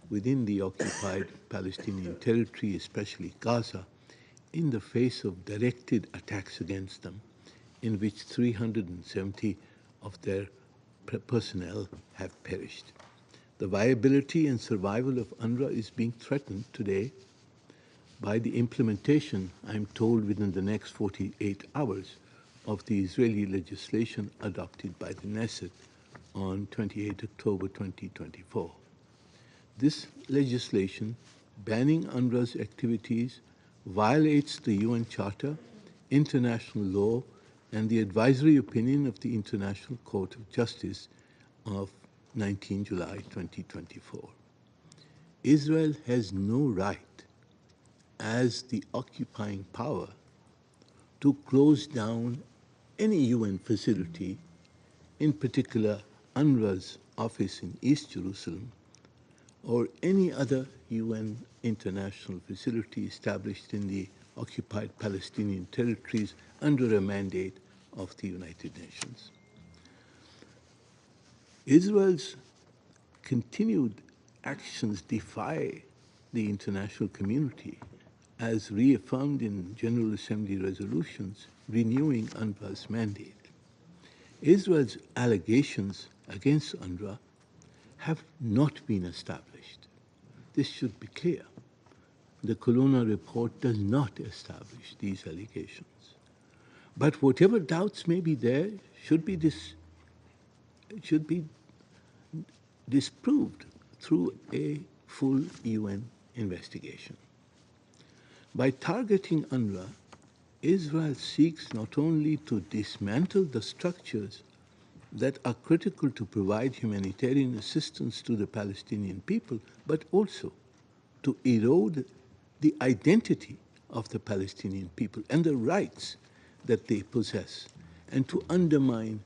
within the occupied Palestinian territory, especially Gaza, in the face of directed attacks against them, in which 370 of their personnel have perished. The viability and survival of UNRWA is being threatened today by the implementation, I'm told within the next 48 hours, of the Israeli legislation adopted by the Knesset on 28 October 2024. This legislation banning UNRWA's activities violates the UN Charter, international law, and the advisory opinion of the International Court of Justice of 19 July 2024. Israel has no right, as the occupying power, to close down any UN facility, in particular UNRWA's office in East Jerusalem, or any other UN international facility established in the occupied Palestinian territories under a mandate of the United Nations. Israel's continued actions defy the international community, as reaffirmed in General Assembly resolutions renewing UNRWA's mandate. Israel's allegations against UNRWA have not been established. This should be clear. The Colonna report does not establish these allegations. But whatever doubts may be there should be disproved through a full UN investigation. By targeting UNRWA, Israel seeks not only to dismantle the structures that are critical to provide humanitarian assistance to the Palestinian people, but also to erode the identity of the Palestinian people and the rights that they possess, and to undermine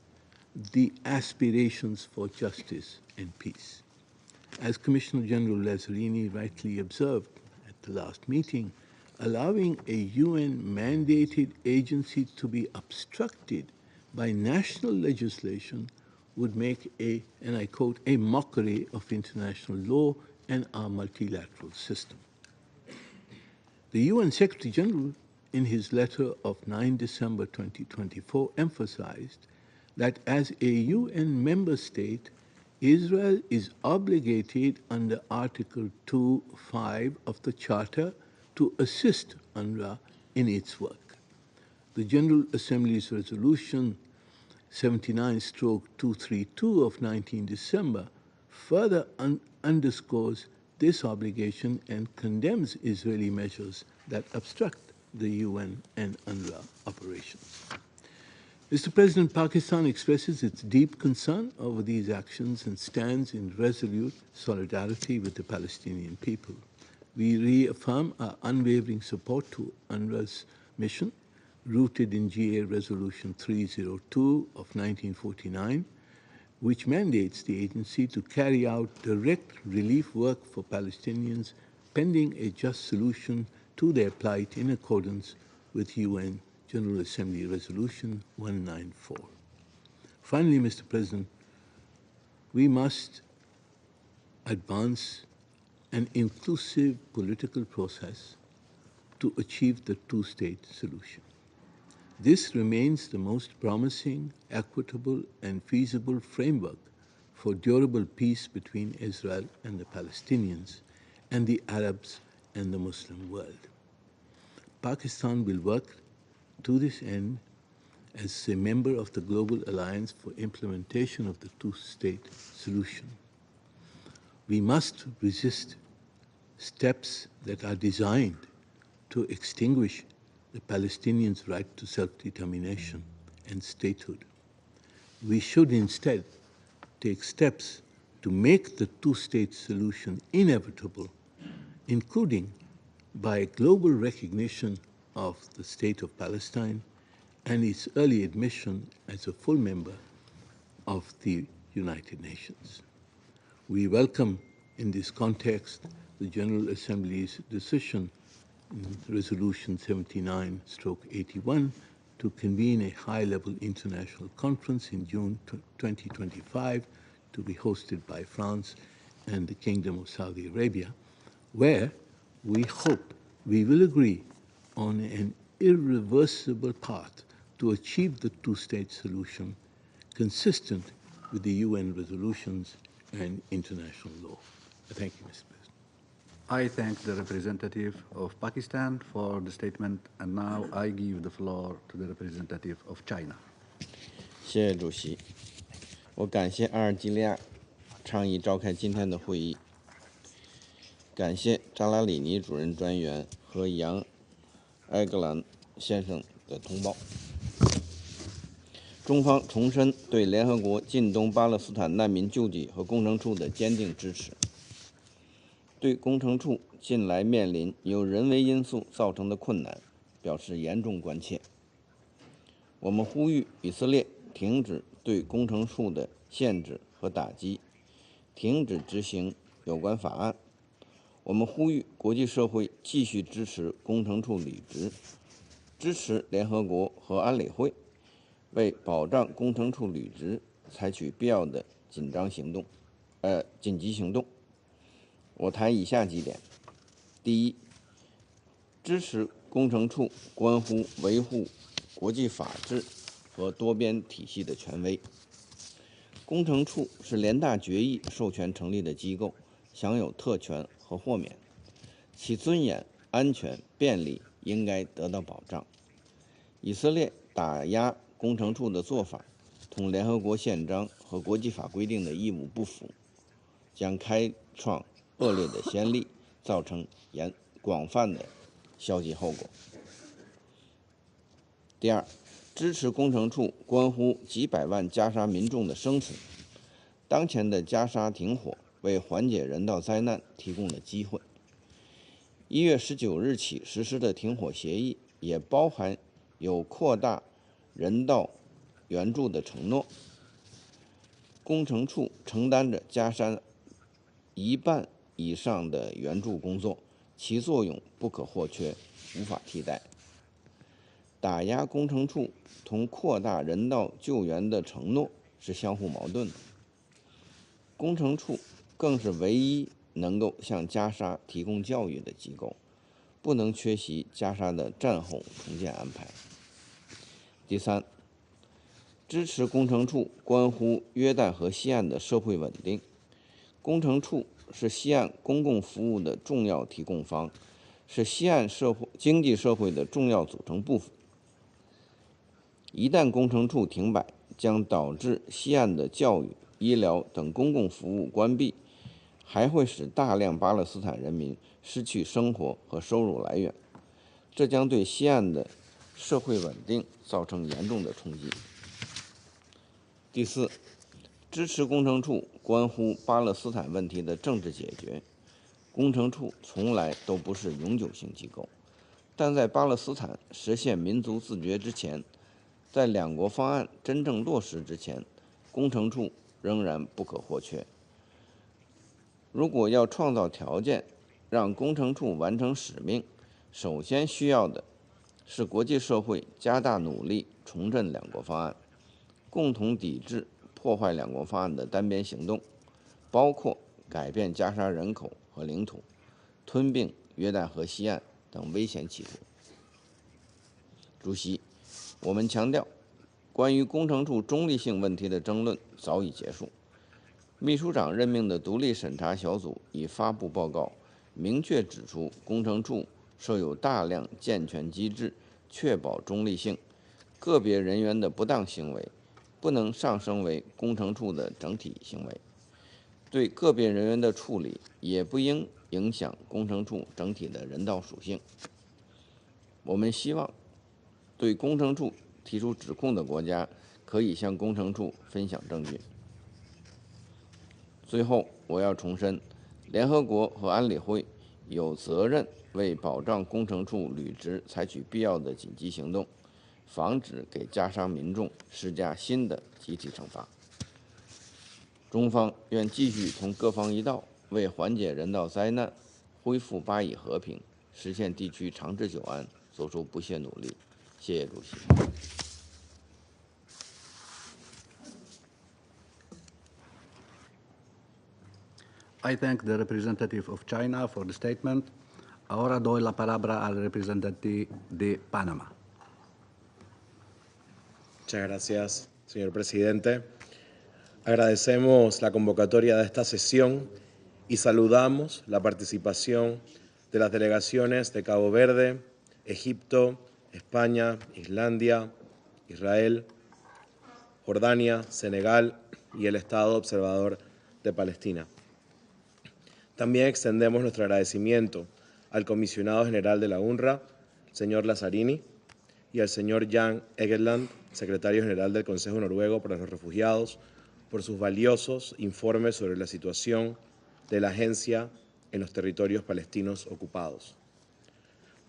the aspirations for justice and peace. As Commissioner General Lazzarini rightly observed at the last meeting, allowing a UN-mandated agency to be obstructed by national legislation would make a, and I quote, a mockery of international law and our multilateral system. The UN Secretary General, in his letter of 9 December 2024, emphasized that as a UN member state, Israel is obligated under Article 2.5 of the Charter to assist UNRWA in its work. The General Assembly's resolution 79/232 of 19 December further underscores this obligation and condemns Israeli measures that obstruct the UN and UNRWA operations. Mr. President, Pakistan expresses its deep concern over these actions and stands in resolute solidarity with the Palestinian people. We reaffirm our unwavering support to UNRWA's mission, rooted in GA Resolution 302 of 1949, which mandates the agency to carry out direct relief work for Palestinians pending a just solution to their plight in accordance with UN General Assembly Resolution 194. Finally, Mr. President, we must advance an inclusive political process to achieve the two-state solution. This remains the most promising, equitable, and feasible framework for durable peace between Israel and the Palestinians and the Arabs and the Muslim world. Pakistan will work to this end as a member of the Global Alliance for Implementation of the Two-State Solution. We must resist steps that are designed to extinguish the Palestinians' right to self-determination and statehood. We should instead take steps to make the two-state solution inevitable, including by global recognition of the State of Palestine and its early admission as a full member of the United Nations. We welcome, in this context, the General Assembly's decision in Resolution 79/81 to convene a high-level international conference in June 2025 to be hosted by France and the Kingdom of Saudi Arabia, where we hope we will agree on an irreversible path to achieve the two-state solution consistent with the UN resolutions and international law. Thank you, Mr. President. I thank the representative of Pakistan for the statement, and now I give the floor to the representative of China. 谢谢主席，我感谢阿尔及利亚倡议召开今天的会议，感谢扎拉里尼主任专员和杨埃格兰先生的通报。中方重申对联合国近东巴勒斯坦难民救济和工程处的坚定支持，对工程处近来面临由人为因素造成的困难表示严重关切。我们呼吁以色列停止对工程处的限制和打击，停止执行有关法案。我们呼吁国际社会继续支持工程处履职，支持联合国和安理会为保障工程处履职采取必要的紧急行动。我谈以下几点：第一，支持工程处关乎维护国际法治和多边体系的权威。工程处是联大决议授权成立的机构，享有特权和豁免，其尊严、安全、便利应该得到保障。以色列打压工程处的做法同联合国宪章和国际法规定的义务不符，将开创恶劣的先例，造成广泛的消极后果。第二，支持工程处关乎几百万加沙民众的生存。当前的加沙停火为缓解人道灾难提供了机会。1月19日起实施的停火协议也包含有扩大人道援助的承诺。工程处承担着加沙1半以上的援助工作，其作用不可或缺，无法替代。打压工程处同扩大人道救援的承诺是相互矛盾的。工程处更是唯一能够向加沙提供教育的机构，不能缺席加沙的战后重建安排。第三，支持工程处关乎约旦河西岸的社会稳定。工程处是西岸公共服务的重要提供方，是西岸经济社会的重要组成部分。一旦工程处停摆，将导致西岸的教育、医疗等公共服务关闭，还会使大量巴勒斯坦人民失去生活和收入来源，这将对西岸的社会稳定造成严重的冲击。第四，支持工程处关乎巴勒斯坦问题的政治解决。工程处从来都不是永久性机构，但在巴勒斯坦实现民族自决之前，在两国方案真正落实之前，工程处仍然不可或缺。如果要创造条件让工程处完成使命，首先需要的是国际社会加大努力重振两国方案，共同抵制破坏两国方案的单边行动，包括改变加沙人口和领土、吞并约旦河西岸等危险企图。主席，我们强调，关于工程处中立性问题的争论早已结束。秘书长任命的独立审查小组已发布报告，明确指出工程处设有大量健全机制，确保中立性。个别人员的不当行为不能上升为工程处的整体行为，对个别人员的处理也不应影响工程处整体的人道属性。我们希望对工程处提出指控的国家可以向工程处分享证据。最后，我要重申，联合国和安理会有责任为保障工程处履职采取必要的紧急行动，防止给加沙民众施加新的集体惩罚。中方愿继续同各方一道，为缓解人道灾难、恢复巴以和平、实现地区长治久安做出不懈努力。谢谢主席。I thank the representative of China for the statement. Ahora doy la palabra al representante de Panamá. Muchas gracias, señor presidente. Agradecemos la convocatoria de esta sesión y saludamos la participación de las delegaciones de Cabo Verde, Egipto, España, Islandia, Israel, Jordania, Senegal y el Estado observador de Palestina. También extendemos nuestro agradecimiento al comisionado general de la UNRWA, el señor Lazzarini, y al señor Jan Egeland, secretario general del Consejo Noruego para los Refugiados, por sus valiosos informes sobre la situación de la agencia en los territorios palestinos ocupados.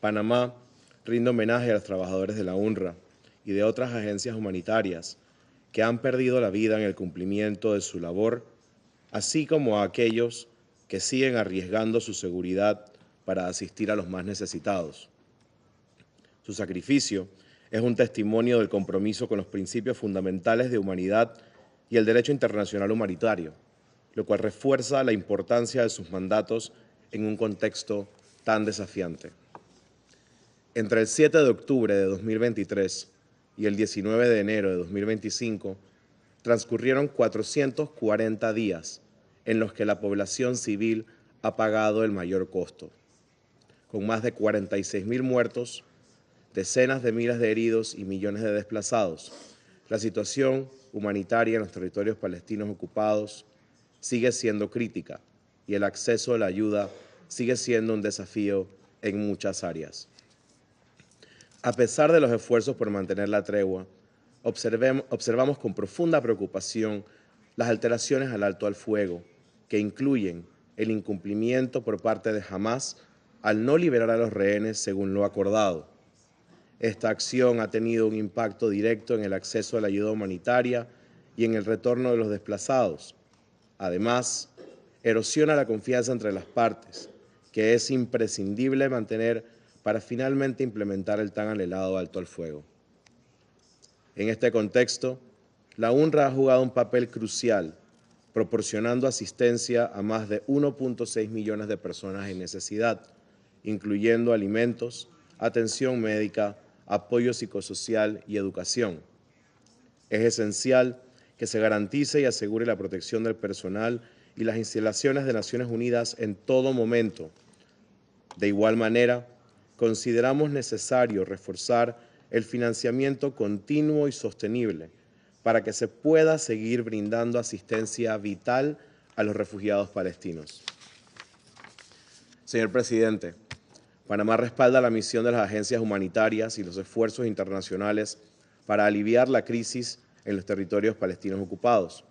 Panamá rinde homenaje a los trabajadores de la UNRWA y de otras agencias humanitarias que han perdido la vida en el cumplimiento de su labor, así como a aquellos que siguen arriesgando su seguridad para asistir a los más necesitados. Su sacrificio es un testimonio del compromiso con los principios fundamentales de humanidad y el derecho internacional humanitario, lo cual refuerza la importancia de sus mandatos en un contexto tan desafiante. Entre el 7 de octubre de 2023 y el 19 de enero de 2025, transcurrieron 440 días en los que la población civil ha pagado el mayor costo, con más de 46.000 muertos, decenas de miles de heridos y millones de desplazados. La situación humanitaria en los territorios palestinos ocupados sigue siendo crítica y el acceso a la ayuda sigue siendo un desafío en muchas áreas. A pesar de los esfuerzos por mantener la tregua, observamos con profunda preocupación las alteraciones al alto al fuego, que incluyen el incumplimiento por parte de Hamás al no liberar a los rehenes según lo acordado. Esta acción ha tenido un impacto directo en el acceso a la ayuda humanitaria y en el retorno de los desplazados. Además, erosiona la confianza entre las partes, que es imprescindible mantener para finalmente implementar el tan anhelado alto al fuego. En este contexto, la UNRWA ha jugado un papel crucial, proporcionando asistencia a más de 1.6 millones de personas en necesidad, incluyendo alimentos, atención médica, apoyo psicosocial y educación. Es esencial que se garantice y asegure la protección del personal y las instalaciones de Naciones Unidas en todo momento. De igual manera, consideramos necesario reforzar el financiamiento continuo y sostenible para que se pueda seguir brindando asistencia vital a los refugiados palestinos. Señor presidente, Panamá respalda la misión de las agencias humanitarias y los esfuerzos internacionales para aliviar la crisis en los territorios palestinos ocupados.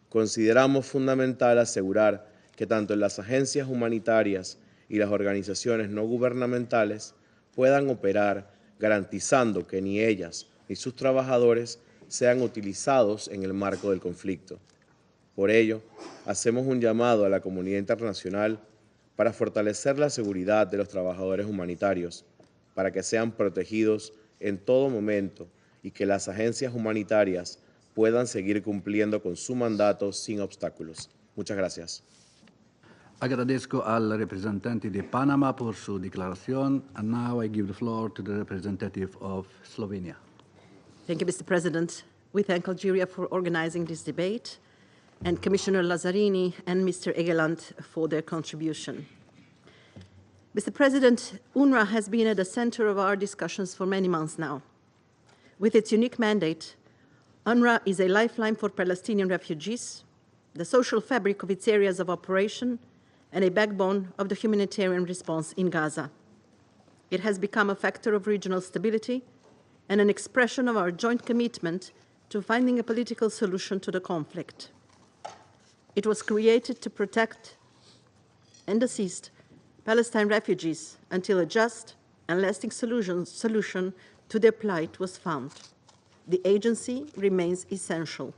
Consideramos fundamental asegurar que tanto las agencias humanitarias y las organizaciones no gubernamentales puedan operar garantizando que ni ellas ni sus trabajadores sean utilizados en el marco del conflicto. Por ello, hacemos un llamado a la comunidad internacional para fortalecer la seguridad de los trabajadores humanitarios, para que sean protegidos en todo momento y que las agencias humanitarias puedan seguir cumpliendo con su mandato sin obstáculos. Muchas gracias. Agradezco al representante de Panamá por su declaración. And now I give the floor to the representative of Slovenia. Thank you, Mr. President. We thank Algeria for organizing this debate and Commissioner Lazzarini and Mr. Egeland for their contribution. Mr. President, UNRWA has been at the center of our discussions for many months now. With its unique mandate, UNRWA is a lifeline for Palestinian refugees, the social fabric of its areas of operation, and a backbone of the humanitarian response in Gaza. It has become a factor of regional stability and an expression of our joint commitment to finding a political solution to the conflict. It was created to protect and assist Palestine refugees until a just and lasting solution to their plight was found. The agency remains essential.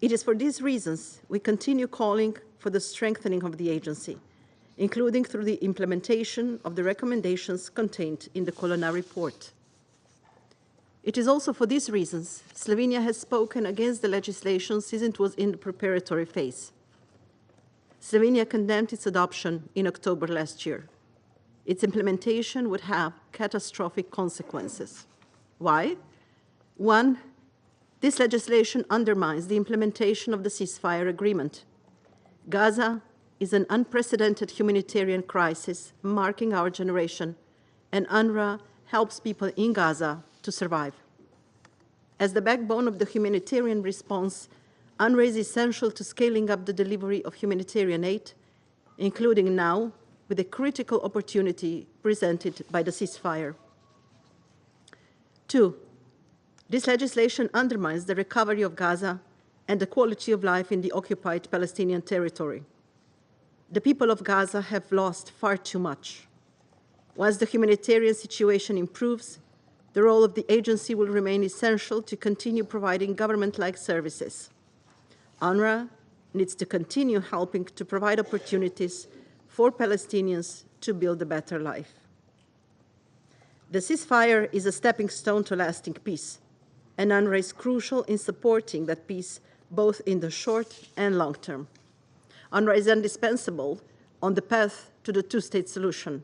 It is for these reasons we continue calling for the strengthening of the agency, including through the implementation of the recommendations contained in the Colonna report. It is also for these reasons Slovenia has spoken against the legislation since it was in the preparatory phase. Slovenia condemned its adoption in October last year. Its implementation would have catastrophic consequences. Why? One, this legislation undermines the implementation of the ceasefire agreement. Gaza is an unprecedented humanitarian crisis marking our generation, and UNRWA helps people in Gaza to survive. As the backbone of the humanitarian response, UNRWA is essential to scaling up the delivery of humanitarian aid, including now with a critical opportunity presented by the ceasefire. Two, this legislation undermines the recovery of Gaza and the quality of life in the occupied Palestinian territory. The people of Gaza have lost far too much. Once the humanitarian situation improves, the role of the agency will remain essential to continue providing government-like services. UNRWA needs to continue helping to provide opportunities for Palestinians to build a better life. The ceasefire is a stepping stone to lasting peace, and UNRWA is crucial in supporting that peace both in the short and long term. UNRWA is indispensable on the path to the two-state solution.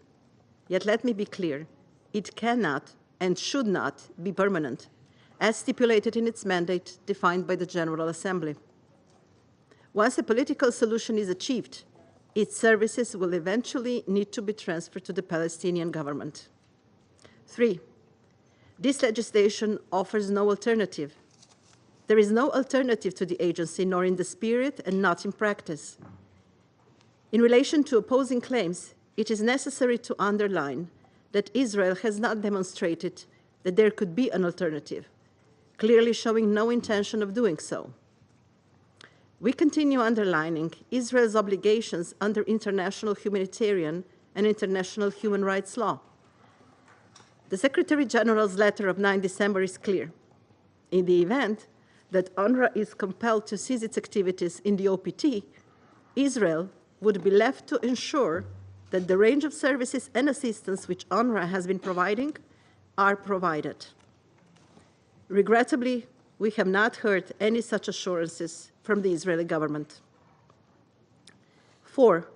Yet let me be clear, it cannot and should not be permanent, as stipulated in its mandate defined by the General Assembly. Once a political solution is achieved, its services will eventually need to be transferred to the Palestinian government. Three, this legislation offers no alternative. There is no alternative to the agency, nor in the spirit and not in practice. In relation to opposing claims, it is necessary to underline that Israel has not demonstrated that there could be an alternative, clearly showing no intention of doing so. We continue underlining Israel's obligations under international humanitarian and international human rights law. The Secretary General's letter of 9 December is clear. In the event that UNRWA is compelled to cease its activities in the OPT, Israel would be left to ensure that the range of services and assistance which UNRWA has been providing are provided. Regrettably, we have not heard any such assurances from the Israeli government. Four,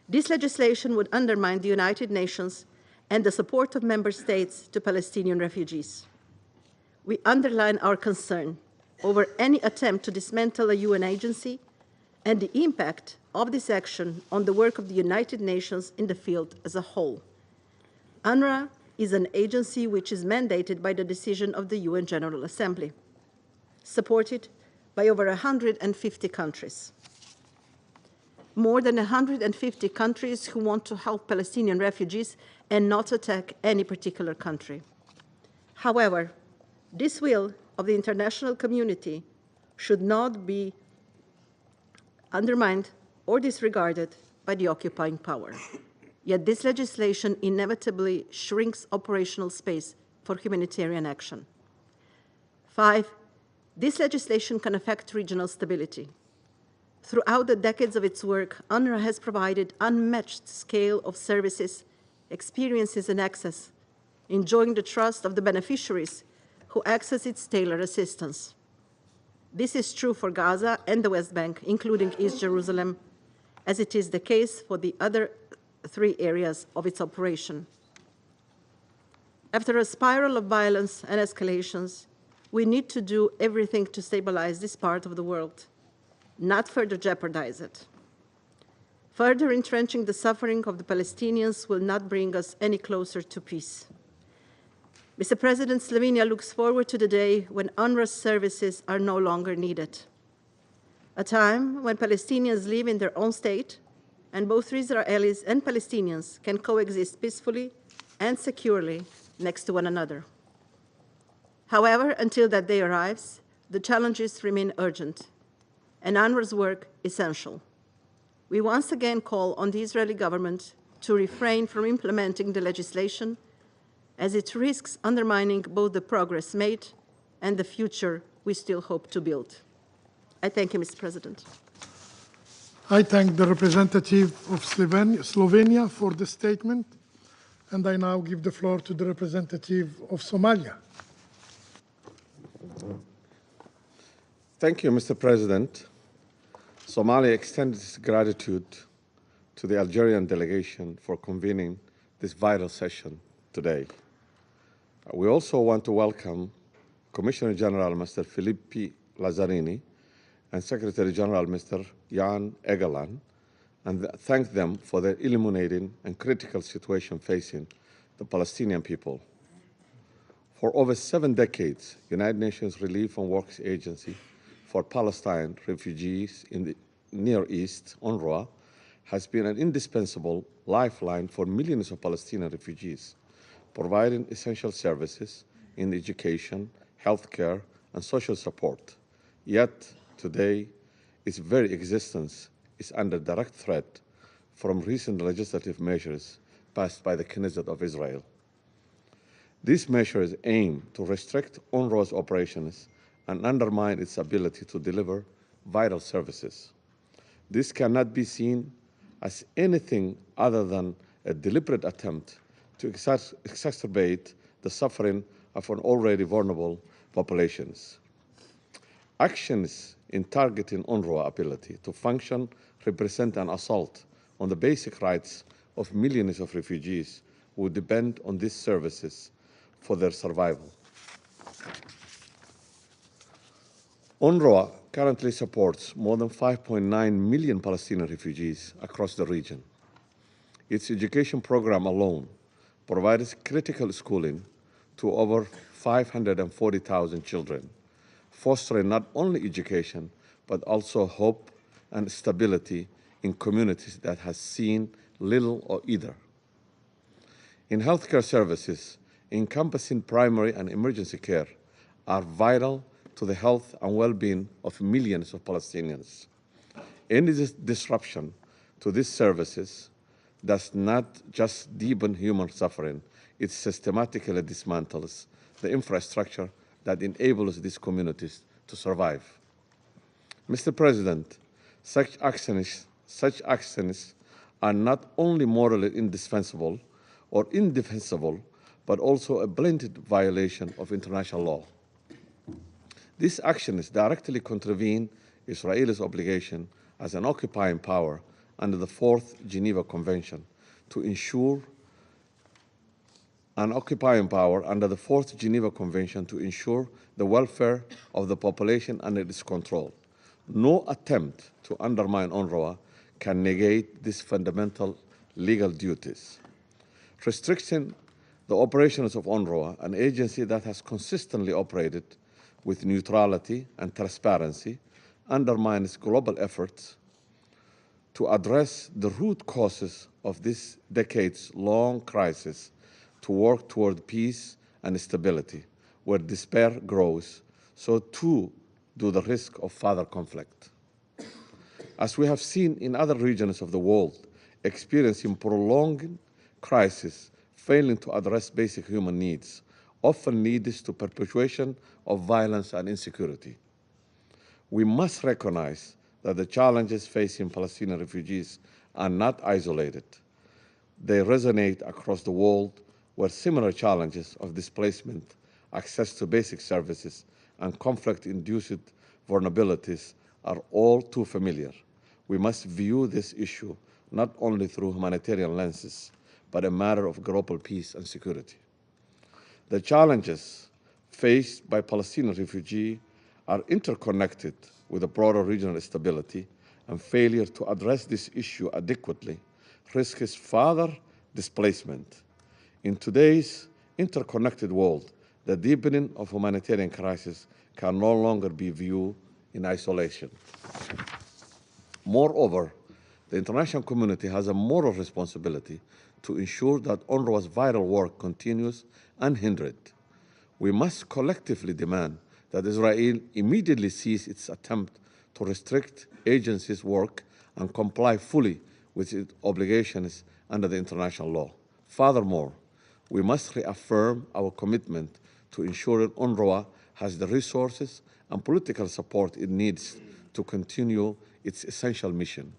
this legislation would undermine the United Nations and the support of member states to Palestinian refugees. We underline our concern over any attempt to dismantle a UN agency and the impact of this action on the work of the United Nations in the field as a whole. UNRWA is an agency which is mandated by the decision of the UN General Assembly, supported by over 150 countries. More than 150 countries who want to help Palestinian refugees and not attack any particular country. However, this will of the international community should not be undermined or disregarded by the occupying power. Yet this legislation inevitably shrinks operational space for humanitarian action. Five, this legislation can affect regional stability. Throughout the decades of its work, UNRWA has provided unmatched scale of services, experiences, and access, enjoying the trust of the beneficiaries who access its tailored assistance. This is true for Gaza and the West Bank, including East Jerusalem, as it is the case for the other three areas of its operation. After a spiral of violence and escalations, we need to do everything to stabilize this part of the world, not further jeopardize it. Further entrenching the suffering of the Palestinians will not bring us any closer to peace. Mr. President, Slovenia looks forward to the day when UNRWA's services are no longer needed. A time when Palestinians live in their own state and both Israelis and Palestinians can coexist peacefully and securely next to one another. However, until that day arrives, the challenges remain urgent and UNRWA's work essential. We once again call on the Israeli government to refrain from implementing the legislation as it risks undermining both the progress made and the future we still hope to build. I thank you, Mr. President. I thank the representative of Slovenia for the statement, and I now give the floor to the representative of Somalia. Thank you, Mr. President. Somalia extends its gratitude to the Algerian delegation for convening this vital session today. We also want to welcome Commissioner General Mr. Filippo Lazzarini and Secretary General Mr. Jan Egeland, and thank them for their illuminating and critical situation facing the Palestinian people. For over 7 decades, United Nations Relief and Works Agency for Palestine refugees in the Near East, UNRWA, has been an indispensable lifeline for millions of Palestinian refugees, providing essential services in education, healthcare, and social support. Yet, today, its very existence is under direct threat from recent legislative measures passed by the Knesset of Israel. These measures aim to restrict UNRWA's operations and undermine its ability to deliver vital services. This cannot be seen as anything other than a deliberate attempt to exacerbate the suffering of an already vulnerable populations. Actions in targeting UNRWA ability to function represent an assault on the basic rights of millions of refugees who depend on these services for their survival. UNRWA currently supports more than 5.9 million Palestinian refugees across the region. Its education program alone provides critical schooling to over 540,000 children, fostering not only education, but also hope and stability in communities that has seen little or either. In healthcare services, encompassing primary and emergency care are vital to the health and well-being of millions of Palestinians. Any disruption to these services does not just deepen human suffering, it systematically dismantles the infrastructure that enables these communities to survive. Mr. President, such actions are not only morally indispensable or indefensible, but also a blatant violation of international law. These actions directly contravene Israel's obligation as an occupying power under the 4th Geneva Convention to ensure the welfare of the population under its control. No attempt to undermine UNRWA can negate these fundamental legal duties. Restricting the operations of UNRWA, an agency that has consistently operated with neutrality and transparency, undermines global efforts to address the root causes of this decades-long crisis, to work toward peace and stability. Where despair grows, so too do the risk of further conflict. As we have seen in other regions of the world, experiencing prolonged crisis, failing to address basic human needs, often leads to perpetuation of violence and insecurity. We must recognize that the challenges facing Palestinian refugees are not isolated. They resonate across the world, where similar challenges of displacement, access to basic services, and conflict-induced vulnerabilities are all too familiar. We must view this issue not only through humanitarian lenses, but a matter of global peace and security. The challenges faced by Palestinian refugees are interconnected with the broader regional stability and failure to address this issue adequately risks further displacement. In today's interconnected world, the deepening of humanitarian crisis can no longer be viewed in isolation. Moreover, the international community has a moral responsibility to ensure that UNRWA's vital work continues unhindered. We must collectively demand that Israel immediately cease its attempt to restrict agencies' work and comply fully with its obligations under the international law. Furthermore, we must reaffirm our commitment to ensuring UNRWA has the resources and political support it needs to continue its essential mission.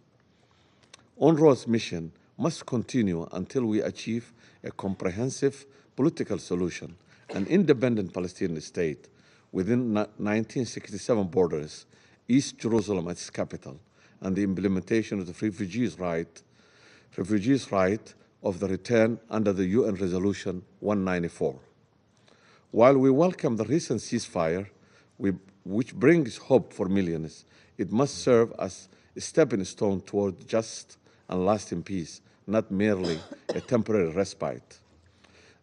UNRWA's mission must continue until we achieve a comprehensive political solution, an independent Palestinian state within 1967 borders, East Jerusalem as its capital, and the implementation of the refugees' right of the return under the UN Resolution 194. While we welcome the recent ceasefire, which brings hope for millions, it must serve as a stepping stone toward just and lasting peace, not merely a temporary respite.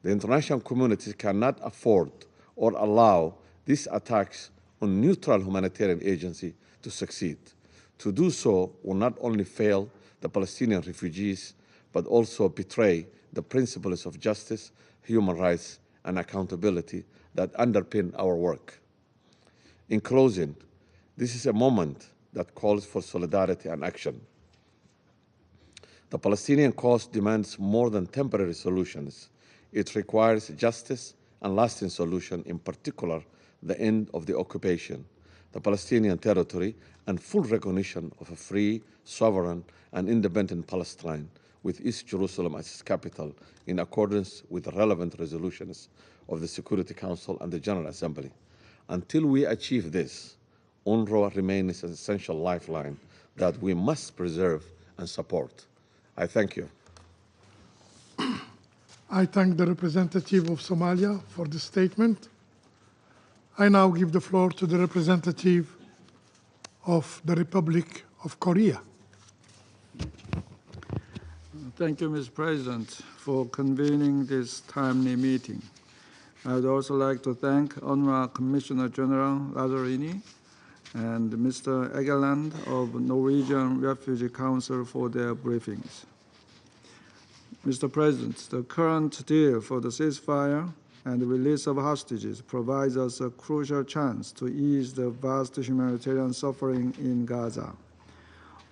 The international community cannot afford or allow these attacks on neutral humanitarian agency to succeed. To do so will not only fail the Palestinian refugees, but also betray the principles of justice, human rights, and accountability that underpin our work. In closing, this is a moment that calls for solidarity and action. The Palestinian cause demands more than temporary solutions. It requires justice and lasting solution, in particular, the end of the occupation, the Palestinian territory, and full recognition of a free, sovereign, and independent Palestine, with East Jerusalem as its capital, in accordance with the relevant resolutions of the Security Council and the General Assembly. Until we achieve this, UNRWA remains an essential lifeline that we must preserve and support. I thank you. I thank the representative of Somalia for the statement. I now give the floor to the representative of the Republic of Korea. Thank you, Mr. President, for convening this timely meeting. I would also like to thank UNRWA Commissioner General Lazzarini and Mr. Egeland of Norwegian Refugee Council for their briefings. Mr. President, the current deal for the ceasefire and the release of hostages provides us a crucial chance to ease the vast humanitarian suffering in Gaza.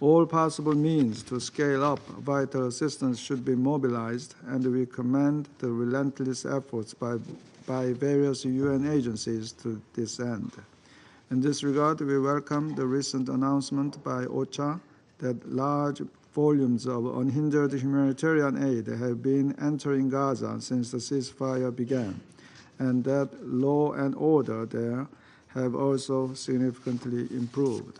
All possible means to scale up vital assistance should be mobilized, and we commend the relentless efforts by various UN agencies to this end. In this regard, we welcome the recent announcement by OCHA that large volumes of unhindered humanitarian aid have been entering Gaza since the ceasefire began, and that law and order there have also significantly improved.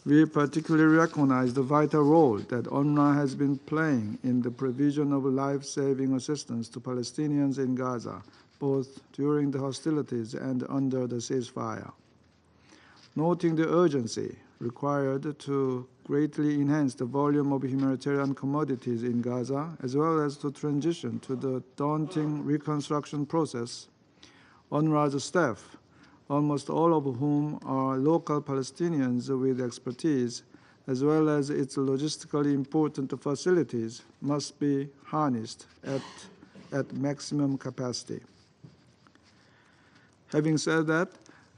We particularly recognize the vital role that UNRWA has been playing in the provision of life-saving assistance to Palestinians in Gaza, both during the hostilities and under the ceasefire. Noting the urgency required to greatly enhance the volume of humanitarian commodities in Gaza, as well as to transition to the daunting reconstruction process, UNRWA's staff, almost all of whom are local Palestinians with expertise, as well as its logistically important facilities, must be harnessed at maximum capacity. Having said that,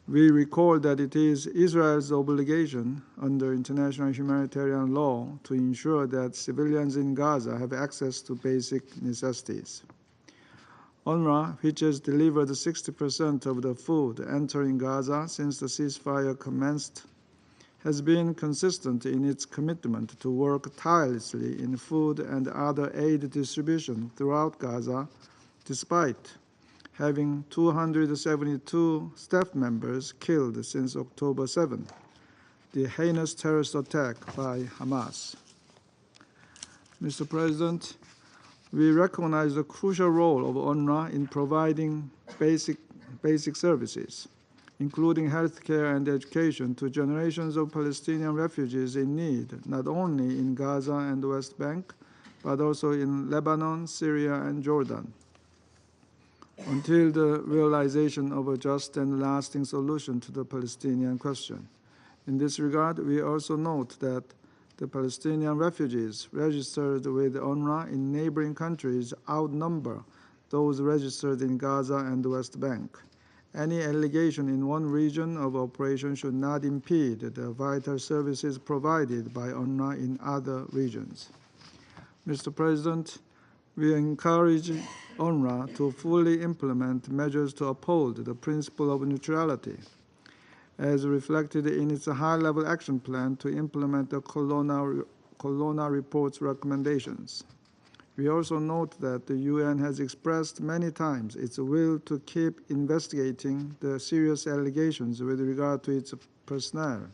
we recall that it is Israel's obligation under international humanitarian law to ensure that civilians in Gaza have access to basic necessities. UNRWA, which has delivered 60% of the food entering Gaza since the ceasefire commenced, has been consistent in its commitment to work tirelessly in food and other aid distribution throughout Gaza, despite having 272 staff members killed since October 7, the heinous terrorist attack by Hamas. Mr. President, we recognize the crucial role of UNRWA in providing basic services. including healthcare and education, to generations of Palestinian refugees in need, not only in Gaza and the West Bank, but also in Lebanon, Syria, and Jordan, until the realization of a just and lasting solution to the Palestinian question. In this regard, we also note that the Palestinian refugees registered with UNRWA in neighboring countries outnumber those registered in Gaza and the West Bank. Any allegation in one region of operation should not impede the vital services provided by UNRWA in other regions. Mr. President, we encourage UNRWA to fully implement measures to uphold the principle of neutrality, as reflected in its high-level action plan to implement the Colonna report's recommendations. We also note that the UN has expressed many times its will to keep investigating the serious allegations with regard to its personnel,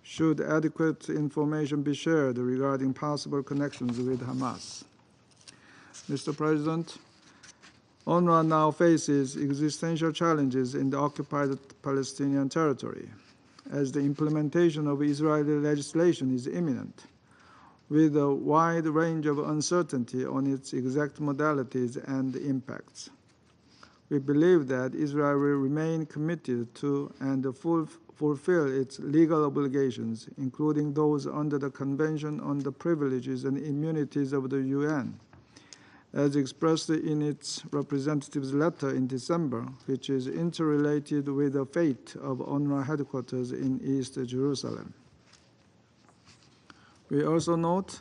should adequate information be shared regarding possible connections with Hamas. Mr. President, UNRWA now faces existential challenges in the occupied Palestinian territory, as the implementation of Israeli legislation is imminent, with a wide range of uncertainty on its exact modalities and impacts. We believe that Israel will remain committed to and fulfill its legal obligations, including those under the Convention on the Privileges and Immunities of the UN, as expressed in its representative's letter in December, which is interrelated with the fate of UNRWA headquarters in East Jerusalem. We also note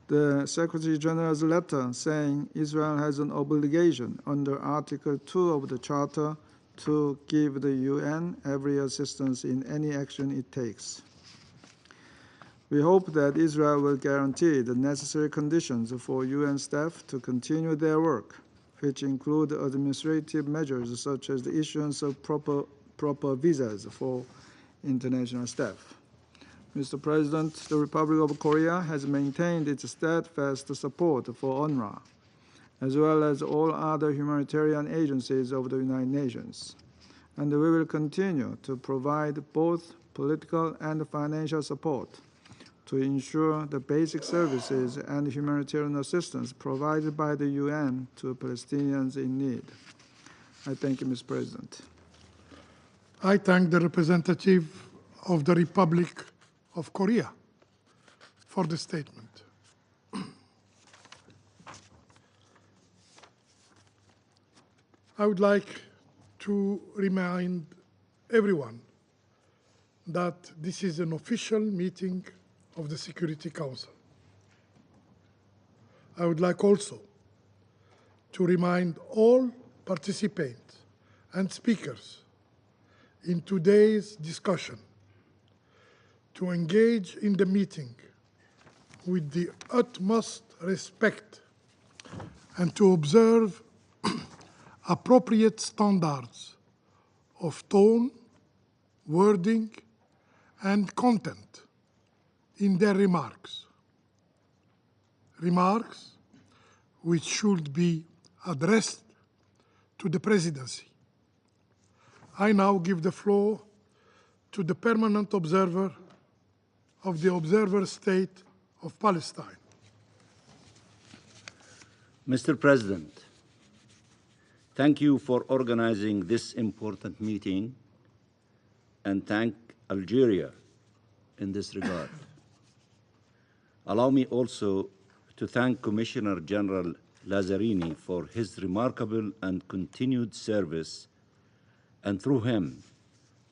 the Secretary General's letter saying Israel has an obligation under Article 2 of the Charter to give the UN every assistance in any action it takes. We hope that Israel will guarantee the necessary conditions for UN staff to continue their work, which include administrative measures such as the issuance of proper visas for international staff. Mr. President, the Republic of Korea has maintained its steadfast support for UNRWA, as well as all other humanitarian agencies of the United Nations, and we will continue to provide both political and financial support to ensure the basic services and humanitarian assistance provided by the UN to Palestinians in need. I thank you, Mr. President. I thank the representative of the Republic of Korea for the statement. I would like to remind everyone that this is an official meeting of the Security Council. I would like also to remind all participants and speakers in today's discussion to engage in the meeting with the utmost respect and to observe appropriate standards of tone, wording, and content in their remarks. Remarks which should be addressed to the Presidency. I now give the floor to the permanent observer of the Observer State of Palestine. Mr. President, thank you for organizing this important meeting, and thank Algeria in this regard. Allow me also to thank Commissioner General Lazzarini for his remarkable and continued service, and through him,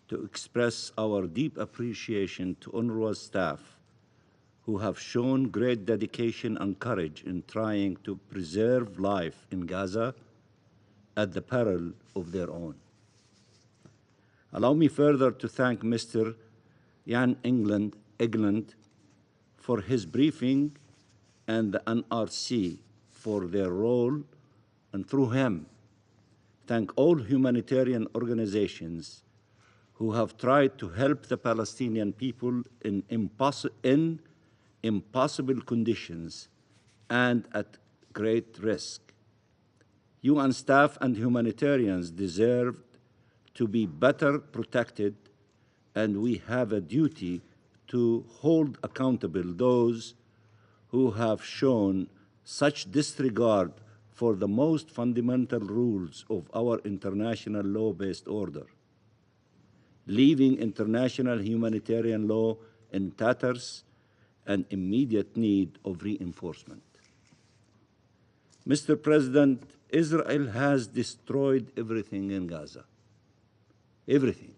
to express our deep appreciation to UNRWA staff who have shown great dedication and courage in trying to preserve life in Gaza at the peril of their own. Allow me further to thank Mr. Jan Egeland for his briefing and the NRC for their role, and through him, thank all humanitarian organizations who have tried to help the Palestinian people in impossible conditions and at great risk. UN staff and humanitarians deserve to be better protected, and we have a duty to hold accountable those who have shown such disregard for the most fundamental rules of our international law-based order, leaving international humanitarian law in tatters and immediate need of reinforcement. Mr. President, Israel has destroyed everything in Gaza. Everything.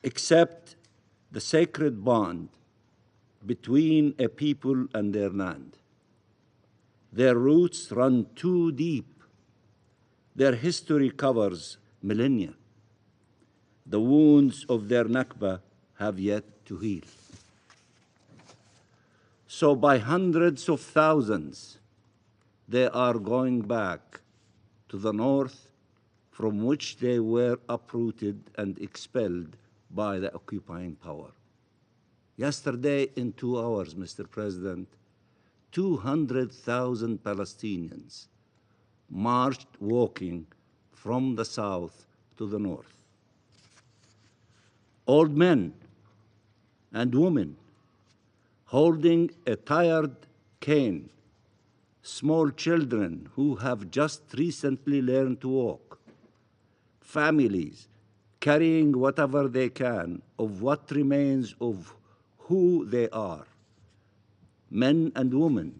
Except the sacred bond between a people and their land. Their roots run too deep. Their history covers millennia. The wounds of their Nakba have yet to heal. So by hundreds of thousands, they are going back to the north from which they were uprooted and expelled by the occupying power. Yesterday, in 2 hours, Mr. President, 200,000 Palestinians marched walking from the south to the north. Old men and women holding a tired cane, small children who have just recently learned to walk, families carrying whatever they can of what remains of who they are, men and women,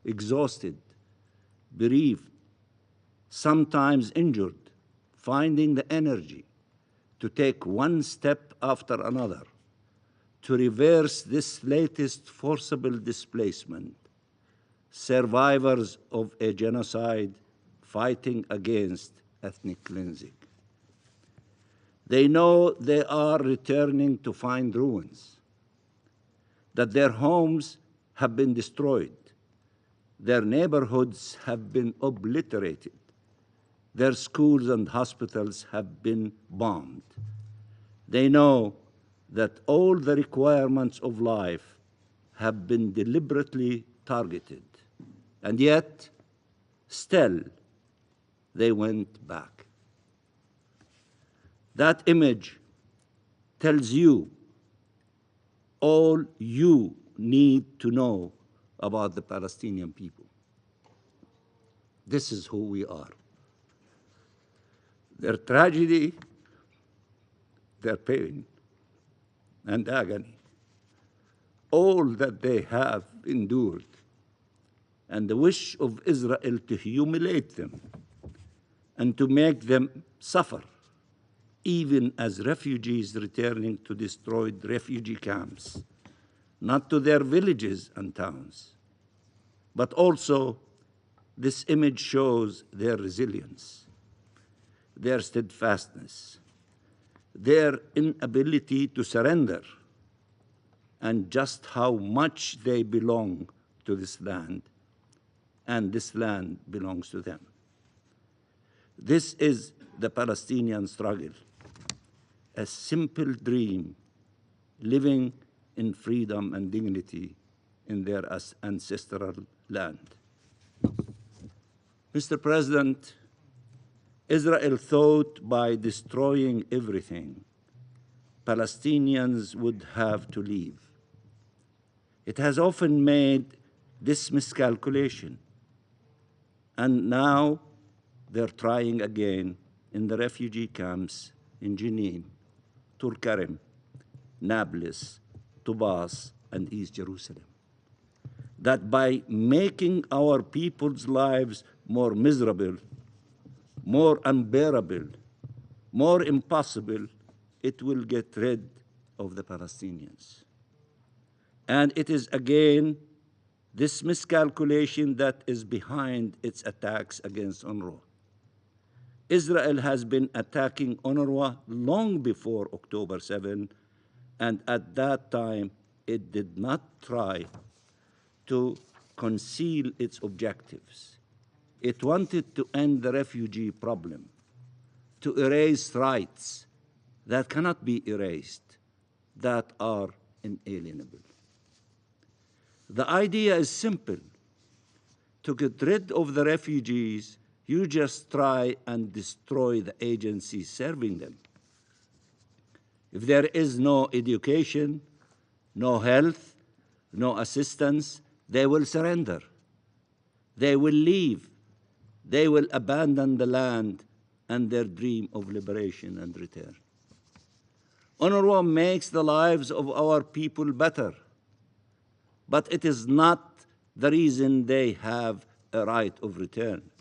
exhausted, bereaved, sometimes injured, finding the energy to take one step after another to reverse this latest forcible displacement, survivors of a genocide fighting against ethnic cleansing. They know they are returning to find ruins, that their homes have been destroyed, their neighborhoods have been obliterated, their schools and hospitals have been bombed. They know that all the requirements of life have been deliberately targeted, and yet, still, they went back. That image tells you all you need to know about the Palestinian people. This is who we are. Their tragedy, their pain, and agony, all that they have endured, and the wish of Israel to humiliate them and to make them suffer, even as refugees returning to destroyed refugee camps, not to their villages and towns, but also this image shows their resilience, their steadfastness, their inability to surrender, and just how much they belong to this land, and this land belongs to them. This is the Palestinian struggle, a simple dream, living in freedom and dignity in their ancestral land. Mr. President, Israel thought by destroying everything, Palestinians would have to leave. It has often made this miscalculation, and now they're trying again in the refugee camps in Jenin, Tulkarem, Nablus, Tubas, and East Jerusalem. That by making our people's lives more miserable, more unbearable, more impossible, it will get rid of the Palestinians. And it is again this miscalculation that is behind its attacks against UNRWA. Israel has been attacking UNRWA long before October 7, and at that time, it did not try to conceal its objectives. It wanted to end the refugee problem, to erase rights that cannot be erased, that are inalienable. The idea is simple. To get rid of the refugees, You just try and destroy the agencies serving them. If there is no education, no health, no assistance, they will surrender. They will leave. They will abandon the land and their dream of liberation and return. UNRWA makes the lives of our people better, but it is not the reason they have a right of return.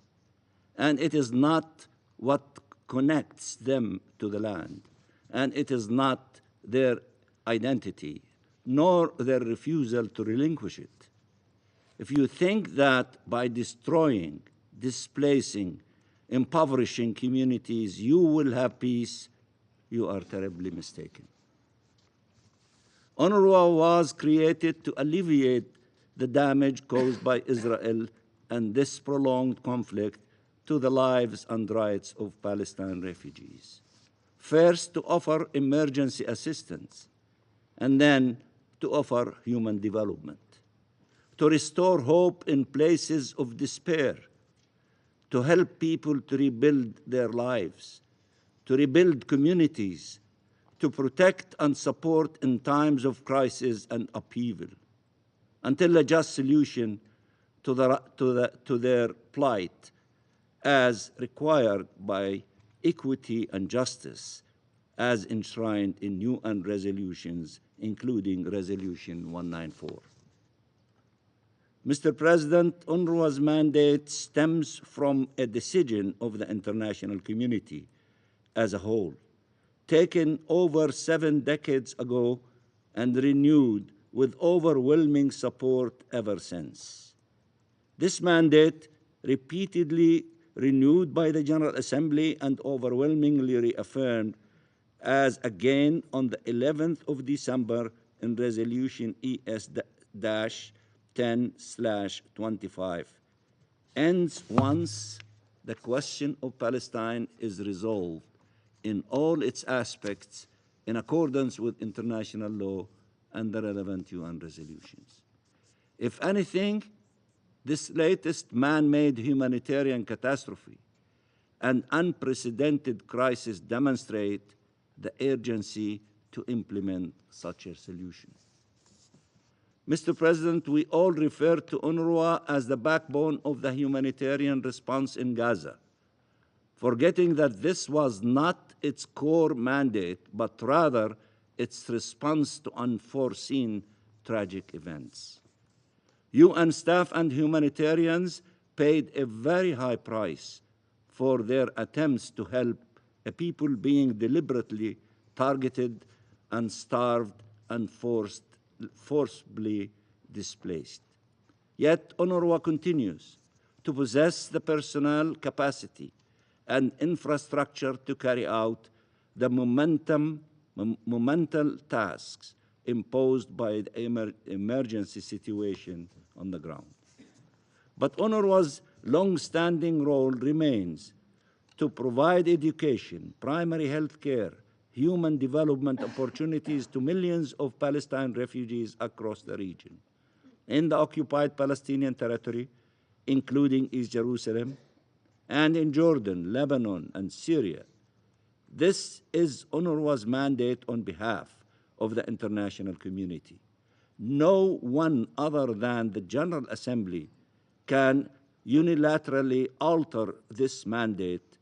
And it is not what connects them to the land. And it is not their identity, nor their refusal to relinquish it. If you think that by destroying, displacing, impoverishing communities, you will have peace, you are terribly mistaken. UNRWA was created to alleviate the damage caused by Israel and this prolonged conflict to the lives and rights of Palestine refugees. First, to offer emergency assistance, and then to offer human development, to restore hope in places of despair, to help people to rebuild their lives, to rebuild communities, to protect and support in times of crisis and upheaval, until a just solution to their plight as required by equity and justice as enshrined in UN resolutions, including Resolution 194. Mr. President, UNRWA's mandate stems from a decision of the international community as a whole, taken over 7 decades ago and renewed with overwhelming support ever since. This mandate, repeatedly renewed by the General Assembly and overwhelmingly reaffirmed as again on the 11th of December in Resolution ES-10/25, ends once the question of Palestine is resolved in all its aspects in accordance with international law and the relevant UN resolutions. If anything, this latest man-made humanitarian catastrophe and unprecedented crisis demonstrate the urgency to implement such a solution. Mr. President, we all refer to UNRWA as the backbone of the humanitarian response in Gaza, forgetting that this was not its core mandate, but rather its response to unforeseen tragic events. UN staff and humanitarians paid a very high price for their attempts to help a people being deliberately targeted and starved and forcibly displaced. Yet UNRWA continues to possess the personnel capacity and infrastructure to carry out the monumental tasks imposed by the emergency situation on the ground. But UNRWA's long-standing role remains to provide education, primary health care, human development opportunities to millions of Palestine refugees across the region, in the occupied Palestinian territory, including East Jerusalem, and in Jordan, Lebanon, and Syria. This is UNRWA's mandate on behalf of the international community. No one other than the General Assembly can unilaterally alter this mandate,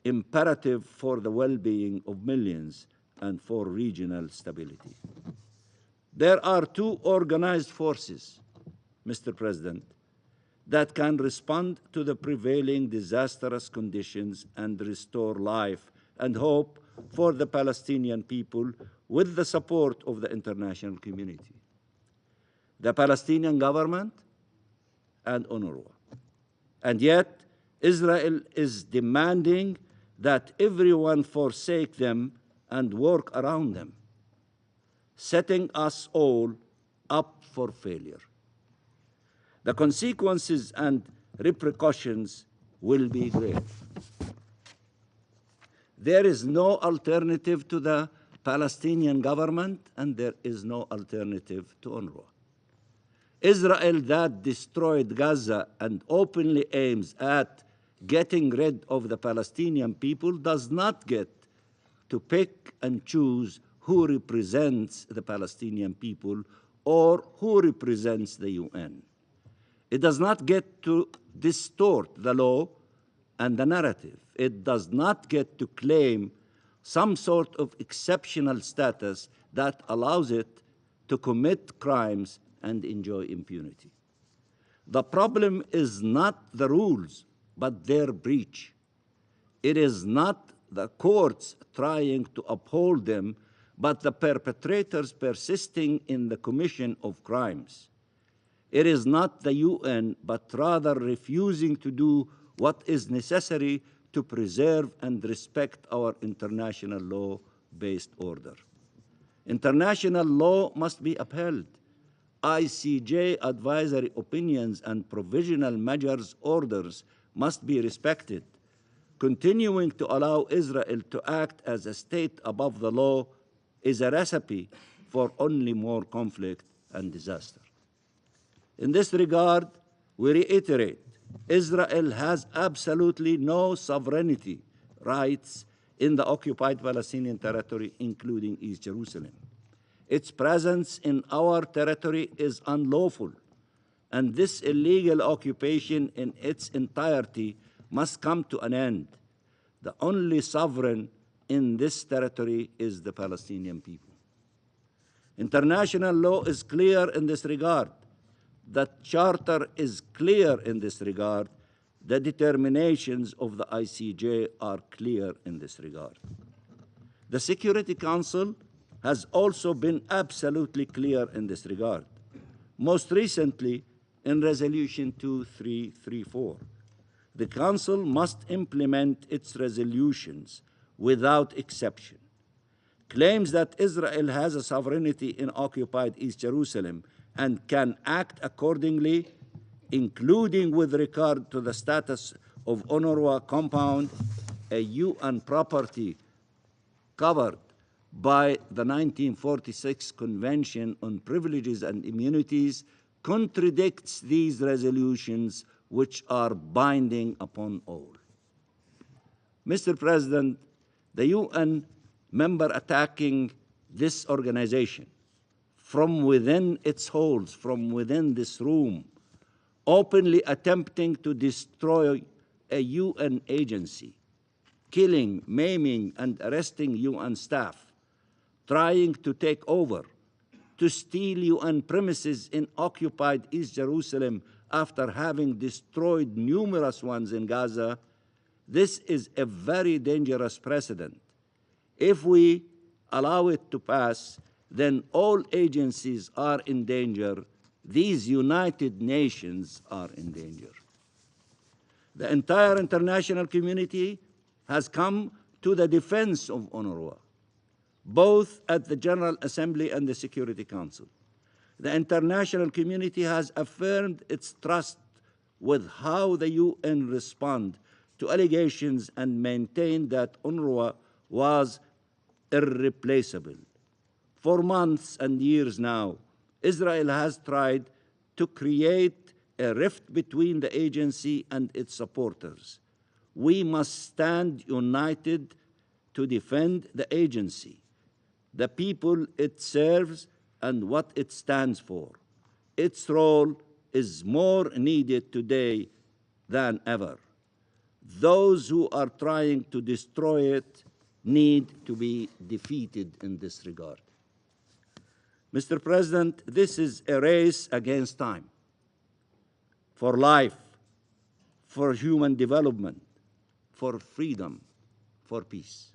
imperative for the well-being of millions and for regional stability. There are 2 organized forces, Mr. President, that can respond to the prevailing disastrous conditions and restore life and hope for the Palestinian people with the support of the international community: the Palestinian government and UNRWA. And yet, Israel is demanding that everyone forsake them and work around them, setting us all up for failure. The consequences and repercussions will be great. There is no alternative to the Palestinian government, and there is no alternative to UNRWA. Israel that destroyed Gaza and openly aims at getting rid of the Palestinian people does not get to pick and choose who represents the Palestinian people or who represents the UN. It does not get to distort the law and the narrative. It does not get to claim some sort of exceptional status that allows it to commit crimes and enjoy impunity. The problem is not the rules, but their breach. It is not the courts trying to uphold them, but the perpetrators persisting in the commission of crimes. It is not the UN, but rather refusing to do what is necessary to preserve and respect our international law-based order. International law must be upheld. ICJ advisory opinions and provisional measures orders must be respected. Continuing to allow Israel to act as a state above the law is a recipe for only more conflict and disaster. In this regard, we reiterate, Israel has absolutely no sovereignty rights in the occupied Palestinian territory, including East Jerusalem. Its presence in our territory is unlawful, and this illegal occupation in its entirety must come to an end. The only sovereign in this territory is the Palestinian people. International law is clear in this regard. The Charter is clear in this regard. The determinations of the ICJ are clear in this regard. The Security Council has also been absolutely clear in this regard. Most recently, in Resolution 2334, the Council must implement its resolutions without exception. Claims that Israel has a sovereignty in occupied East Jerusalem and can act accordingly, including with regard to the status of UNRWA compound, a UN property covered by the 1946 Convention on Privileges and Immunities, contradicts these resolutions, which are binding upon all. Mr. President, the UN member attacking this organization from within its halls, from within this room, openly attempting to destroy a UN agency, killing, maiming, and arresting UN staff, trying to take over, to steal UN premises in occupied East Jerusalem after having destroyed numerous ones in Gaza, this is a very dangerous precedent. If we allow it to pass, then all agencies are in danger. These United Nations are in danger. The entire international community has come to the defense of UNRWA, both at the General Assembly and the Security Council. The international community has affirmed its trust with how the UN respond to allegations and maintained that UNRWA was irreplaceable. For months and years now, Israel has tried to create a rift between the agency and its supporters. We must stand united to defend the agency, the people it serves, and what it stands for. Its role is more needed today than ever. Those who are trying to destroy it need to be defeated in this regard. Mr. President, this is a race against time, for life, for human development, for freedom, for peace.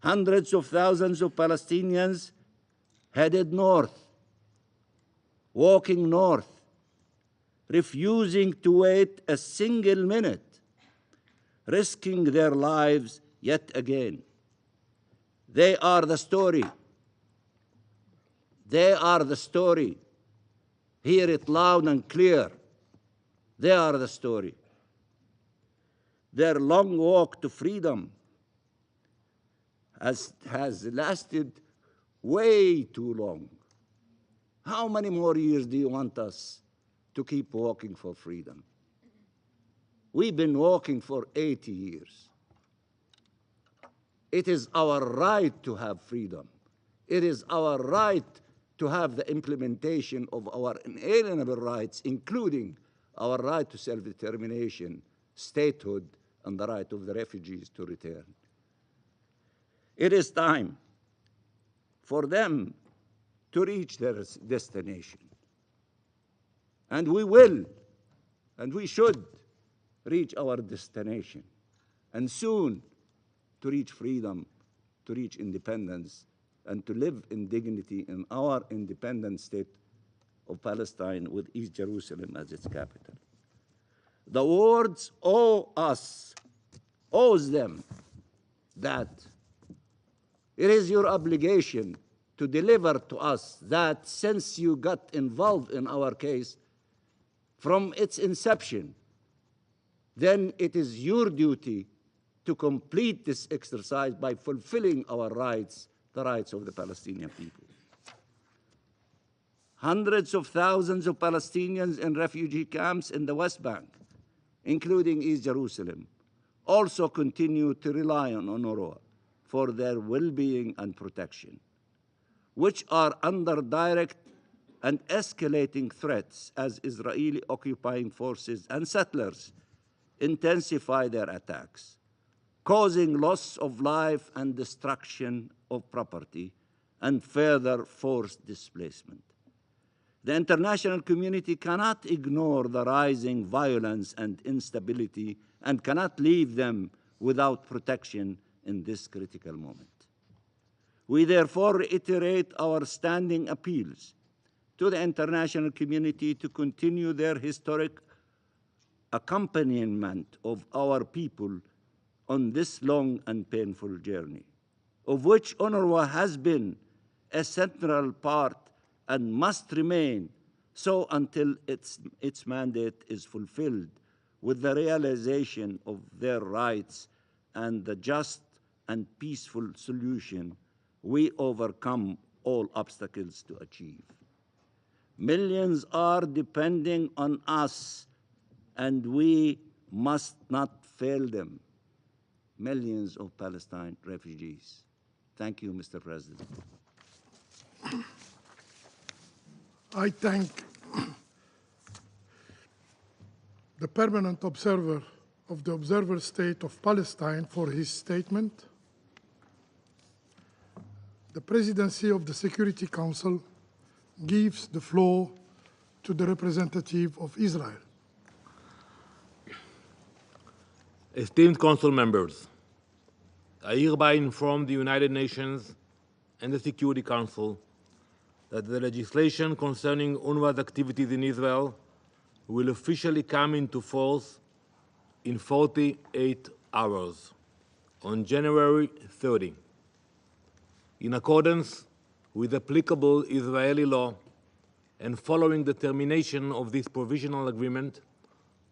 Hundreds of thousands of Palestinians headed north, walking north, refusing to wait a single minute, risking their lives yet again. They are the story. They are the story. Hear it loud and clear. They are the story. Their long walk to freedom has lasted way too long. How many more years do you want us to keep walking for freedom? We've been walking for 80 years. It is our right to have freedom. It is our right to have the implementation of our inalienable rights, including our right to self-determination, statehood, and the right of the refugees to return. It is time for them to reach their destination. And we will, and we should reach our destination, and soon to reach freedom, to reach independence, and to live in dignity in our independent state of Palestine with East Jerusalem as its capital. The words owes them that it is your obligation to deliver to us that since you got involved in our case from its inception, then it is your duty to complete this exercise by fulfilling our rights, the rights of the Palestinian people. Hundreds of thousands of Palestinians in refugee camps in the West Bank, including East Jerusalem, also continue to rely on UNRWA for their well-being and protection, which are under direct and escalating threats as Israeli occupying forces and settlers intensify their attacks, causing loss of life and destruction of property and further forced displacement. The international community cannot ignore the rising violence and instability and cannot leave them without protection in this critical moment. We therefore reiterate our standing appeals to the international community to continue their historic accompaniment of our people on this long and painful journey, of which UNRWA has been a central part and must remain so until its mandate is fulfilled with the realization of their rights and the just and peaceful solution we overcome all obstacles to achieve. Millions are depending on us, and we must not fail them. Millions of Palestine refugees. Thank you, Mr. President. I thank the permanent observer of the Observer State of Palestine for his statement. The Presidency of the Security Council gives the floor to the representative of Israel. Esteemed Council members, I hereby inform the United Nations and the Security Council that the legislation concerning UNRWA's activities in Israel will officially come into force in 48 hours, on January 30. In accordance with applicable Israeli law and following the termination of this provisional agreement,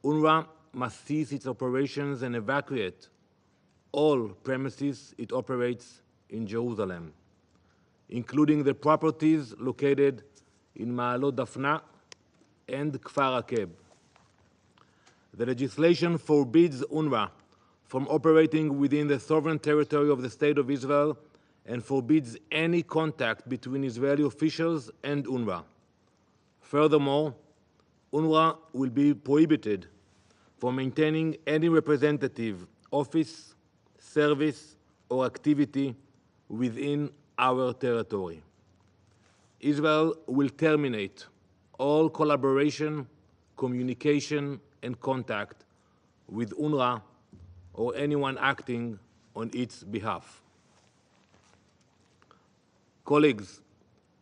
UNRWA must cease its operations and evacuate all premises it operates in Jerusalem, including the properties located in Ma'alot Dafna and Kfar Akeb. The legislation forbids UNRWA from operating within the sovereign territory of the State of Israel and forbids any contact between Israeli officials and UNRWA. Furthermore, UNRWA will be prohibited from maintaining any representative office, service, or activity within our territory. Israel will terminate all collaboration, communication, and contact with UNRWA or anyone acting on its behalf. Colleagues,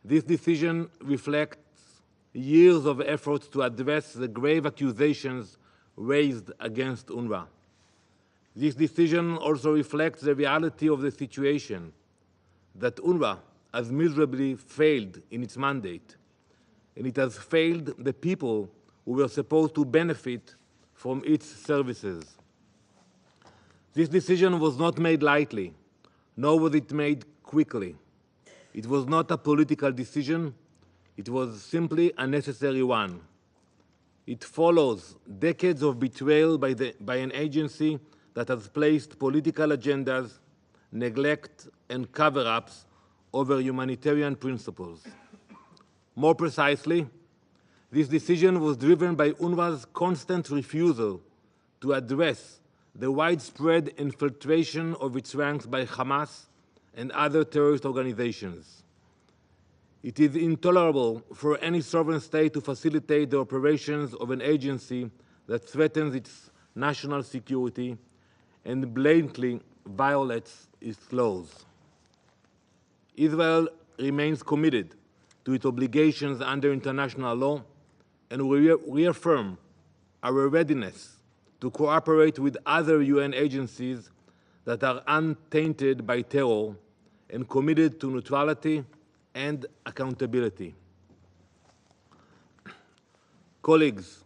this decision reflects years of efforts to address the grave accusations raised against UNRWA. This decision also reflects the reality of the situation, that UNRWA has miserably failed in its mandate, and it has failed the people who were supposed to benefit from its services. This decision was not made lightly, nor was it made quickly. It was not a political decision, it was simply a necessary one. It follows decades of betrayal by an agency that has placed political agendas, neglect, and cover-ups over humanitarian principles. More precisely, this decision was driven by UNRWA's constant refusal to address the widespread infiltration of its ranks by Hamas and other terrorist organizations. It is intolerable for any sovereign state to facilitate the operations of an agency that threatens its national security and blatantly violates its laws. Israel remains committed to its obligations under international law, and we reaffirm our readiness to cooperate with other UN agencies that are untainted by terror and committed to neutrality and accountability. Colleagues,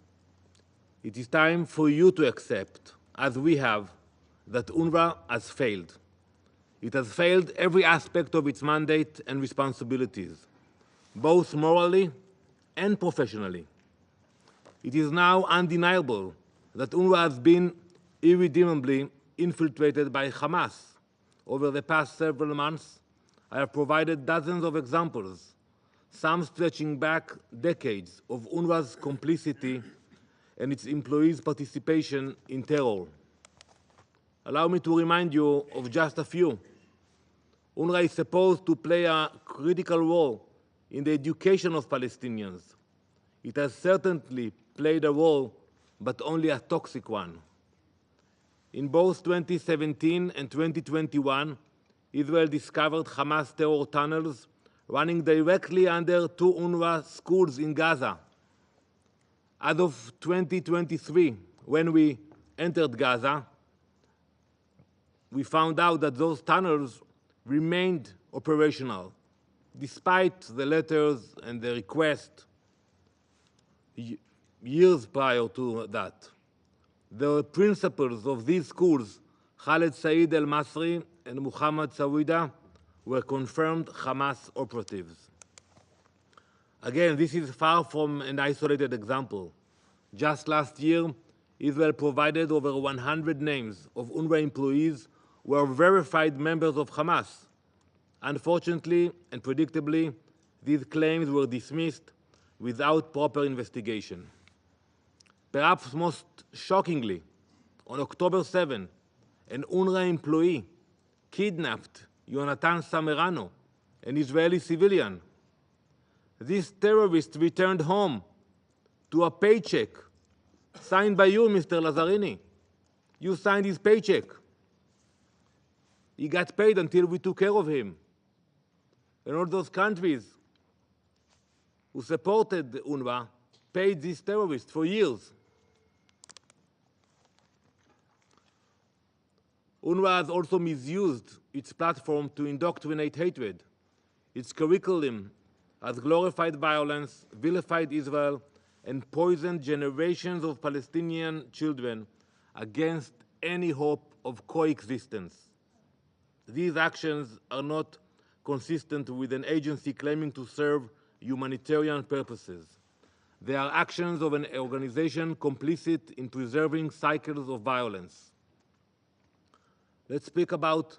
it is time for you to accept, as we have, that UNRWA has failed. It has failed every aspect of its mandate and responsibilities, both morally and professionally. It is now undeniable that UNRWA has been irredeemably infiltrated by Hamas. Over the past several months, I have provided dozens of examples, some stretching back decades, of UNRWA's complicity and its employees' participation in terror. Allow me to remind you of just a few. UNRWA is supposed to play a critical role in the education of Palestinians. It has certainly played a role, but only a toxic one. In both 2017 and 2021, Israel discovered Hamas terror tunnels running directly under 2 UNRWA schools in Gaza. As of 2023, when we entered Gaza, we found out that those tunnels remained operational, despite the letters and the request years prior to that. The principals of these schools, Khaled Said al-Masri and Muhammad Sawida, were confirmed Hamas operatives. Again, this is far from an isolated example. Just last year, Israel provided over 100 names of UNRWA employees who are verified members of Hamas. Unfortunately and predictably, these claims were dismissed without proper investigation. Perhaps most shockingly, on October 7, an UNRWA employee kidnapped Yonatan Samerano, an Israeli civilian. This terrorist returned home to a paycheck signed by you, Mr. Lazzarini. You signed his paycheck. He got paid until we took care of him. And all those countries who supported UNRWA paid this terrorist for years. UNRWA has also misused its platform to indoctrinate hatred. Its curriculum has glorified violence, vilified Israel, and poisoned generations of Palestinian children against any hope of coexistence. These actions are not consistent with an agency claiming to serve humanitarian purposes. They are actions of an organization complicit in preserving cycles of violence. Let's speak about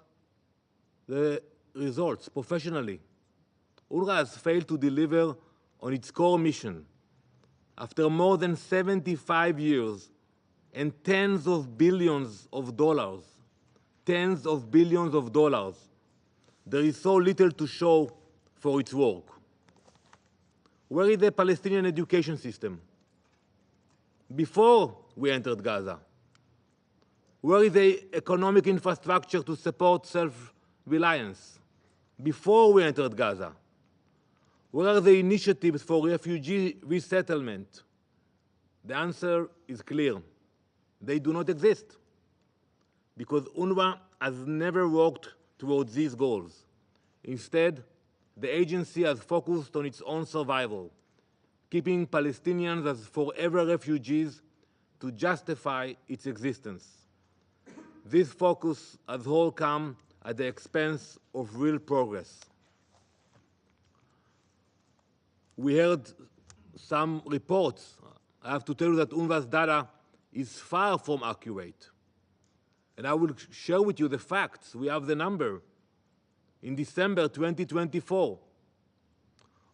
the results professionally. UNRWA has failed to deliver on its core mission. After more than 75 years and tens of billions of dollars, there is so little to show for its work. Where is the Palestinian education system? Before we entered Gaza, where is the economic infrastructure to support self-reliance? Before we entered Gaza, where are the initiatives for refugee resettlement? The answer is clear. They do not exist, because UNRWA has never worked towards these goals. Instead, the agency has focused on its own survival, keeping Palestinians as forever refugees to justify its existence. This focus has all come at the expense of real progress. We heard some reports I have to tell you that UNRWA's data is far from accurate. And I will share with you the facts. We have the number. In December 2024,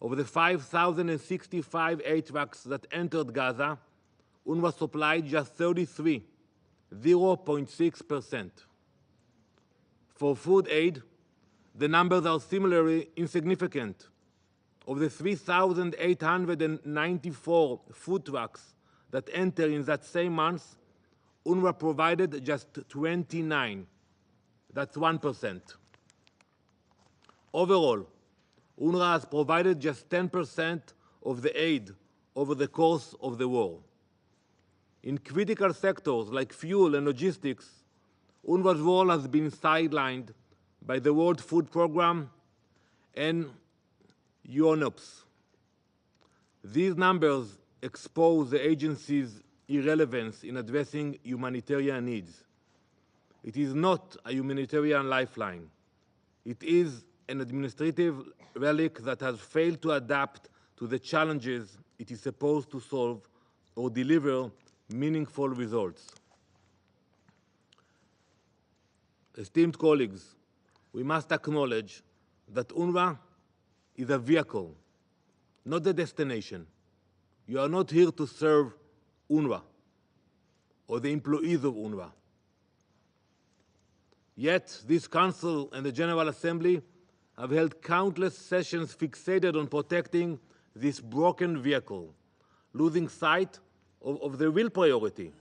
of the 5,065 aid trucks that entered Gaza, UNRWA supplied just 33, 0.6%. For food aid, the numbers are similarly insignificant. Of the 3,894 food trucks that entered in that same month, UNRWA provided just 29. That's 1%. Overall, UNRWA has provided just 10% of the aid over the course of the war. In critical sectors like fuel and logistics, UNRWA's role has been sidelined by the World Food Programme and UNOPS. These numbers expose the agency's irrelevance in addressing humanitarian needs. It is not a humanitarian lifeline. It is an administrative relic that has failed to adapt to the challenges it is supposed to solve or deliver meaningful results. Esteemed colleagues, we must acknowledge that UNRWA is a vehicle, not the destination. You are not here to serve UNRWA or the employees of UNRWA. Yet, this Council and the General Assembly have held countless sessions fixated on protecting this broken vehicle, losing sight of the real priority,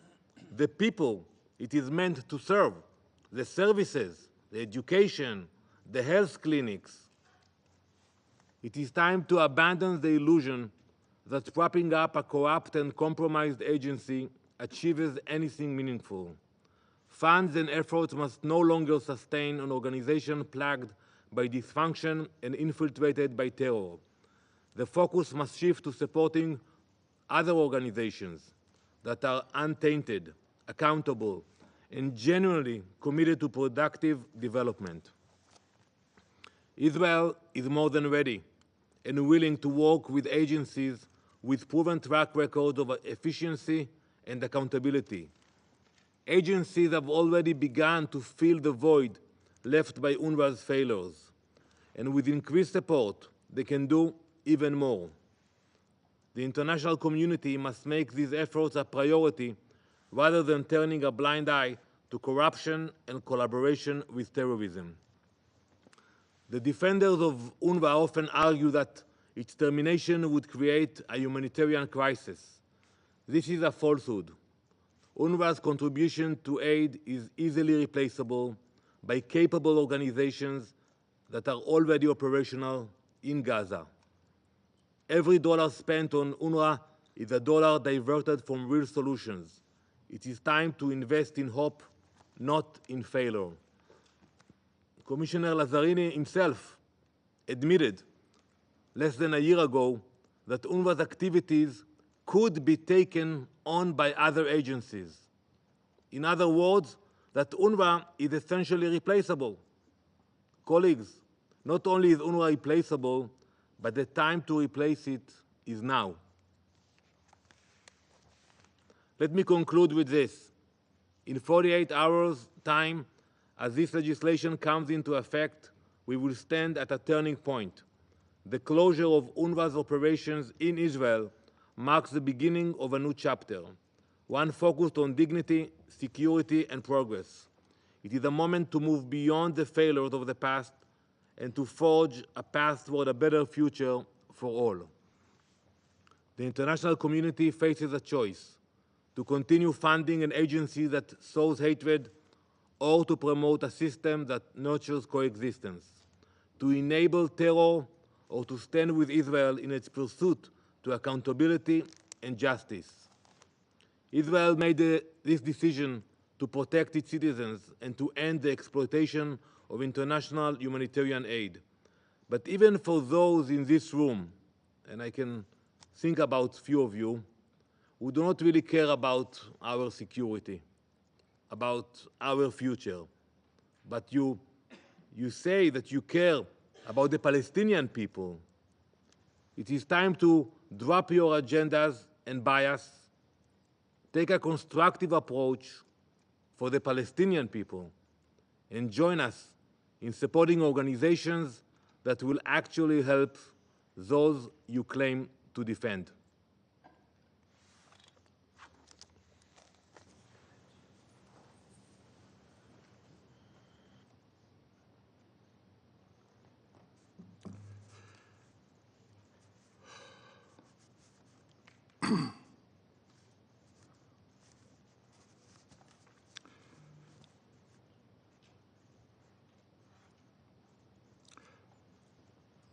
the people it is meant to serve, the services, the education, the health clinics. It is time to abandon the illusion that propping up a corrupt and compromised agency achieves anything meaningful. Funds and efforts must no longer sustain an organization plagued by dysfunction and infiltrated by terror. The focus must shift to supporting other organizations that are untainted, accountable, and genuinely committed to productive development. Israel is more than ready and willing to work with agencies with proven track records of efficiency and accountability. Agencies have already begun to fill the void left by UNRWA's failures, and with increased support, they can do even more. The international community must make these efforts a priority rather than turning a blind eye to corruption and collaboration with terrorism. The defenders of UNRWA often argue that its termination would create a humanitarian crisis. This is a falsehood. UNRWA's contribution to aid is easily replaceable by capable organizations that are already operational in Gaza. Every dollar spent on UNRWA is a dollar diverted from real solutions. It is time to invest in hope, not in failure. Commissioner Lazzarini himself admitted less than a year ago that UNRWA's activities could be taken on by other agencies. In other words, that UNRWA is essentially replaceable. Colleagues, not only is UNRWA replaceable, but the time to replace it is now. Let me conclude with this. In 48 hours' time, as this legislation comes into effect, we will stand at a turning point. The closure of UNRWA's operations in Israel marks the beginning of a new chapter, one focused on dignity, security, and progress. It is a moment to move beyond the failures of the past and to forge a path toward a better future for all. The international community faces a choice: to continue funding an agency that sows hatred, or to promote a system that nurtures coexistence, to enable terror, or to stand with Israel in its pursuit to accountability and justice. Israel made this decision to protect its citizens and to end the exploitation of international humanitarian aid. But even for those in this room, and I can think about few of you, who do not really care about our security, about our future, but you say that you care about the Palestinian people, it is time to drop your agendas and bias take a constructive approach for the Palestinian people and join us in supporting organizations that will actually help those you claim to defend.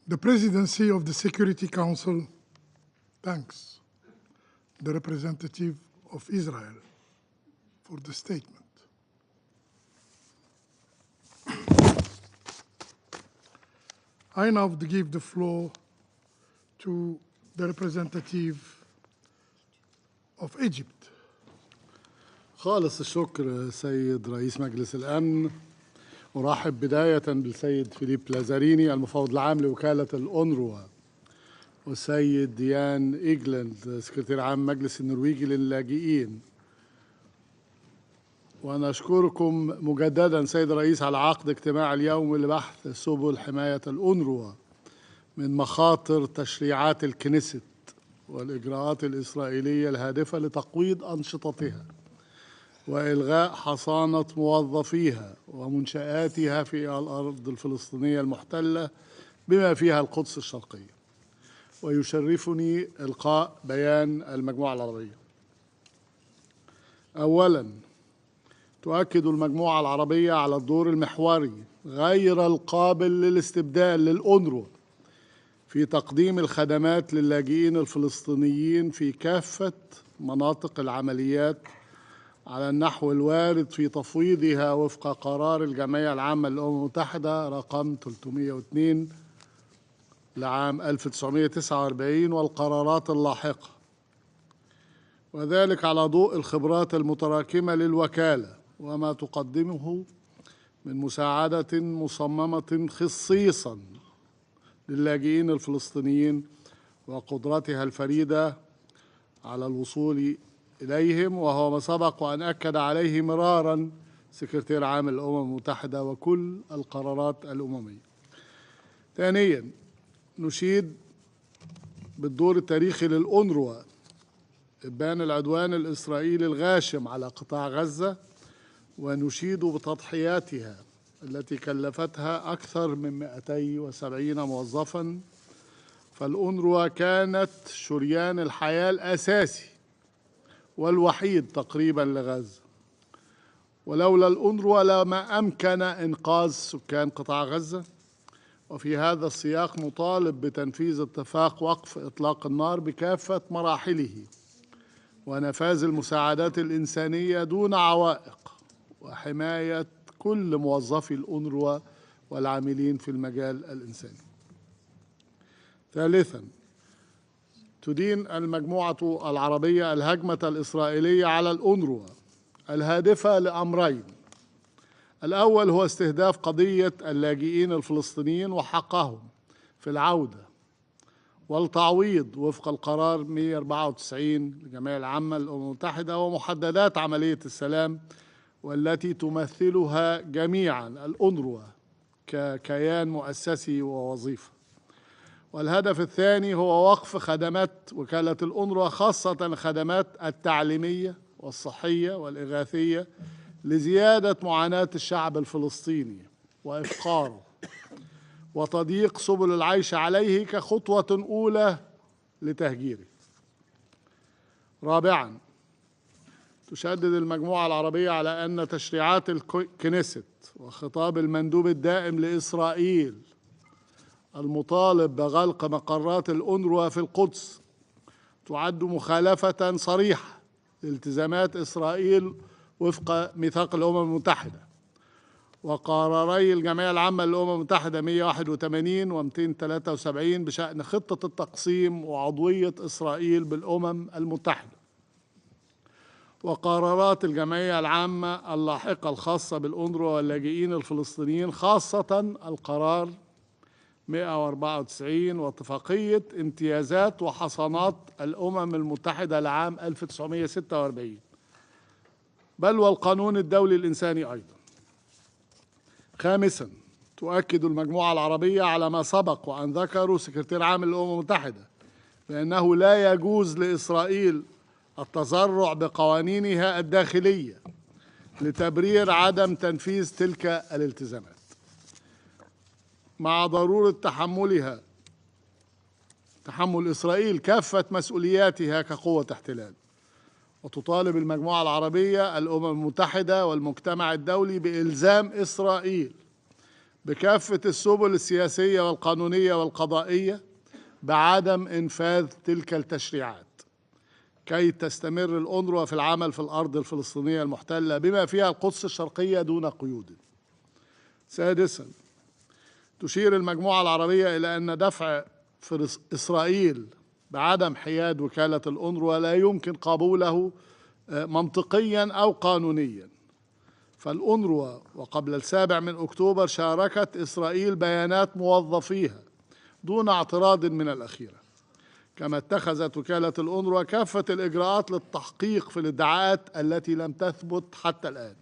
The Presidency of the Security Council thanks the representative of Israel for the statement. I now give the floor to the representative of Egypt. خالص الشكر سيد رئيس مجلس الأمن. أرحب بداية بالسيد فيليب لازاريني المفوض العام لوكالة الأونروا، والسيد ديان إيجلاند سكرتير عام مجلس النرويجي للاجئين. وأنا أشكركم مجددا سيد الرئيس على عقد اجتماع اليوم لبحث سبل حماية الأونروا من مخاطر تشريعات الكنيست والإجراءات الإسرائيلية الهادفة لتقويض أنشطتها وإلغاء حصانة موظفيها ومنشآتها في الأرض الفلسطينية المحتلة بما فيها القدس الشرقية. ويشرفني إلقاء بيان المجموعة العربية. أولاً، تؤكد المجموعة العربية على الدور المحوري غير القابل للاستبدال للأونروا في تقديم الخدمات للاجئين الفلسطينيين في كافة مناطق العمليات على النحو الوارد في تفويضها وفق قرار الجمعية العامة للأمم المتحدة رقم 302 لعام 1949 والقرارات اللاحقة، وذلك على ضوء الخبرات المتراكمة للوكالة وما تقدمه من مساعدة مصممة خصيصاً للاجئين الفلسطينيين وقدرتها الفريدة على الوصول إليهم، وهو ما سبق وأن أكد عليه مرارا سكرتير عام الأمم المتحدة وكل القرارات الأممية. ثانيا، نشيد بالدور التاريخي للأونروا إبان العدوان الإسرائيلي الغاشم على قطاع غزة، ونشيد بتضحياتها التي كلفتها أكثر من 270 موظفا. فالأونروا كانت شريان الحياة الأساسي والوحيد تقريبا لغزة، ولولا الأونروا لما أمكن إنقاذ سكان قطاع غزة. وفي هذا السياق نطالب بتنفيذ اتفاق وقف إطلاق النار بكافة مراحله ونفاذ المساعدات الإنسانية دون عوائق وحماية كل موظفي الأونروا والعاملين في المجال الإنساني. ثالثاً، تدين المجموعة العربية الهجمة الإسرائيلية على الأونروا الهادفة لأمرين: الأول هو استهداف قضية اللاجئين الفلسطينيين وحقهم في العودة والتعويض وفق القرار 194 للجمعية العامة للأمم المتحدة ومحددات عملية السلام، والتي تمثلها جميعا الأونروا ككيان مؤسسي ووظيفة. والهدف الثاني هو وقف خدمات وكالة الأونروا خاصة الخدمات التعليمية والصحية والإغاثية لزيادة معاناة الشعب الفلسطيني وإفقاره وتضييق سبل العيش عليه كخطوة أولى لتهجيره. رابعاً، تشدد المجموعة العربية على أن تشريعات الكنيست وخطاب المندوب الدائم لإسرائيل المطالب بغلق مقرات الأونروا في القدس تعد مخالفة صريحة لالتزامات إسرائيل وفق ميثاق الأمم المتحدة وقراري الجمعية العامة للأمم المتحدة 181 و 273 بشأن خطة التقسيم وعضوية إسرائيل بالأمم المتحدة، وقرارات الجمعية العامة اللاحقة الخاصة بالأونروا واللاجئين الفلسطينيين خاصة القرار 194 واتفاقية امتيازات وحصانات الأمم المتحدة لعام 1946 بل والقانون الدولي الإنساني أيضا. خامسا، تؤكد المجموعة العربية على ما سبق وأن ذكروا سكرتير عام الأمم المتحدة بأنه لا يجوز لإسرائيل التذرع بقوانينها الداخلية لتبرير عدم تنفيذ تلك الالتزامات، مع ضرورة تحمل إسرائيل كافة مسؤولياتها كقوة احتلال. وتطالب المجموعة العربية الأمم المتحدة والمجتمع الدولي بإلزام إسرائيل بكافة السبل السياسية والقانونية والقضائية بعدم إنفاذ تلك التشريعات كي تستمر الأونروا في العمل في الأرض الفلسطينية المحتلة بما فيها القدس الشرقية دون قيود. سادسا، تشير المجموعة العربية إلى أن دفع إسرائيل بعدم حياد وكالة الأونروا لا يمكن قبوله منطقيا أو قانونيا، فالأونروا وقبل 7 أكتوبر شاركت إسرائيل بيانات موظفيها دون اعتراض من الأخيرة، كما اتخذت وكالة الأونروا كافة الإجراءات للتحقيق في الادعاءات التي لم تثبت حتى الآن.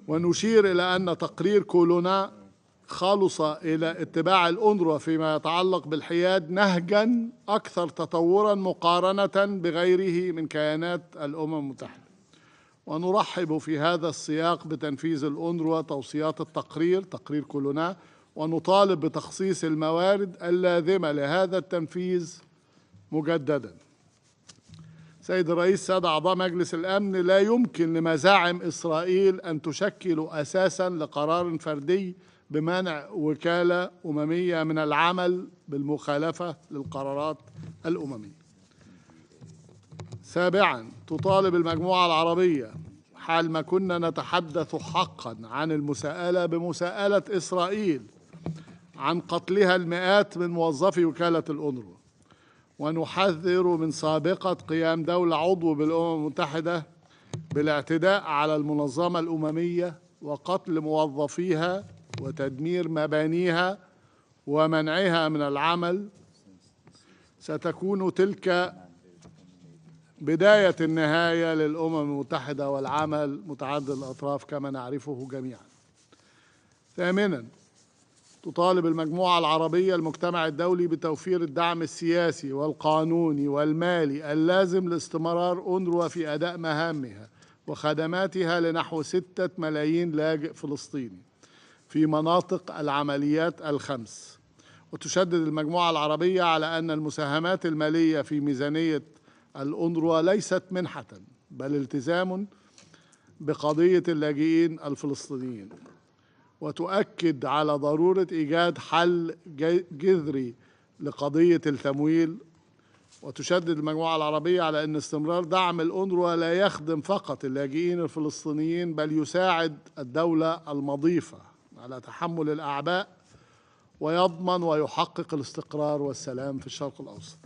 ونشير إلى أن تقرير كولونا خلص إلى اتباع الأونروا فيما يتعلق بالحياد نهجا أكثر تطورا مقارنة بغيره من كيانات الأمم المتحدة. ونرحب في هذا السياق بتنفيذ الأونروا توصيات تقرير كولونا، ونطالب بتخصيص الموارد اللازمة لهذا التنفيذ مجددا. سيد الرئيس، سادة أعضاء مجلس الأمن، لا يمكن لمزاعم إسرائيل أن تشكل أساسا لقرار فردي بمنع وكالة أممية من العمل بالمخالفة للقرارات الأممية. سابعا، تطالب المجموعة العربية حال ما كنا نتحدث حقا عن المساءلة بمساءلة إسرائيل عن قتلها المئات من موظفي وكالة الأونروا، ونحذر من سابقة قيام دولة عضو بالأمم المتحدة بالاعتداء على المنظمة الأممية وقتل موظفيها وتدمير مبانيها ومنعها من العمل. ستكون تلك بداية النهاية للأمم المتحدة والعمل متعدد الأطراف كما نعرفه جميعا. ثامنا، تطالب المجموعة العربية المجتمع الدولي بتوفير الدعم السياسي والقانوني والمالي اللازم لاستمرار أونروا في أداء مهامها وخدماتها لنحو 6 ملايين لاجئ فلسطيني في مناطق العمليات ال5. وتشدد المجموعة العربية على أن المساهمات المالية في ميزانية الأونروا ليست منحة بل التزام بقضية اللاجئين الفلسطينيين، وتؤكد على ضرورة إيجاد حل جذري لقضية التمويل. وتشدد المجموعة العربية على أن استمرار دعم الأونروا لا يخدم فقط اللاجئين الفلسطينيين بل يساعد الدولة المضيفة على تحمل الأعباء ويضمن ويحقق الاستقرار والسلام في الشرق الأوسط.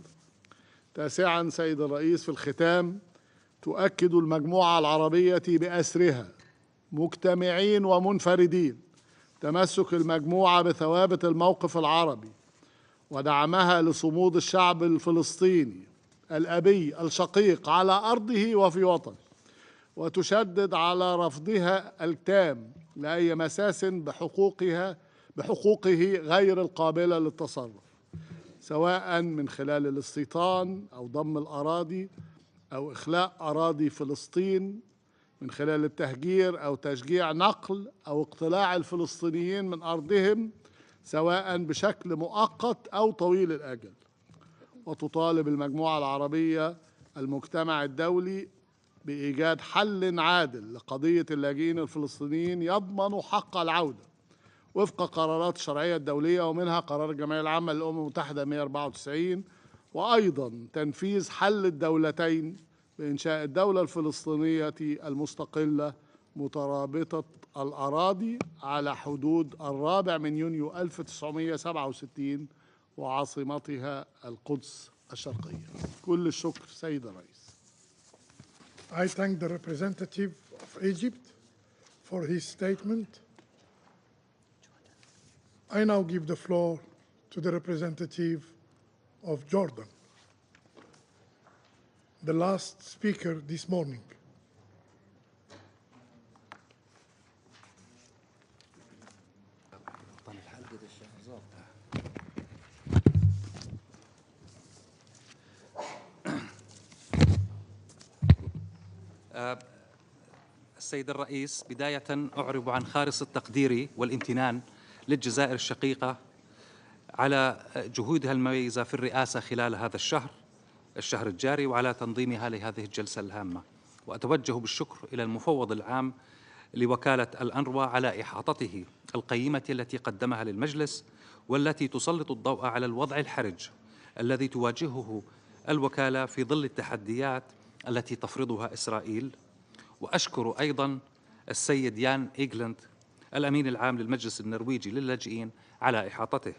تاسعا، سيد الرئيس، في الختام، تؤكد المجموعة العربية بأسرها مجتمعين ومنفردين تمسك المجموعة بثوابت الموقف العربي ودعمها لصمود الشعب الفلسطيني الأبي الشقيق على أرضه وفي وطنه، وتشدد على رفضها التام لأي مساس بحقوقه غير القابلة للتصرف، سواء من خلال الاستيطان أو ضم الأراضي أو إخلاء أراضي فلسطين من خلال التهجير أو تشجيع نقل أو اقتلاع الفلسطينيين من أرضهم سواء بشكل مؤقت أو طويل الأجل. وتطالب المجموعة العربية المجتمع الدولي بإيجاد حل عادل لقضية اللاجئين الفلسطينيين يضمن حق العودة وفق قرارات الشرعية الدولية، ومنها قرار الجمعية العامة للأمم المتحدة 194، وأيضا تنفيذ حل الدولتين بإنشاء الدولة الفلسطينية المستقلة مترابطة الأراضي على حدود 4 يونيو 1967 وعاصمتها القدس الشرقية. كل الشكر سيد الرئيس. I thank the representative of Egypt for his statement. I now give the floor to the representative of Jordan, the last speaker this morning. السيد الرئيس، بداية أعرب عن خالص التقدير والامتنان للجزائر الشقيقة على جهودها المميزة في الرئاسة خلال هذا الشهر الجاري، وعلى تنظيمها لهذه الجلسة الهامة. وأتوجه بالشكر إلى المفوض العام لوكالة الأنروا على إحاطته القيمة التي قدمها للمجلس، والتي تسلط الضوء على الوضع الحرج الذي تواجهه الوكالة في ظل التحديات التي تفرضها إسرائيل. وأشكر أيضا السيد يان إيغلاند الأمين العام للمجلس النرويجي للاجئين على إحاطته.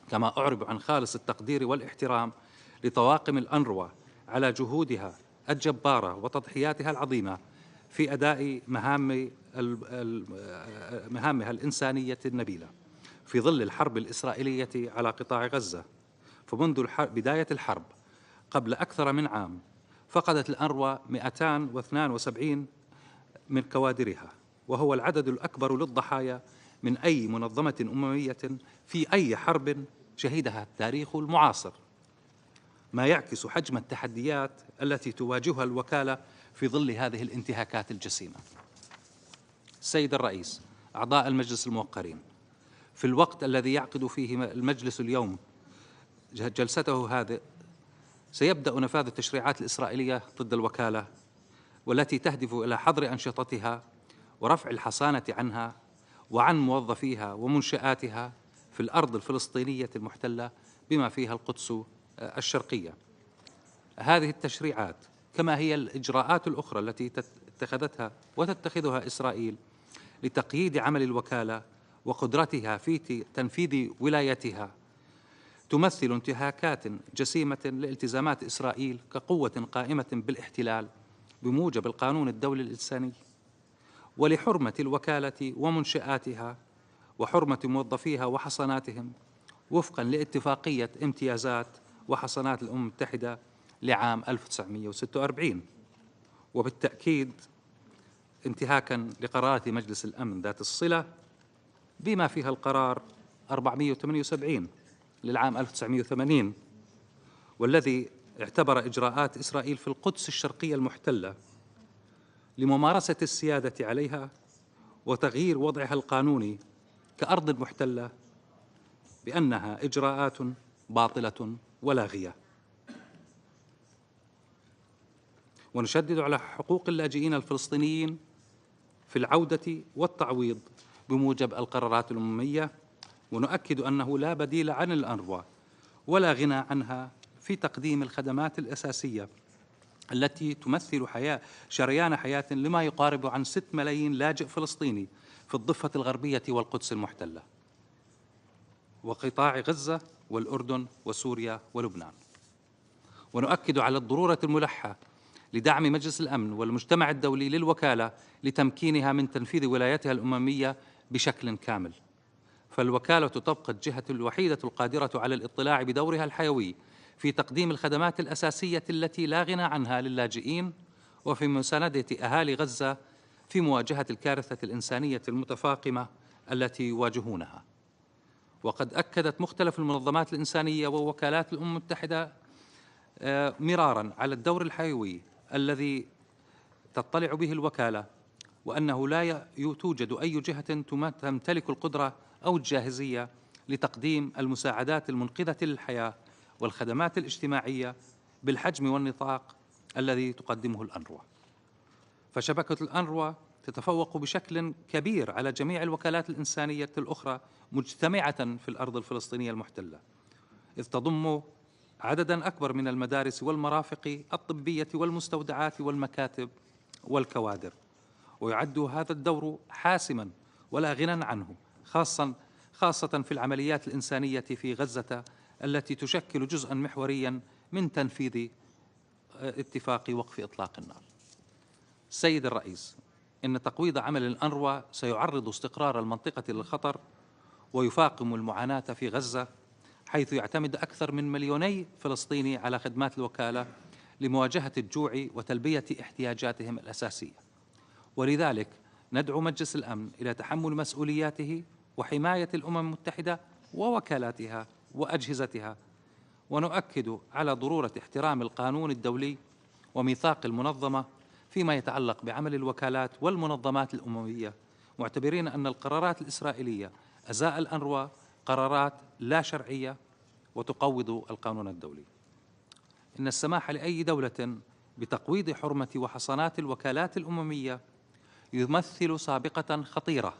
كما أعرب عن خالص التقدير والاحترام لطواقم الأنروا على جهودها الجبارة وتضحياتها العظيمة في أداء مهامها الإنسانية النبيلة في ظل الحرب الإسرائيلية على قطاع غزة. فمنذ بداية الحرب قبل أكثر من عام فقدت الأنروا 272 من كوادرها، وهو العدد الأكبر للضحايا من أي منظمة أممية في أي حرب شهدها التاريخ المعاصر، ما يعكس حجم التحديات التي تواجهها الوكالة في ظل هذه الانتهاكات الجسيمة. السيد الرئيس، أعضاء المجلس الموقرين، في الوقت الذي يعقد فيه المجلس اليوم جلسته هذه سيبدأ نفاذ التشريعات الإسرائيلية ضد الوكالة، والتي تهدف إلى حظر أنشطتها ورفع الحصانة عنها وعن موظفيها ومنشآتها في الأرض الفلسطينية المحتلة بما فيها القدس الشرقية. هذه التشريعات كما هي الإجراءات الأخرى التي اتخذتها وتتخذها إسرائيل لتقييد عمل الوكالة وقدرتها في تنفيذ ولايتها تمثل انتهاكات جسيمة لالتزامات إسرائيل كقوة قائمة بالاحتلال بموجب القانون الدولي الإنساني، ولحرمة الوكالة ومنشآتها وحرمة موظفيها وحصاناتهم وفقا لاتفاقية امتيازات وحصانات الأمم المتحدة لعام 1946، وبالتأكيد انتهاكا لقرارات مجلس الأمن ذات الصلة بما فيها القرار 478 للعام 1980، والذي اعتبر إجراءات إسرائيل في القدس الشرقية المحتلة لممارسة السيادة عليها وتغيير وضعها القانوني كأرض محتلة بأنها إجراءات باطلة ولاغية. ونشدد على حقوق اللاجئين الفلسطينيين في العودة والتعويض بموجب القرارات الأممية، ونؤكد أنه لا بديل عن الأنروا ولا غنى عنها في تقديم الخدمات الأساسية التي تمثل شريان حياة لما يقارب عن 6 ملايين لاجئ فلسطيني في الضفة الغربية والقدس المحتلة وقطاع غزة والأردن وسوريا ولبنان. ونؤكد على الضرورة الملحة لدعم مجلس الأمن والمجتمع الدولي للوكالة لتمكينها من تنفيذ ولايتها الأممية بشكل كامل، فالوكالة تبقى الجهة الوحيدة القادرة على الاطلاع بدورها الحيوي في تقديم الخدمات الأساسية التي لا غنى عنها للاجئين وفي مساندة أهالي غزة في مواجهة الكارثة الإنسانية المتفاقمة التي يواجهونها. وقد أكدت مختلف المنظمات الإنسانية ووكالات الأمم المتحدة مراراً على الدور الحيوي الذي تطلع به الوكالة، وأنه لا توجد أي جهة تمتلك القدرة أو الجاهزية لتقديم المساعدات المنقذة للحياة والخدمات الاجتماعية بالحجم والنطاق الذي تقدمه الأنروا. فشبكة الأنروا تتفوق بشكل كبير على جميع الوكالات الإنسانية الأخرى مجتمعة في الأرض الفلسطينية المحتلة، إذ تضم عدداً أكبر من المدارس والمرافق الطبية والمستودعات والمكاتب والكوادر. ويعد هذا الدور حاسماً ولا غنى عنه، خاصة في العمليات الإنسانية في غزة التي تشكل جزءاً محورياً من تنفيذ اتفاق وقف إطلاق النار. السيد الرئيس، إن تقويض عمل الأنروا سيعرض استقرار المنطقة للخطر ويفاقم المعاناة في غزة، حيث يعتمد أكثر من 2 مليون فلسطيني على خدمات الوكالة لمواجهة الجوع وتلبية احتياجاتهم الأساسية. ولذلك ندعو مجلس الأمن إلى تحمل مسؤولياته وحماية الأمم المتحدة ووكالاتها وأجهزتها، ونؤكد على ضرورة احترام القانون الدولي وميثاق المنظمة فيما يتعلق بعمل الوكالات والمنظمات الأممية، معتبرين أن القرارات الإسرائيلية أزاء الأنروا قرارات لا شرعية وتقوض القانون الدولي. إن السماح لأي دولة بتقويض حرمة وحصانات الوكالات الأممية يمثل سابقة خطيرة،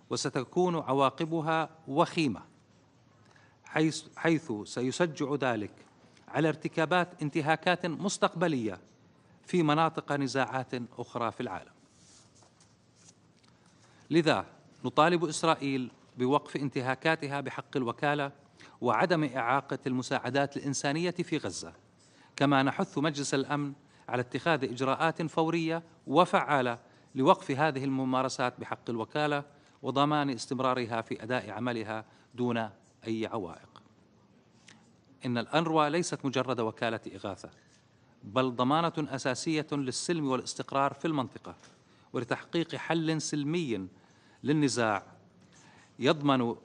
وستكون عواقبها وخيمة، حيث سيشجع ذلك على ارتكابات انتهاكات مستقبلية في مناطق نزاعات أخرى في العالم. لذا نطالب إسرائيل بوقف انتهاكاتها بحق الوكالة وعدم إعاقة المساعدات الإنسانية في غزة، كما نحث مجلس الأمن على اتخاذ إجراءات فورية وفعالة لوقف هذه الممارسات بحق الوكالة وضمان استمرارها في أداء عملها دون أي عوائق. إن الأنروا ليست مجرد وكالة إغاثة، بل ضمانة أساسية للسلم والاستقرار في المنطقة ولتحقيق حل سلمي للنزاع يضمن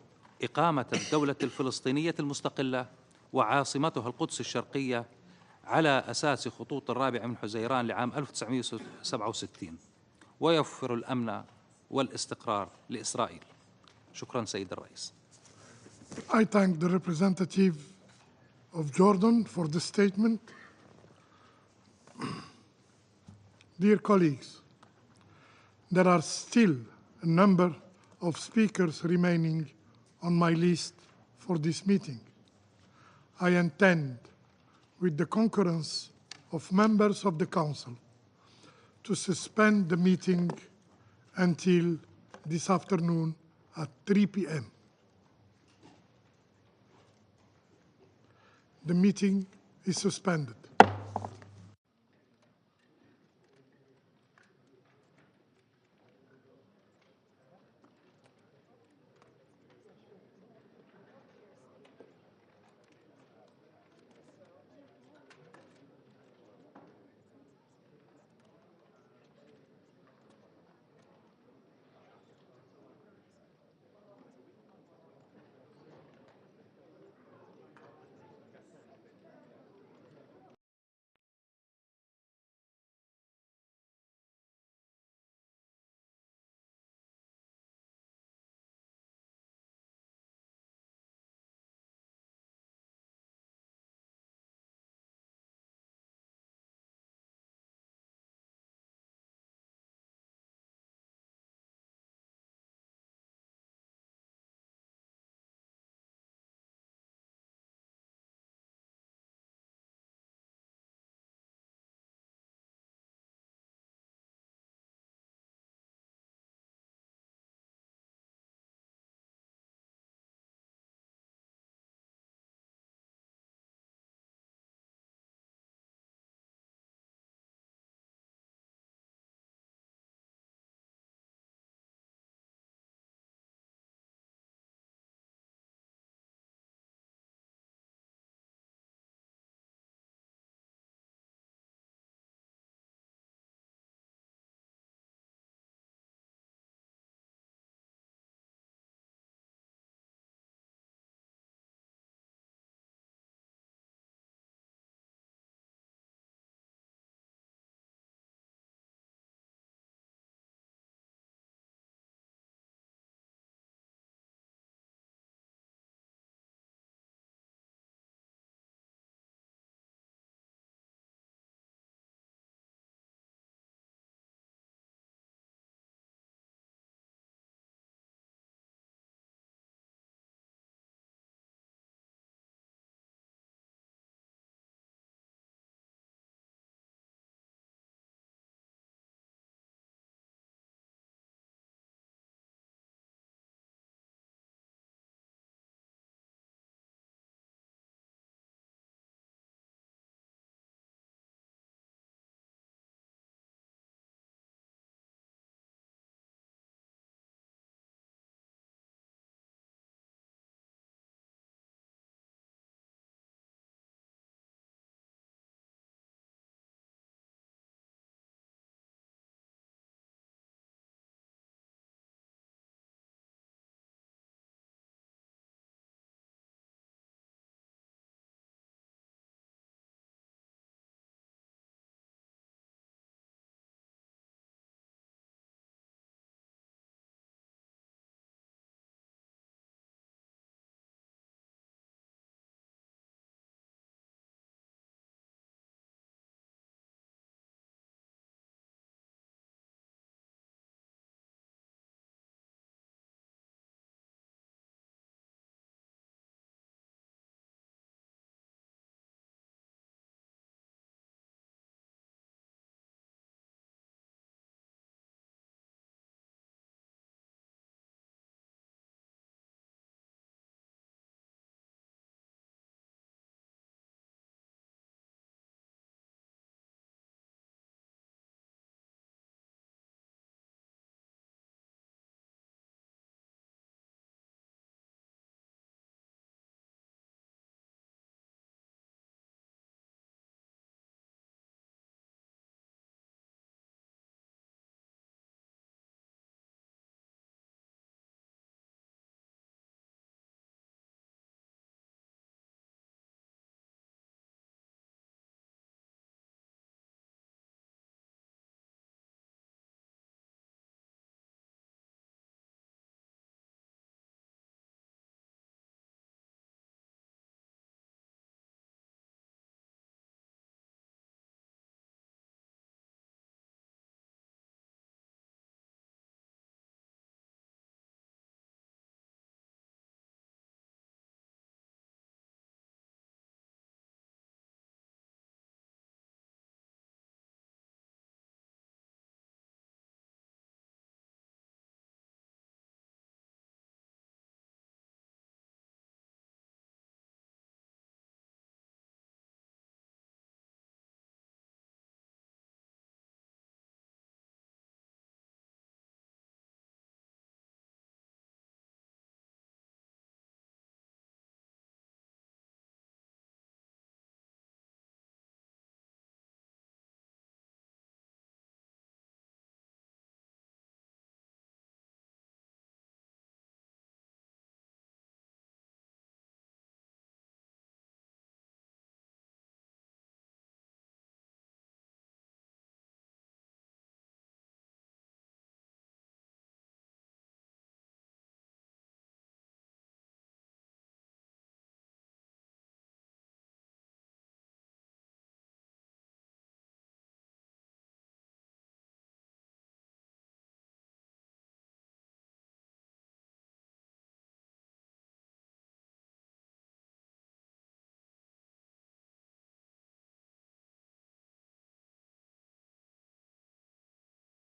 إقامة الدولة الفلسطينية المستقلة وعاصمتها القدس الشرقية على أساس خطوط 4 حزيران لعام 1967 ويوفر الأمن والاستقرار لإسرائيل. شكرا سيد الرئيس. I thank the representative of Jordan for the statement. Dear colleagues, there are still a number of speakers remaining on my list for this meeting. I intend, with the concurrence of members of the Council, to suspend the meeting until this afternoon at 3 p.m. The meeting is suspended.